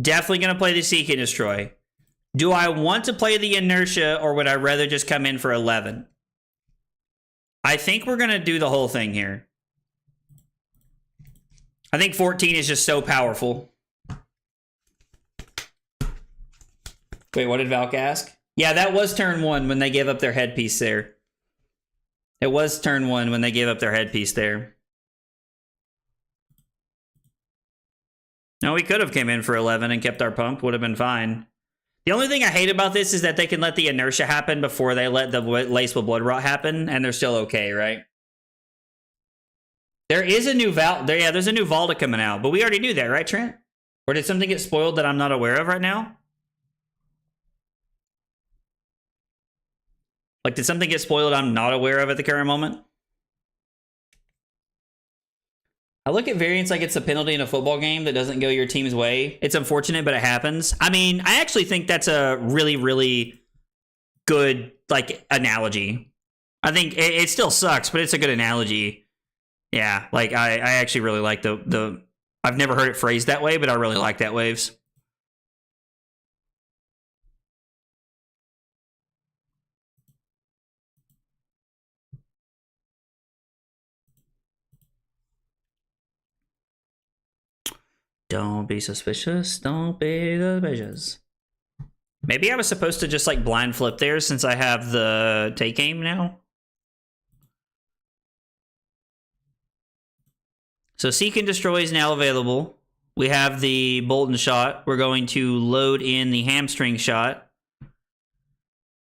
Definitely going to play the Seek and Destroy. Do I want to play the Inertia, or would I rather just come in for 11? I think we're going to do the whole thing here. I think 14 is just so powerful. Wait, what did Valk ask? Yeah, that was turn 1 when they gave up their headpiece there. It was turn 1 when they gave up their headpiece there. No, we could have came in for 11 and kept our pump. Would have been fine. The only thing I hate about this is that they can let the Inertia happen before they let the Lace with Blood Rot happen, and they're still okay, right? There is a new yeah, there's a new Valda coming out, but we already knew that, right, Trent? Or did something get spoiled that I'm not aware of right now? Like, did something get spoiled I'm not aware of at the current moment? I look at variance like it's a penalty in a football game that doesn't go your team's way. It's unfortunate, but it happens. I mean, I actually think that's a really, really good, like, analogy. I think it still sucks, but it's a good analogy. Yeah, like, I actually really like the I've never heard it phrased that way, but I really like that, Waves. Don't be suspicious. Don't be suspicious. Maybe I was supposed to just, like, blind flip there since I have the take aim now. So Seek and Destroy is now available. We have the Bolt and Shot. We're going to load in the Hamstring Shot.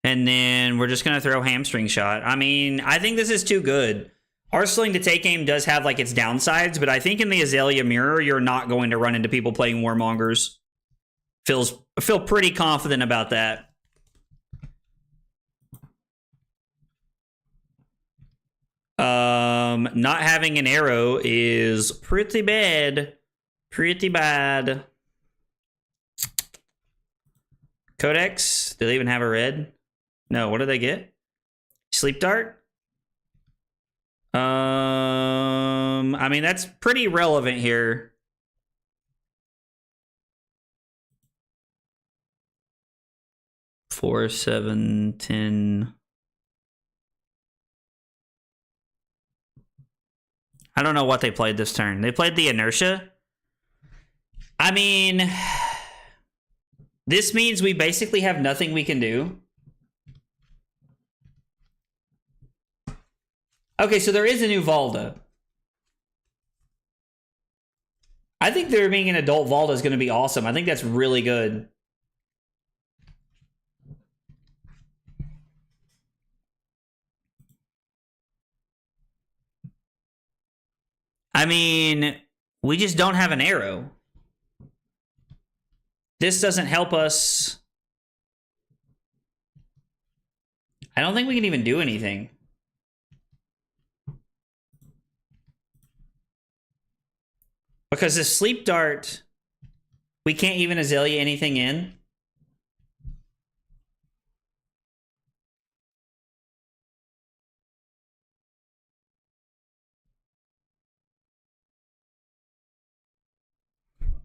And then we're just going to throw Hamstring Shot. I mean, I think this is too good. Arsenal to take aim does have, like, its downsides, but I think in the Aelia Mirror, you're not going to run into people playing Warmongers. I feel pretty confident about that. Not having an arrow is pretty bad. Pretty bad. Codex? Do they even have a red? No, what do they get? Sleep Dart? I mean, that's pretty relevant here. Four, 7, 10. I don't know what they played this turn. They played the Inertia. I mean, this means we basically have nothing we can do. Okay, so there is a new Valda. I think there being an adult Valda is going to be awesome. I think that's really good. I mean, we just don't have an arrow. This doesn't help us. I don't think we can even do anything. Because if Sleep Dart, we can't even Azelia anything in.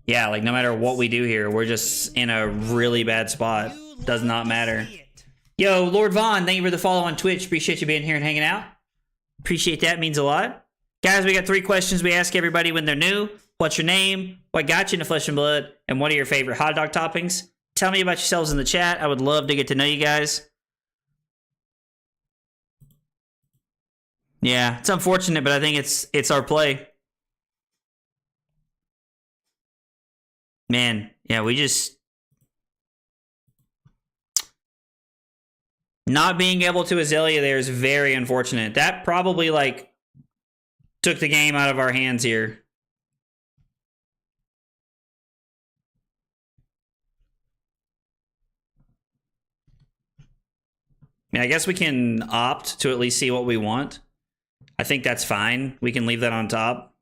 Yeah, like no matter what we do here, we're just in a really bad spot. Does not matter. Yo, Lord Vaughn, thank you for the follow on Twitch. Appreciate you being here and hanging out. Appreciate that, means a lot. Guys, we got 3 questions we ask everybody when they're new. What's your name? What got you into Flesh and Blood? And what are your favorite hot dog toppings? Tell me about yourselves in the chat. I would love to get to know you guys. Yeah, it's unfortunate, but I think it's our play. Man, yeah, we just... Not being able to Azelia there is very unfortunate. That probably, like, took the game out of our hands here. I mean, I guess we can opt to at least see what we want. I think that's fine. We can leave that on top.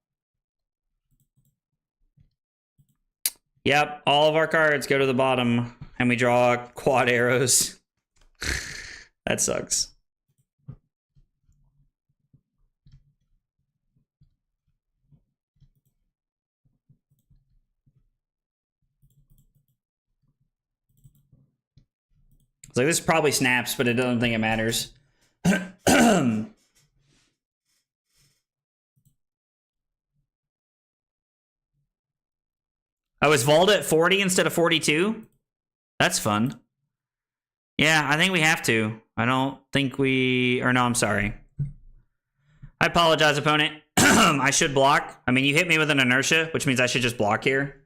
Yep, all of our cards go to the bottom, and we draw quad arrows. That sucks. It's like, this probably snaps, but I don't think it matters. Oh, is Valda at 40 instead of 42? That's fun. Yeah, I think we have to. I don't think we... Or no, I'm sorry. I apologize, opponent. I should block. I mean, you hit me with an inertia, which means I should just block here.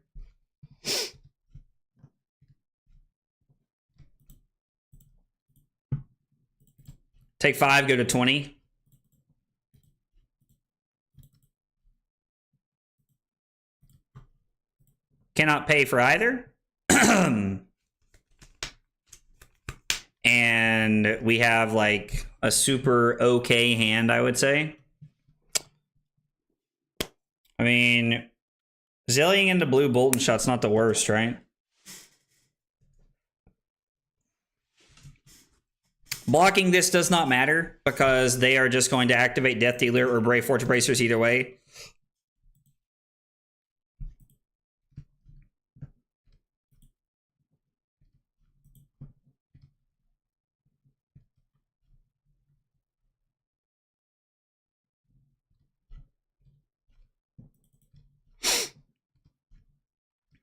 Take 5, go to 20. Cannot pay for either. And we have like a super okay hand, I would say. I mean, zillying into blue Bolton shot's not the worst, right? Blocking this does not matter because they are just going to activate Death Dealer or Brave Fortune Bracers either way.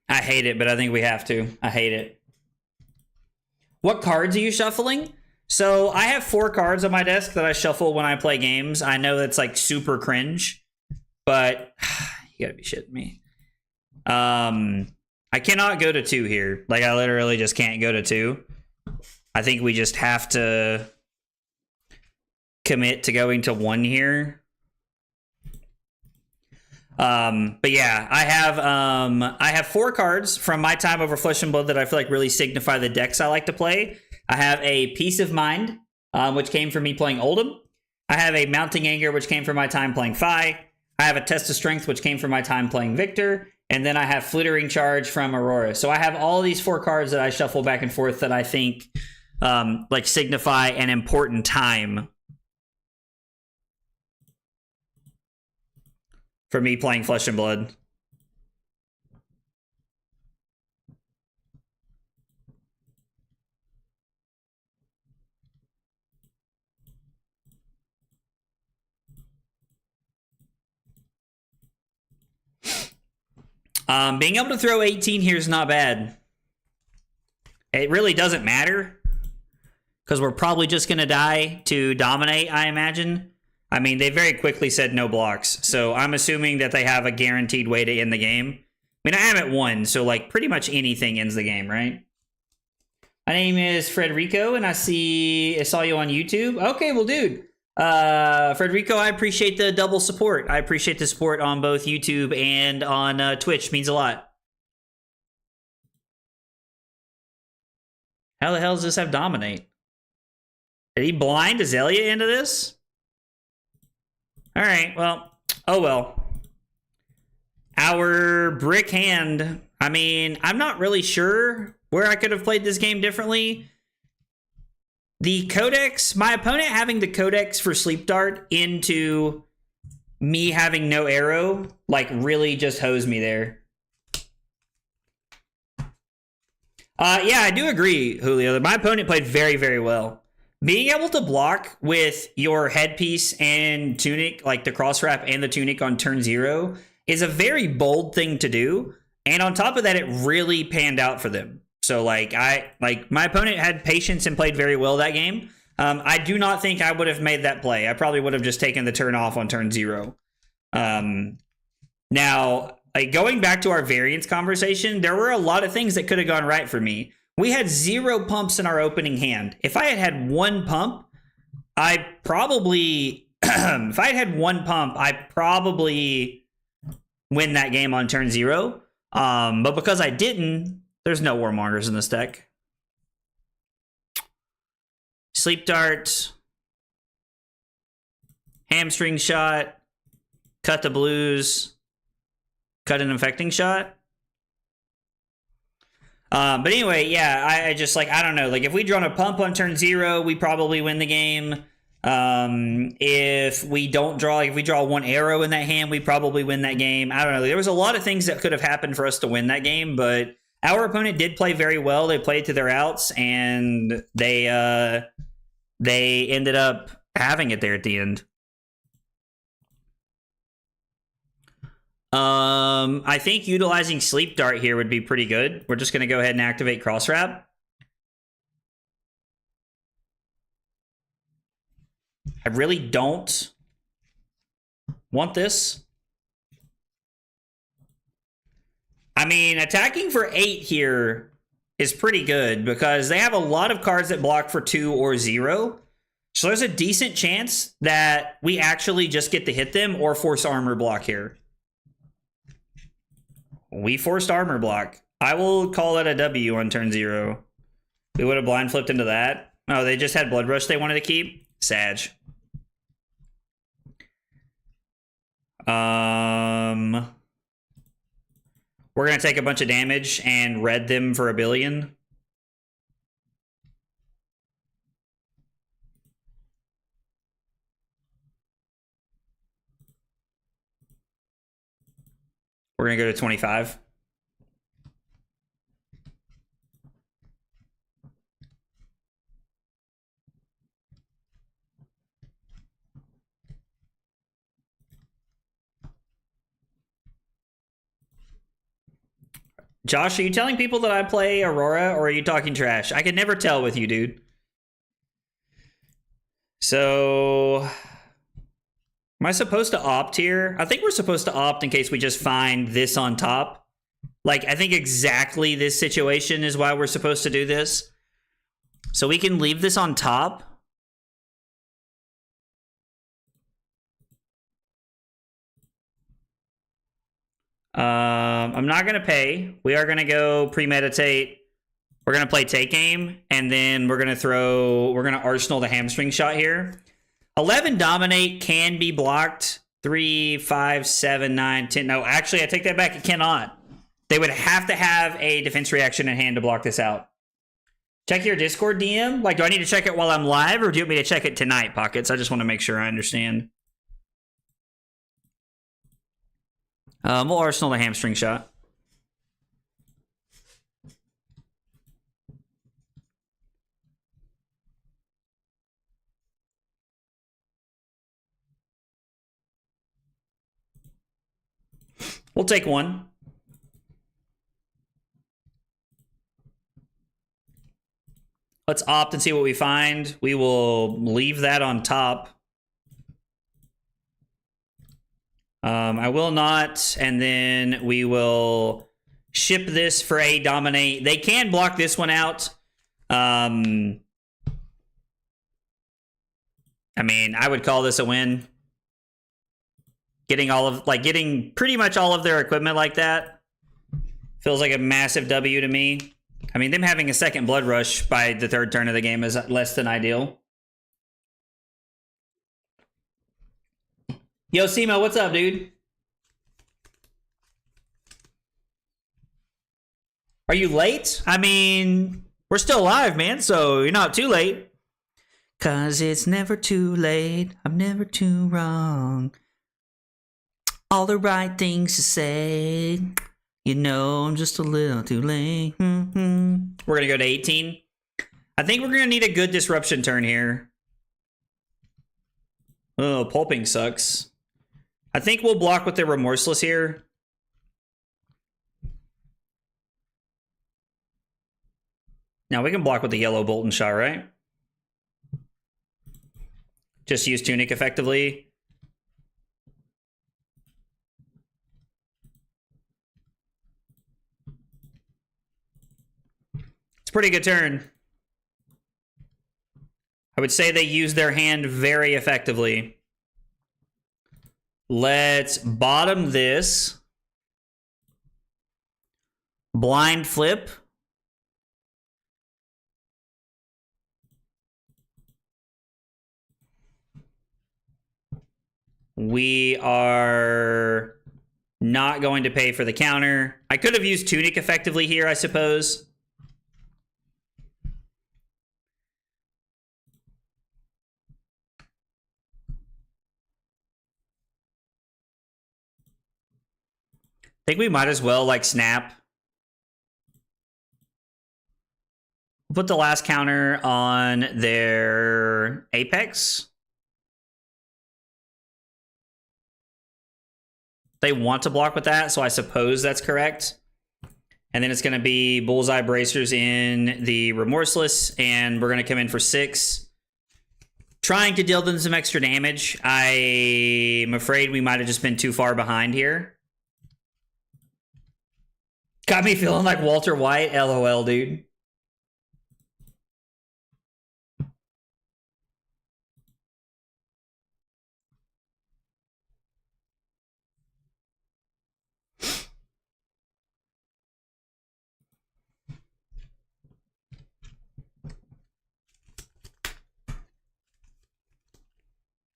I hate it, but I think we have to. I hate it. What cards are you shuffling? So I have 4 cards on my desk that I shuffle when I play games. I know that's like super cringe, but you gotta be shitting me. I cannot go to 2 here. Like, I literally just can't go to 2. I think we just have to commit to going to 1 here. But yeah, I have 4 cards from my time over Flesh and Blood that I feel like really signify the decks I like to play. I have a Peace of Mind, which came from me playing Oldham. I have a Mounting Anger, which came from my time playing Phi. I have a Test of Strength, which came from my time playing Victor. And then I have Flittering Charge from Aurora. So I have all these 4 cards that I shuffle back and forth that I think like signify an important time for me playing Flesh and Blood. Being able to throw 18 here is not bad. It really doesn't matter because we're probably just going to die to dominate, I imagine. I mean, they very quickly said no blocks, so I'm assuming that they have a guaranteed way to end the game. I mean, I am at 1, so like pretty much anything ends the game, right? My name is Frederico, and I saw you on YouTube. Okay, well, dude, Frederico, I appreciate the double support. I appreciate the support on both YouTube and on Twitch. Means a lot. How the hell does this have dominate? Did he blind Azelia into this? All right, well, oh well. Our brick hand, I mean, I'm not really sure where I could have played this game differently. The codex, my opponent having the codex for Sleep Dart into me having no arrow, like, really just hosed me there. Yeah, I do agree, Julio. My opponent played very, very well. Being able to block with your headpiece and tunic, like the cross wrap and the tunic on turn 0, is a very bold thing to do. And on top of that, it really panned out for them. So, like, my opponent had patience and played very well that game. I do not think I would have made that play. I probably would have just taken the turn off on turn 0. Now, like, going back to our variance conversation, there were a lot of things that could have gone right for me. We had 0 pumps in our opening hand. If I had had 1 pump, I probably if I had 1 pump, I probably win that game on turn 0. But because I didn't, there's no Warmongers in this deck. Sleep Dart, Hamstring Shot, Cut the Blues, Cut an Infecting Shot. But anyway, yeah, I just, like, I don't know. Like, if we drawn a pump on turn 0, we probably win the game. If we don't draw, like, if we draw 1 arrow in that hand, we probably win that game. I don't know. There was a lot of things that could have happened for us to win that game, but our opponent did play very well. They played to their outs, and they ended up having it there at the end. I think utilizing Sleep Dart here would be pretty good. We're just going to go ahead and activate Cross Wrap. I really don't want this. I mean, attacking for 8 here is pretty good because they have a lot of cards that block for 2 or 0. So there's a decent chance that we actually just get to hit them or force armor block here. We forced armor block. I will call it a W on turn 0. We would have blind flipped into that. Oh, they just had Blood Rush they wanted to keep? Sag. We're going to take a bunch of damage and red them for 1 billion. We're going to go to 25. Josh, are you telling people that I play Aurora, or are you talking trash? I can never tell with you, dude. So, am I supposed to opt here? I think we're supposed to opt in case we just find this on top. Like, I think exactly this situation is why we're supposed to do this. So we can leave this on top. I'm not going to pay. We are going to go premeditate. We're going to play take aim, and then we're going to arsenal the hamstring shot here. 11 dominate can be blocked. 3, 5, 7, 9, 10. No, actually, I take that back. It cannot. They would have to have a defense reaction in hand to block this out. Check your Discord DM. Like, do I need to check it while I'm live, or do you want me to check it tonight, Pockets? I just want to make sure I understand. We'll arsenal the hamstring shot. We'll take 1. Let's opt and see what we find. We will leave that on top. I will not, and then we will ship this for a dominate. They can block this one out. I mean, I would call this a win. Getting pretty much all of their equipment like that feels like a massive W to me. I mean, them having a second Blood Rush by the 3rd turn of the game is less than ideal. Yo, Simo, what's up, dude? Are you late? I mean, we're still alive, man, so you're not too late. 'Cause it's never too late. I'm never too wrong. All the right things to say. You know, I'm just a little too late. We're going to go to 18. I think we're going to need a good disruption turn here. Oh, pulping sucks. I think we'll block with the remorseless here. Now we can block with the yellow bolt and shot, right? Just use tunic effectively. It's a pretty good turn. I would say they use their hand very effectively. Let's bottom this. Blind flip. We are not going to pay for the counter. I could have used tunic effectively here, I suppose. I think we might as well, like, snap. Put the last counter on their apex. They want to block with that, so I suppose that's correct. And then it's going to be bullseye bracers in the remorseless, and we're going to come in for 6. Trying to deal them some extra damage. I'm afraid we might have just been too far behind here. Got me feeling like Walter White. LOL, dude.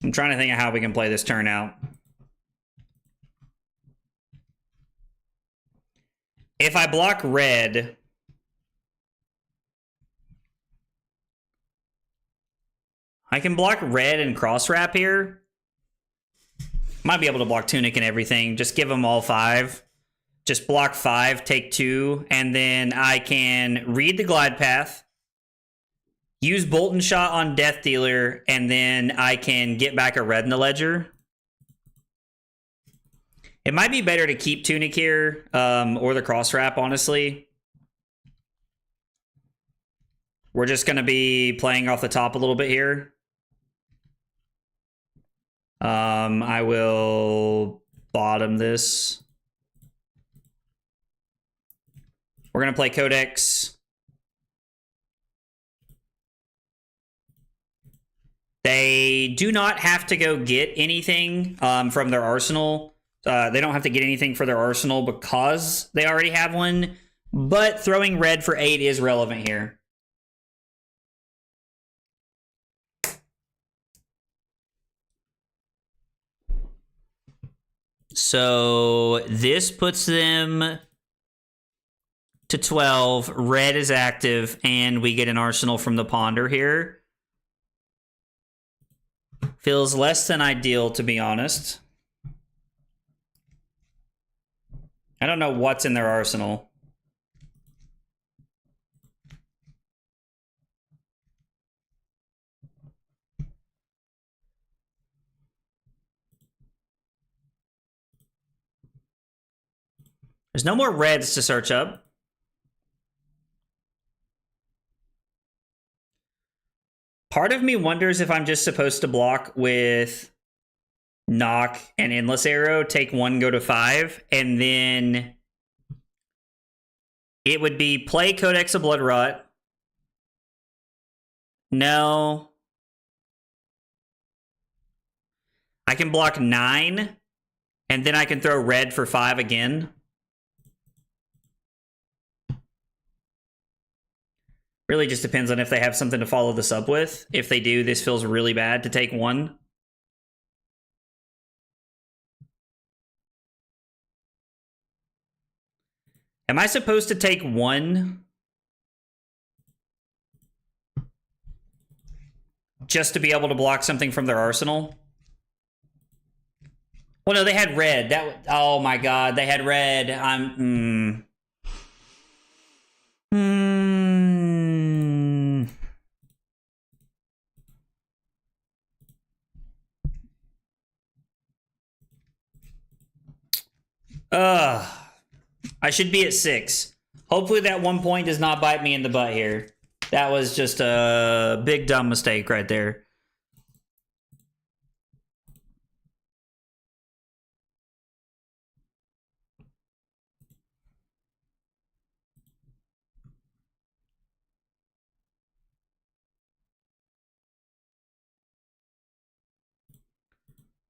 I'm trying to think of how we can play this turn out. If I block red, I can block red and cross wrap here. Might be able to block tunic and everything. Just give them all 5. Just block 5, take 2, and then I can read the glide path. Use bolt and shot on Death Dealer, and then I can get back a red in the ledger. It might be better to keep tunic here, or the cross wrap, honestly. We're just going to be playing off the top a little bit here. I will bottom this. We're going to play Codex. They do not have to go get anything from their arsenal. They don't have to get anything for their arsenal because they already have one. But throwing red for 8 is relevant here. So this puts them to 12. Red is active, and we get an arsenal from the ponder here. Feels less than ideal, to be honest. I don't know what's in their arsenal. There's no more reds to search up. Part of me wonders if I'm just supposed to block with knock and endless arrow, take 1, go to 5, and then it would be play Codex of Blood Rot. No. I can block 9, and then I can throw red for 5 again. Really just depends on if they have something to follow this up with. If they do, this feels really bad to take 1. Am I supposed to take one? Just to be able to block something from their arsenal? Well, no, they had red. Oh my god, they had red. I should be at 6. Hopefully that 1 point does not bite me in the butt here. That was just a big dumb mistake right there.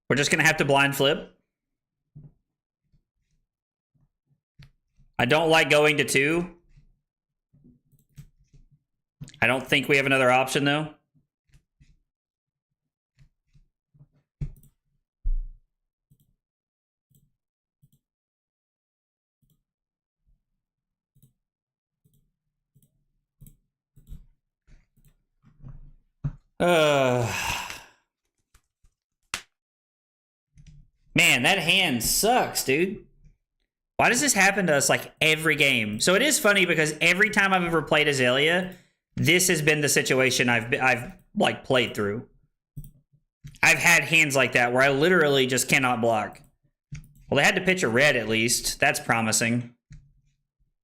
We're just going to have to blind flip. I don't like going to 2. I don't think we have another option, though. Man, that hand sucks, dude. Why does this happen to us like every game? So it is funny because every time I've ever played Aelia, this has been the situation I've like played through. I've had hands like that where I literally just cannot block. Well, they had to pitch a red at least. That's promising.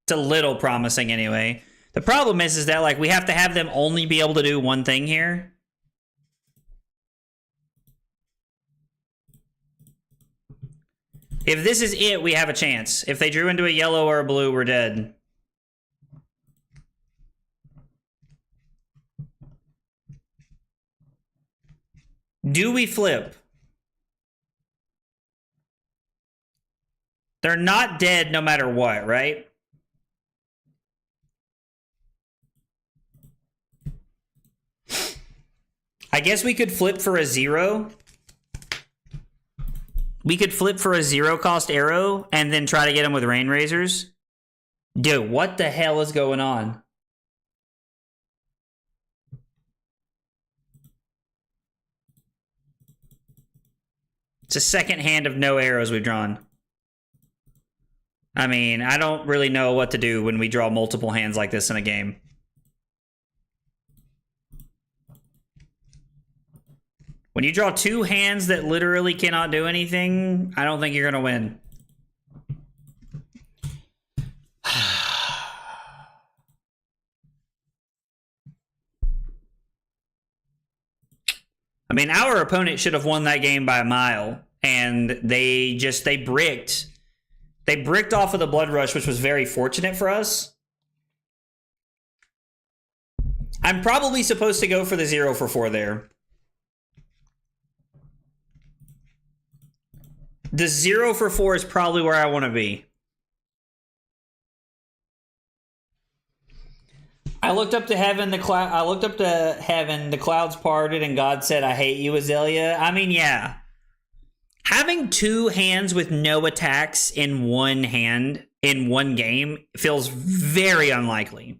It's a little promising anyway. The problem is that like we have to have them only be able to do one thing here. If this is it, we have a chance. If they drew into a yellow or a blue, we're dead. Do we flip? They're not dead no matter what, right? I guess we could flip for a 0. We could flip for a 0 cost arrow and then try to get him with rain razors. Dude, what the hell is going on? It's a second hand of no arrows we've drawn. I mean, I don't really know what to do when we draw multiple hands like this in a game. When you draw 2 hands that literally cannot do anything, I don't think you're going to win. I mean, our opponent should have won that game by a mile, and they bricked. They bricked off of the Blood Rush, which was very fortunate for us. I'm probably supposed to go for the 0 for 4 there. The 0 for 4 is probably where I want to be. I looked up to heaven, the clouds parted, and God said, "I hate you, Aelia." I mean, yeah. Having 2 hands with no attacks in one hand in one game feels very unlikely.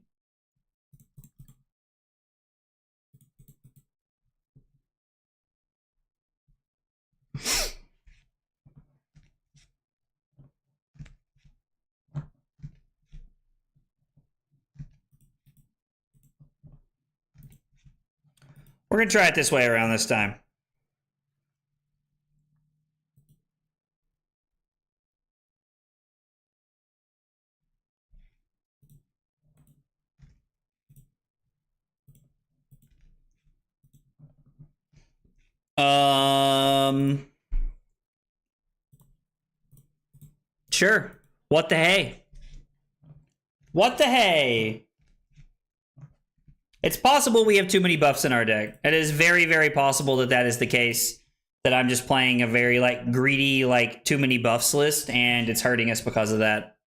We're going to try it this way around this time. Sure. What the hey? What the hey? It's possible we have too many buffs in our deck. It is very, very possible that that is the case. That I'm just playing a very, like, greedy, like, too many buffs list, and it's hurting us because of that.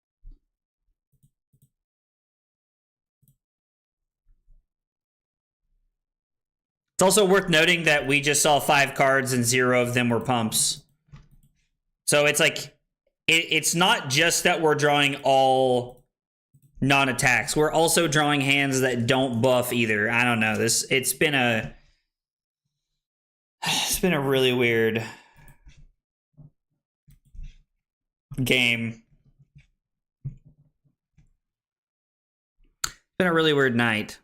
It's also worth noting that we just saw 5 cards and 0 of them were pumps. So it's like, it's not just that we're drawing all non-attacks. We're also drawing hands that don't buff either. I don't know. It's been a really weird game. It's been a really weird night.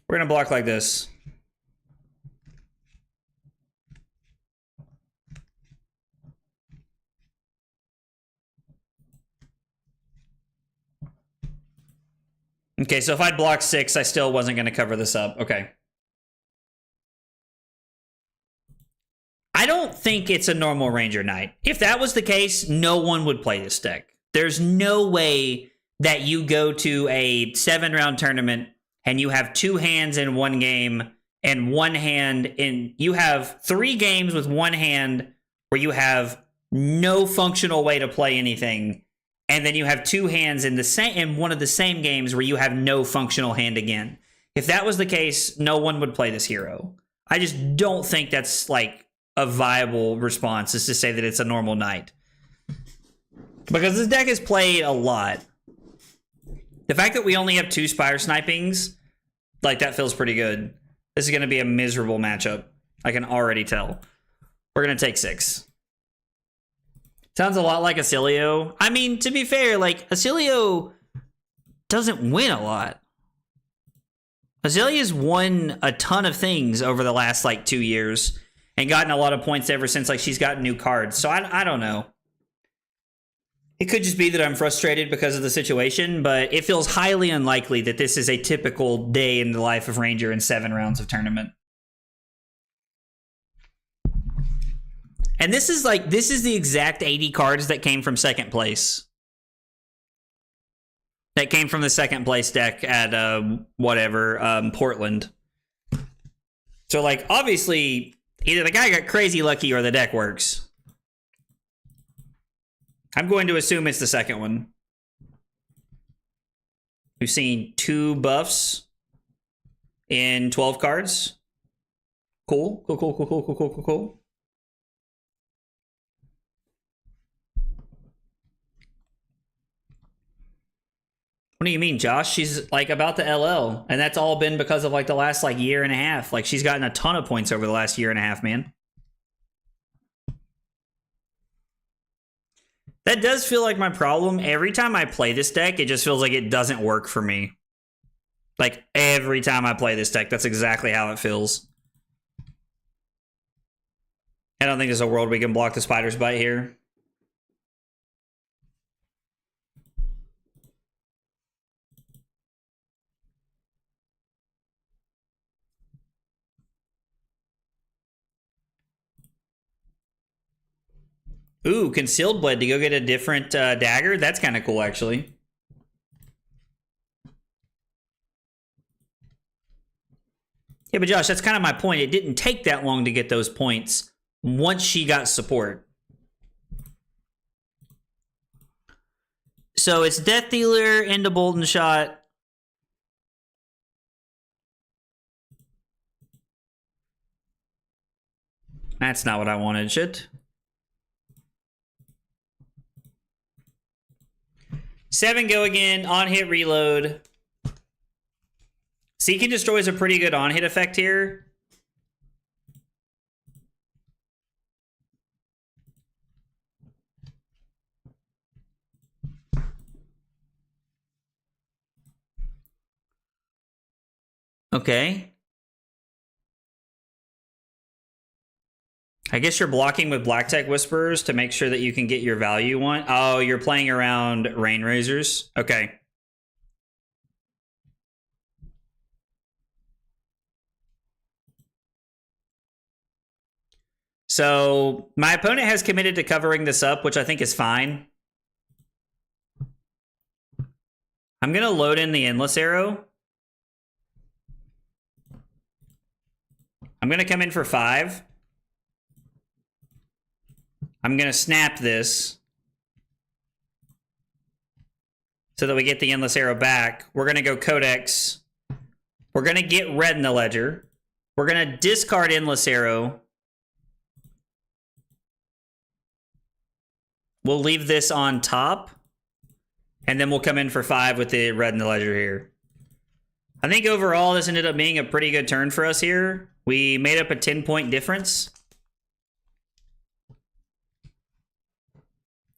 We're going to block like this. Okay, so if I'd blocked 6, I still wasn't going to cover this up. Okay. I don't think it's a normal Ranger night. If that was the case, no one would play this deck. There's no way that you go to a 7-round tournament and you have 2 hands in one game and 1 hand in... You have 3 games with 1 hand where you have no functional way to play anything, and then you have 2 hands in one of the same games where you have no functional hand again. If that was the case, no one would play this hero. I just don't think that's like a viable response, is to say that it's a normal night. Because this deck is played a lot. The fact that we only have 2 Spire Snipings, like, that feels pretty good. This is going to be a miserable matchup. I can already tell. We're going to take 6. Sounds a lot like Acilio. I mean, to be fair, like, Acilio doesn't win a lot. Azalea's won a ton of things over the last, like, 2 years and gotten a lot of points ever since, like, she's gotten new cards. So I don't know. It could just be that I'm frustrated because of the situation, but it feels highly unlikely that this is a typical day in the life of Ranger in 7 rounds of tournament. And this is the exact 80 cards that came from second place. That came from the second place deck at Portland. So, like, obviously, either the guy got crazy lucky or the deck works. I'm going to assume it's the second one. We've seen 2 buffs in 12 cards. Cool. Cool. What do you mean, Josh? She's, like, about the LL, and that's all been because of, like, the last, like, year and a half. Like, she's gotten a ton of points over the last year and a half, man. That does feel like my problem. Every time I play this deck, it just feels like it doesn't work for me. Like, every time I play this deck, that's exactly how it feels. I don't think there's a world we can block the Spider's Bite here. Ooh, Concealed Blade to go get a different dagger? That's kind of cool, actually. Yeah, but Josh, that's kind of my point. It didn't take that long to get those points once she got support. So it's Death Dealer into Bolden Shot. That's not what I wanted, shit. 7 go again, on-hit reload. Seek and Destroy is a pretty good on-hit effect here. Okay. I guess you're blocking with Black Tech Whisperers to make sure that you can get your value you want. Oh, you're playing around Rain Razors. Okay. So my opponent has committed to covering this up, which I think is fine. I'm going to load in the Endless Arrow. I'm going to come in for 5. I'm going to snap this. so that we get the Endless Arrow back. We're going to go Codex. We're going to get red in the ledger. We're going to discard Endless Arrow. We'll leave this on top. And then we'll come in for 5 with the red in the ledger here. I think overall this ended up being a pretty good turn for us here. We made up a 10-point difference.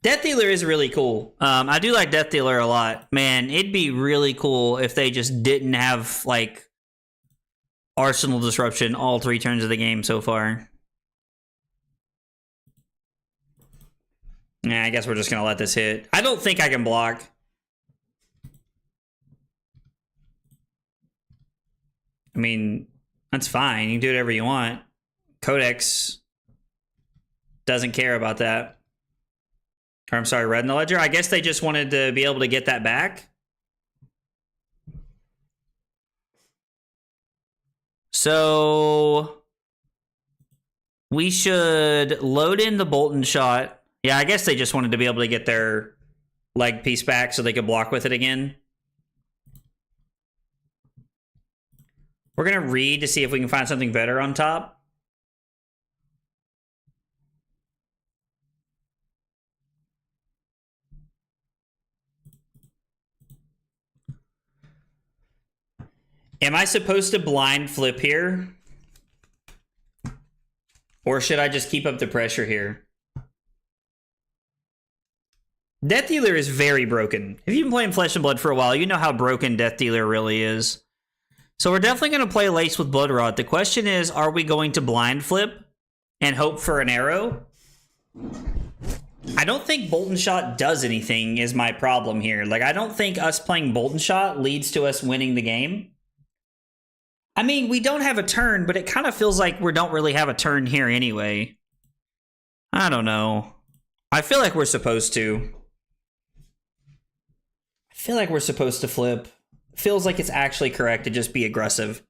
Death Dealer is really cool. I do like Death Dealer a lot. Man, it'd be really cool if they just didn't have, like, Arsenal Disruption all 3 turns of the game so far. Nah, I guess we're just going to let this hit. I don't think I can block. I mean, that's fine. You can do whatever you want. Codex doesn't care about that. Or I'm sorry, red in the ledger. I guess they just wanted to be able to get that back. So we should load in the Bolton shot. Yeah, I guess they just wanted to be able to get their leg piece back so they could block with it again. We're going to read to see if we can find something better on top. Am I supposed to blind flip here? Or should I just keep up the pressure here? Death Dealer is very broken. If you've been playing Flesh and Blood for a while, you know how broken Death Dealer really is. So we're definitely going to play Lace with Blood Rot. The question is, are we going to blind flip and hope for an arrow? I don't think Bolton Shot does anything is my problem here. Like, I don't think us playing Bolton Shot leads to us winning the game. I mean, we don't have a turn, but it kind of feels like we don't really have a turn here anyway. I don't know. I feel like we're supposed to. I feel like we're supposed to flip. Feels like it's actually correct to just be aggressive.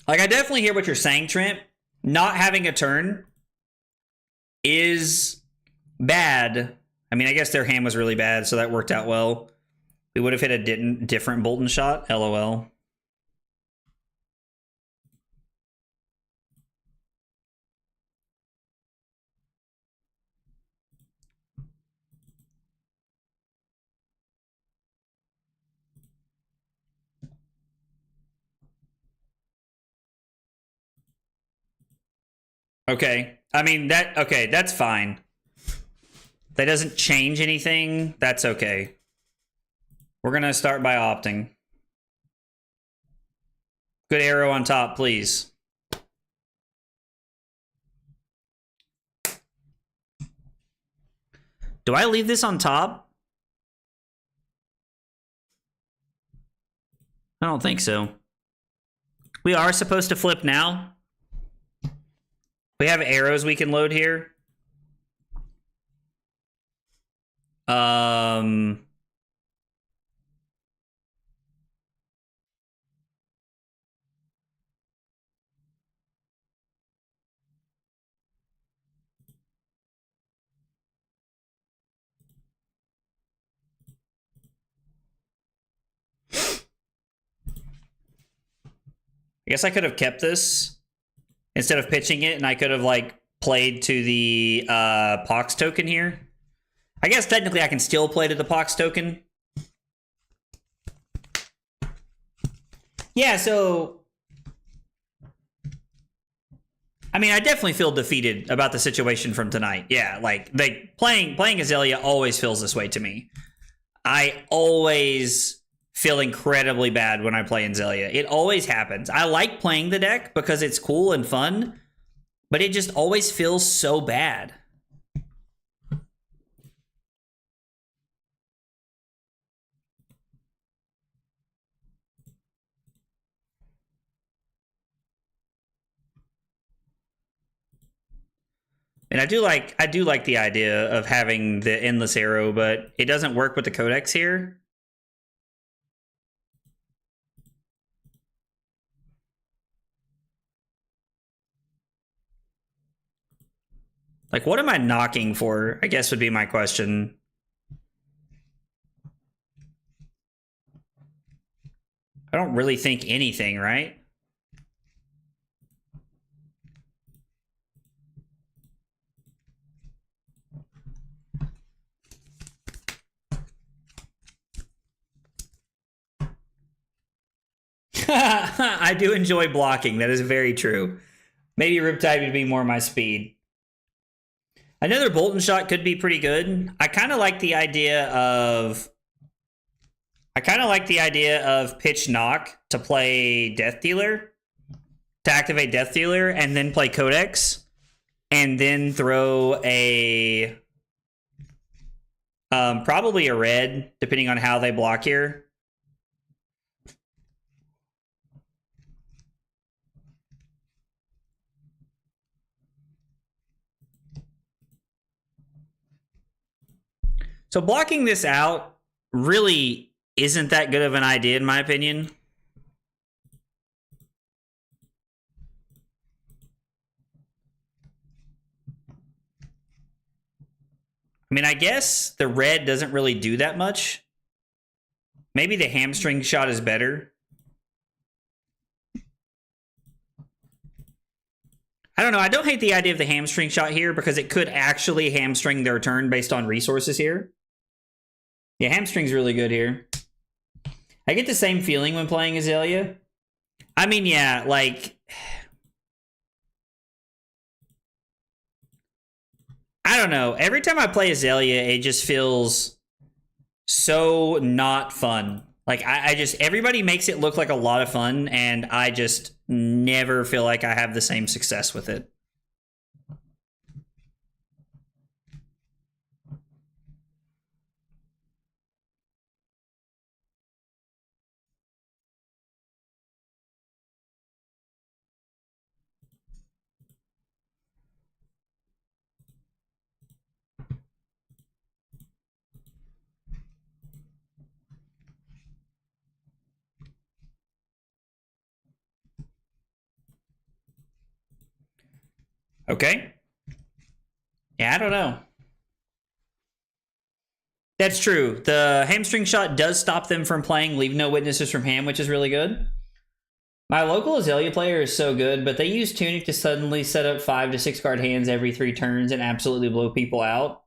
Like, I definitely hear what you're saying, Trent. Not having a turn is bad. I mean, I guess their hand was really bad, so that worked out well. We would have hit a different Bolton shot. LOL. Okay. I mean, okay, that's fine. That doesn't change anything. That's okay. We're going to start by opting. Good arrow on top, please. Do I leave this on top? I don't think so. We are supposed to flip now. We have arrows we can load here. I guess I could have kept this instead of pitching it, and I could have, like, played to the Pox token here. I guess technically I can still play to the Pox token. Yeah, so... I mean, I definitely feel defeated about the situation from tonight. Yeah, like, playing Azelia always feels this way to me. I always feel incredibly bad when I play Azelia. It always happens. I like playing the deck because it's cool and fun, but it just always feels so bad. And I do like the idea of having the Endless Arrow, but it doesn't work with the Codex here. Like, what am I knocking for? I guess would be my question. I don't really think anything, right? I do enjoy blocking. That is very true. Maybe Riptide would be more my speed. Another Bolton shot could be pretty good. I kind of like the idea of pitch knock to play Death Dealer, to activate Death Dealer, and then play Codex, and then throw a probably a red, depending on how they block here. So blocking this out really isn't that good of an idea, in my opinion. I mean, I guess the red doesn't really do that much. Maybe the hamstring shot is better. I don't know. I don't hate the idea of the hamstring shot here because it could actually hamstring their turn based on resources here. Yeah, hamstring's really good here. I get the same feeling when playing Azealia. I mean, yeah, like... I don't know. Every time I play Azealia, it just feels so not fun. Like, I just... Everybody makes it look like a lot of fun, and I just never feel like I have the same success with it. Okay. Yeah, I don't know. That's true. The hamstring shot does stop them from playing Leave No Witnesses from hand, which is really good. My local Azealia player is so good, but they use Tunic to suddenly set up 5 to 6 card hands every 3 turns and absolutely blow people out.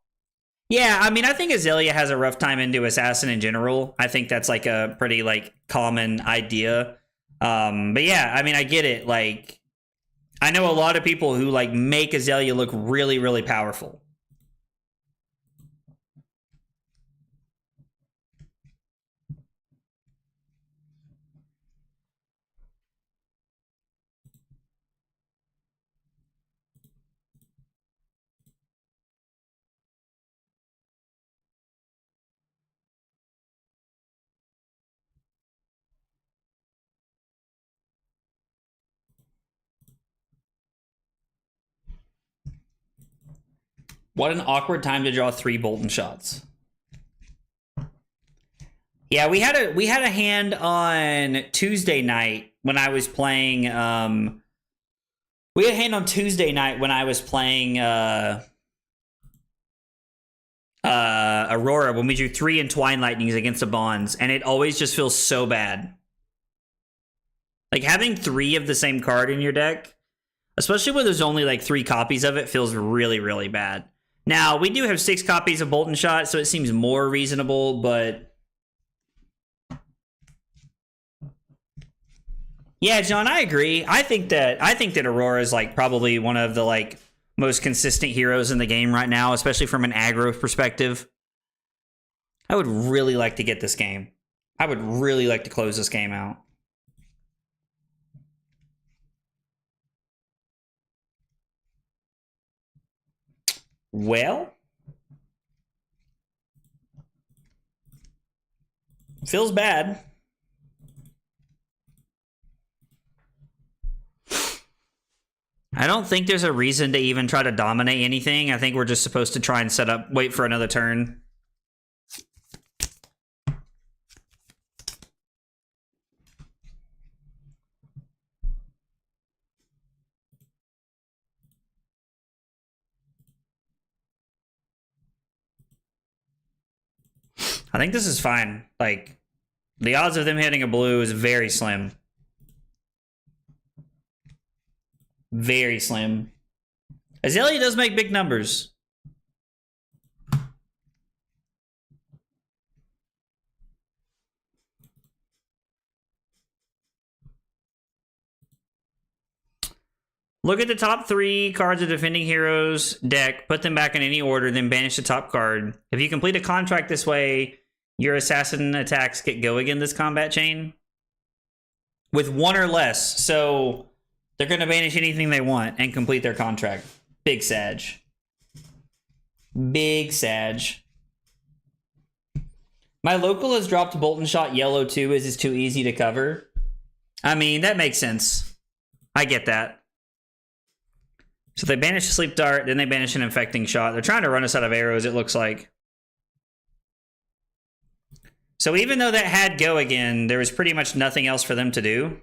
Yeah, I mean, I think Azealia has a rough time into Assassin in general. I think that's like a pretty like common idea. But yeah, I mean, I get it. Like, I know a lot of people who like make Azealia look really, really powerful. What an awkward time to draw 3 Bolton shots. Yeah, we had a hand on Tuesday night when I was playing. We had a hand on Tuesday night when I was playing Aurora, when we drew 3 Entwined Lightnings against the Bonds, and it always just feels so bad. Like having 3 of the same card in your deck, especially when there's only like 3 copies of it, feels really, really bad. Now, we do have 6 copies of Bolton Shot, so it seems more reasonable, but... Yeah, John, I agree. I think that Aurora is like probably one of the like most consistent heroes in the game right now, especially from an aggro perspective. I would really like to get this game. I would really like to close this game out. Well, feels bad. I don't think there's a reason to even try to dominate anything. I think we're just supposed to try and set up, wait for another turn. I think this is fine. Like, the odds of them hitting a blue is very slim. Very slim. Azelia does make big numbers. Look at the top 3 cards of Defending Heroes deck, put them back in any order, then banish the top card. If you complete a contract this way, your assassin attacks get go again this combat chain. With 1 or less. So they're going to banish anything they want and complete their contract. Big Sag. Big Sag. My local has dropped Bolt and Shot yellow too, as it's too easy to cover. I mean, that makes sense. I get that. So they banish a Sleep Dart, then they banish an Infecting Shot. They're trying to run us out of arrows, it looks like. So even though that had go again, there was pretty much nothing else for them to do.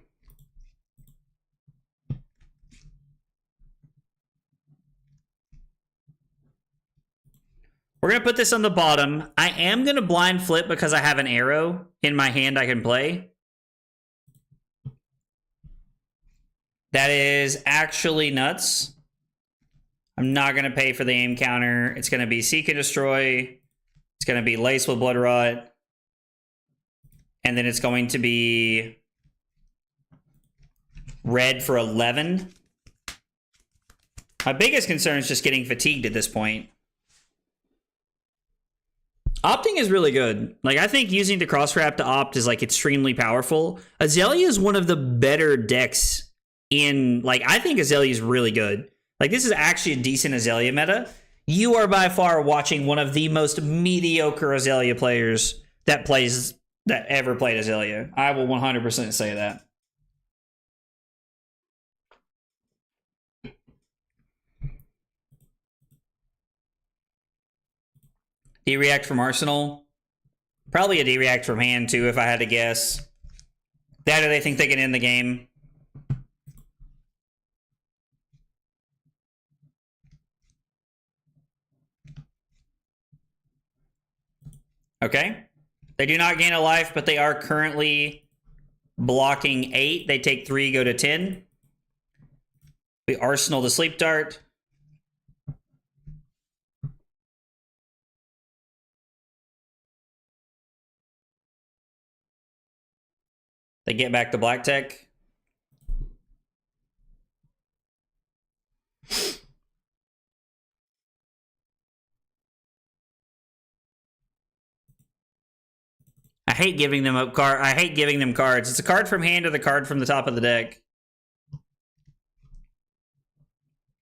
We're going to put this on the bottom. I am going to blind flip because I have an arrow in my hand I can play. That is actually nuts. I'm not going to pay for the aim counter. It's going to be Seek and Destroy. It's going to be Lace with Blood Rot. And then it's going to be red for 11. My biggest concern is just getting fatigued at this point. Opting is really good. Like, I think using the cross wrap to opt is like extremely powerful. Azelia is one of the better decks in, like, I think Azelia is really good. Like, this is actually a decent Azelia meta. You are by far watching one of the most mediocre Azelia players that ever played Azelia. I will 100% say that. D-React from Arsenal. Probably a D-React from hand, too, if I had to guess. That or they think they can end the game. Okay. They do not gain a life, but they are currently blocking 8. They take 3, go to 10. We Arsenal the Sleep Dart. They get back to Black Tech. I hate giving them up I hate giving them cards. It's a card from hand or the card from the top of the deck.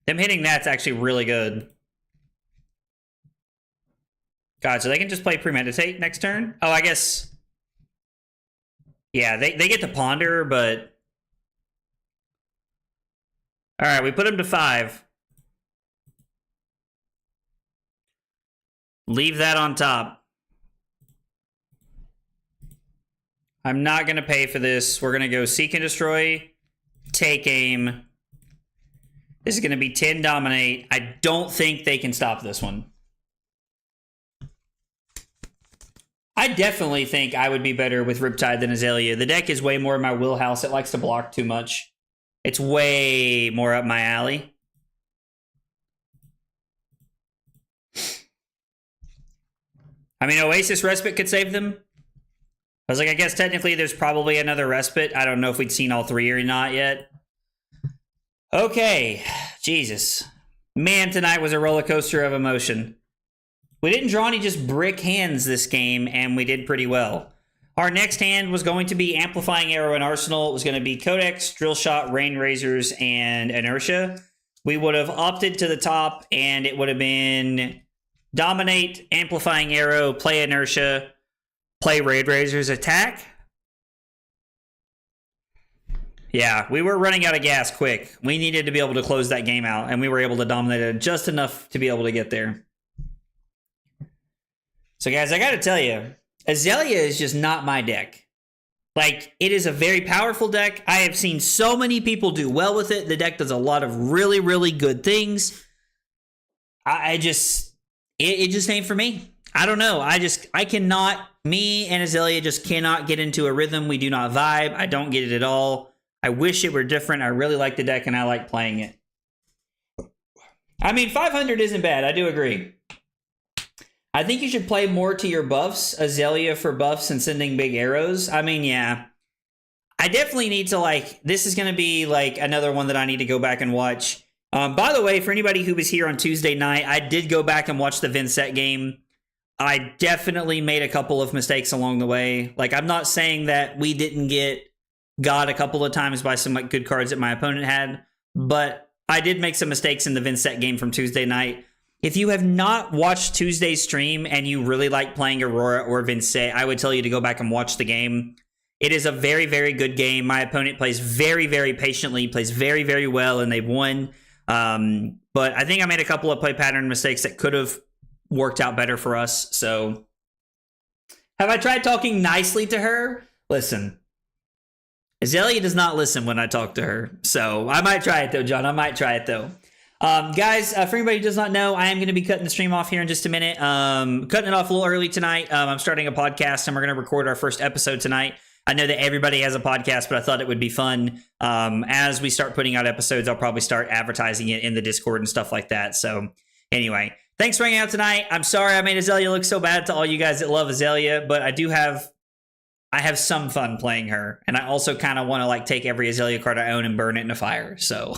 Them hitting that's actually really good. God, so they can just play Premeditate next turn? Oh, I guess... Yeah, they get to Ponder, but... Alright, we put them to 5. Leave that on top. I'm not going to pay for this. We're going to go Seek and Destroy, take aim. This is going to be 10 Dominate. I don't think they can stop this one. I definitely think I would be better with Riptide than Azelia. The deck is way more in my wheelhouse. It likes to block too much. It's way more up my alley. I mean, Oasis Respite could save them. I was like, I guess technically there's probably another Respite. I don't know if we'd seen all 3 or not yet. Okay. Jesus. Man, tonight was a roller coaster of emotion. We didn't draw any just brick hands this game, and we did pretty well. Our next hand was going to be Amplifying Arrow and Arsenal. It was going to be Codex, Drill Shot, Rain Razors, and Inertia. We would have opted to the top, and it would have been Dominate, Amplifying Arrow, play Inertia, play Raid Razors, attack. Yeah, we were running out of gas quick. We needed to be able to close that game out, and we were able to dominate it just enough to be able to get there. So guys, I gotta tell you, Azelia is just not my deck. Like, it is a very powerful deck. I have seen so many people do well with it. The deck does a lot of really, really good things. It just ain't for me. I don't know. I cannot, me and Azelia just cannot get into a rhythm. We do not vibe. I don't get it at all. I wish it were different. I really like the deck and I like playing it. I mean, 500 isn't bad. I do agree. I think you should play more to your buffs, Azelia for buffs and sending big arrows. I mean, yeah. I definitely need to, like, this is going to be, like, another one that I need to go back and watch. By the way, for anybody who was here on Tuesday night, I did go back and watch the Vincent game. I definitely made a couple of mistakes along the way. Like, I'm not saying that we didn't get got a couple of times by some, like, good cards that my opponent had, but I did make some mistakes in the Vincent game from Tuesday night. If you have not watched Tuesday's stream and you really like playing Aurora or Vincent, I would tell you to go back and watch the game. It is a very, very good game. My opponent plays very, very patiently, plays very, very well, and they've won. But I think I made a couple of play pattern mistakes that could have worked out better for us. So, have I tried talking nicely to her? Listen, Azelia does not listen when I talk to her. So, I might try it though, John. I might try it though. Guys, for anybody who does not know, I am going to be cutting the stream off here in just a minute. Cutting it off a little early tonight. I'm starting a podcast and we're going to record our first episode tonight. I know that everybody has a podcast, but I thought it would be fun. As we start putting out episodes, I'll probably start advertising it in the Discord and stuff like that. So anyway, thanks for hanging out tonight. I'm sorry I made Azelia look so bad to all you guys that love Azelia, but I have some fun playing her. And I also kind of want to like take every Azelia card I own and burn it in a fire. So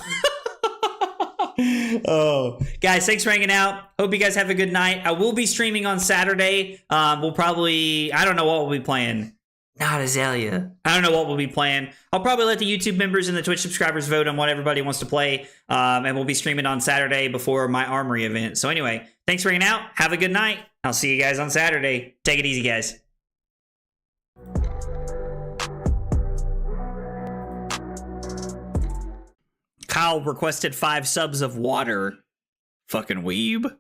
oh, guys, thanks for hanging out. Hope you guys have a good night. I will be streaming on Saturday. We'll probably, I don't know what we'll be playing. Not Azelia. I don't know what we'll be playing. I'll probably let the YouTube members and the Twitch subscribers vote on what everybody wants to play. And we'll be streaming on Saturday before my Armory event. So anyway, thanks for hanging out. Have a good night. I'll see you guys on Saturday. Take it easy, guys. Kyle requested 5 subs of water. Fucking weeb.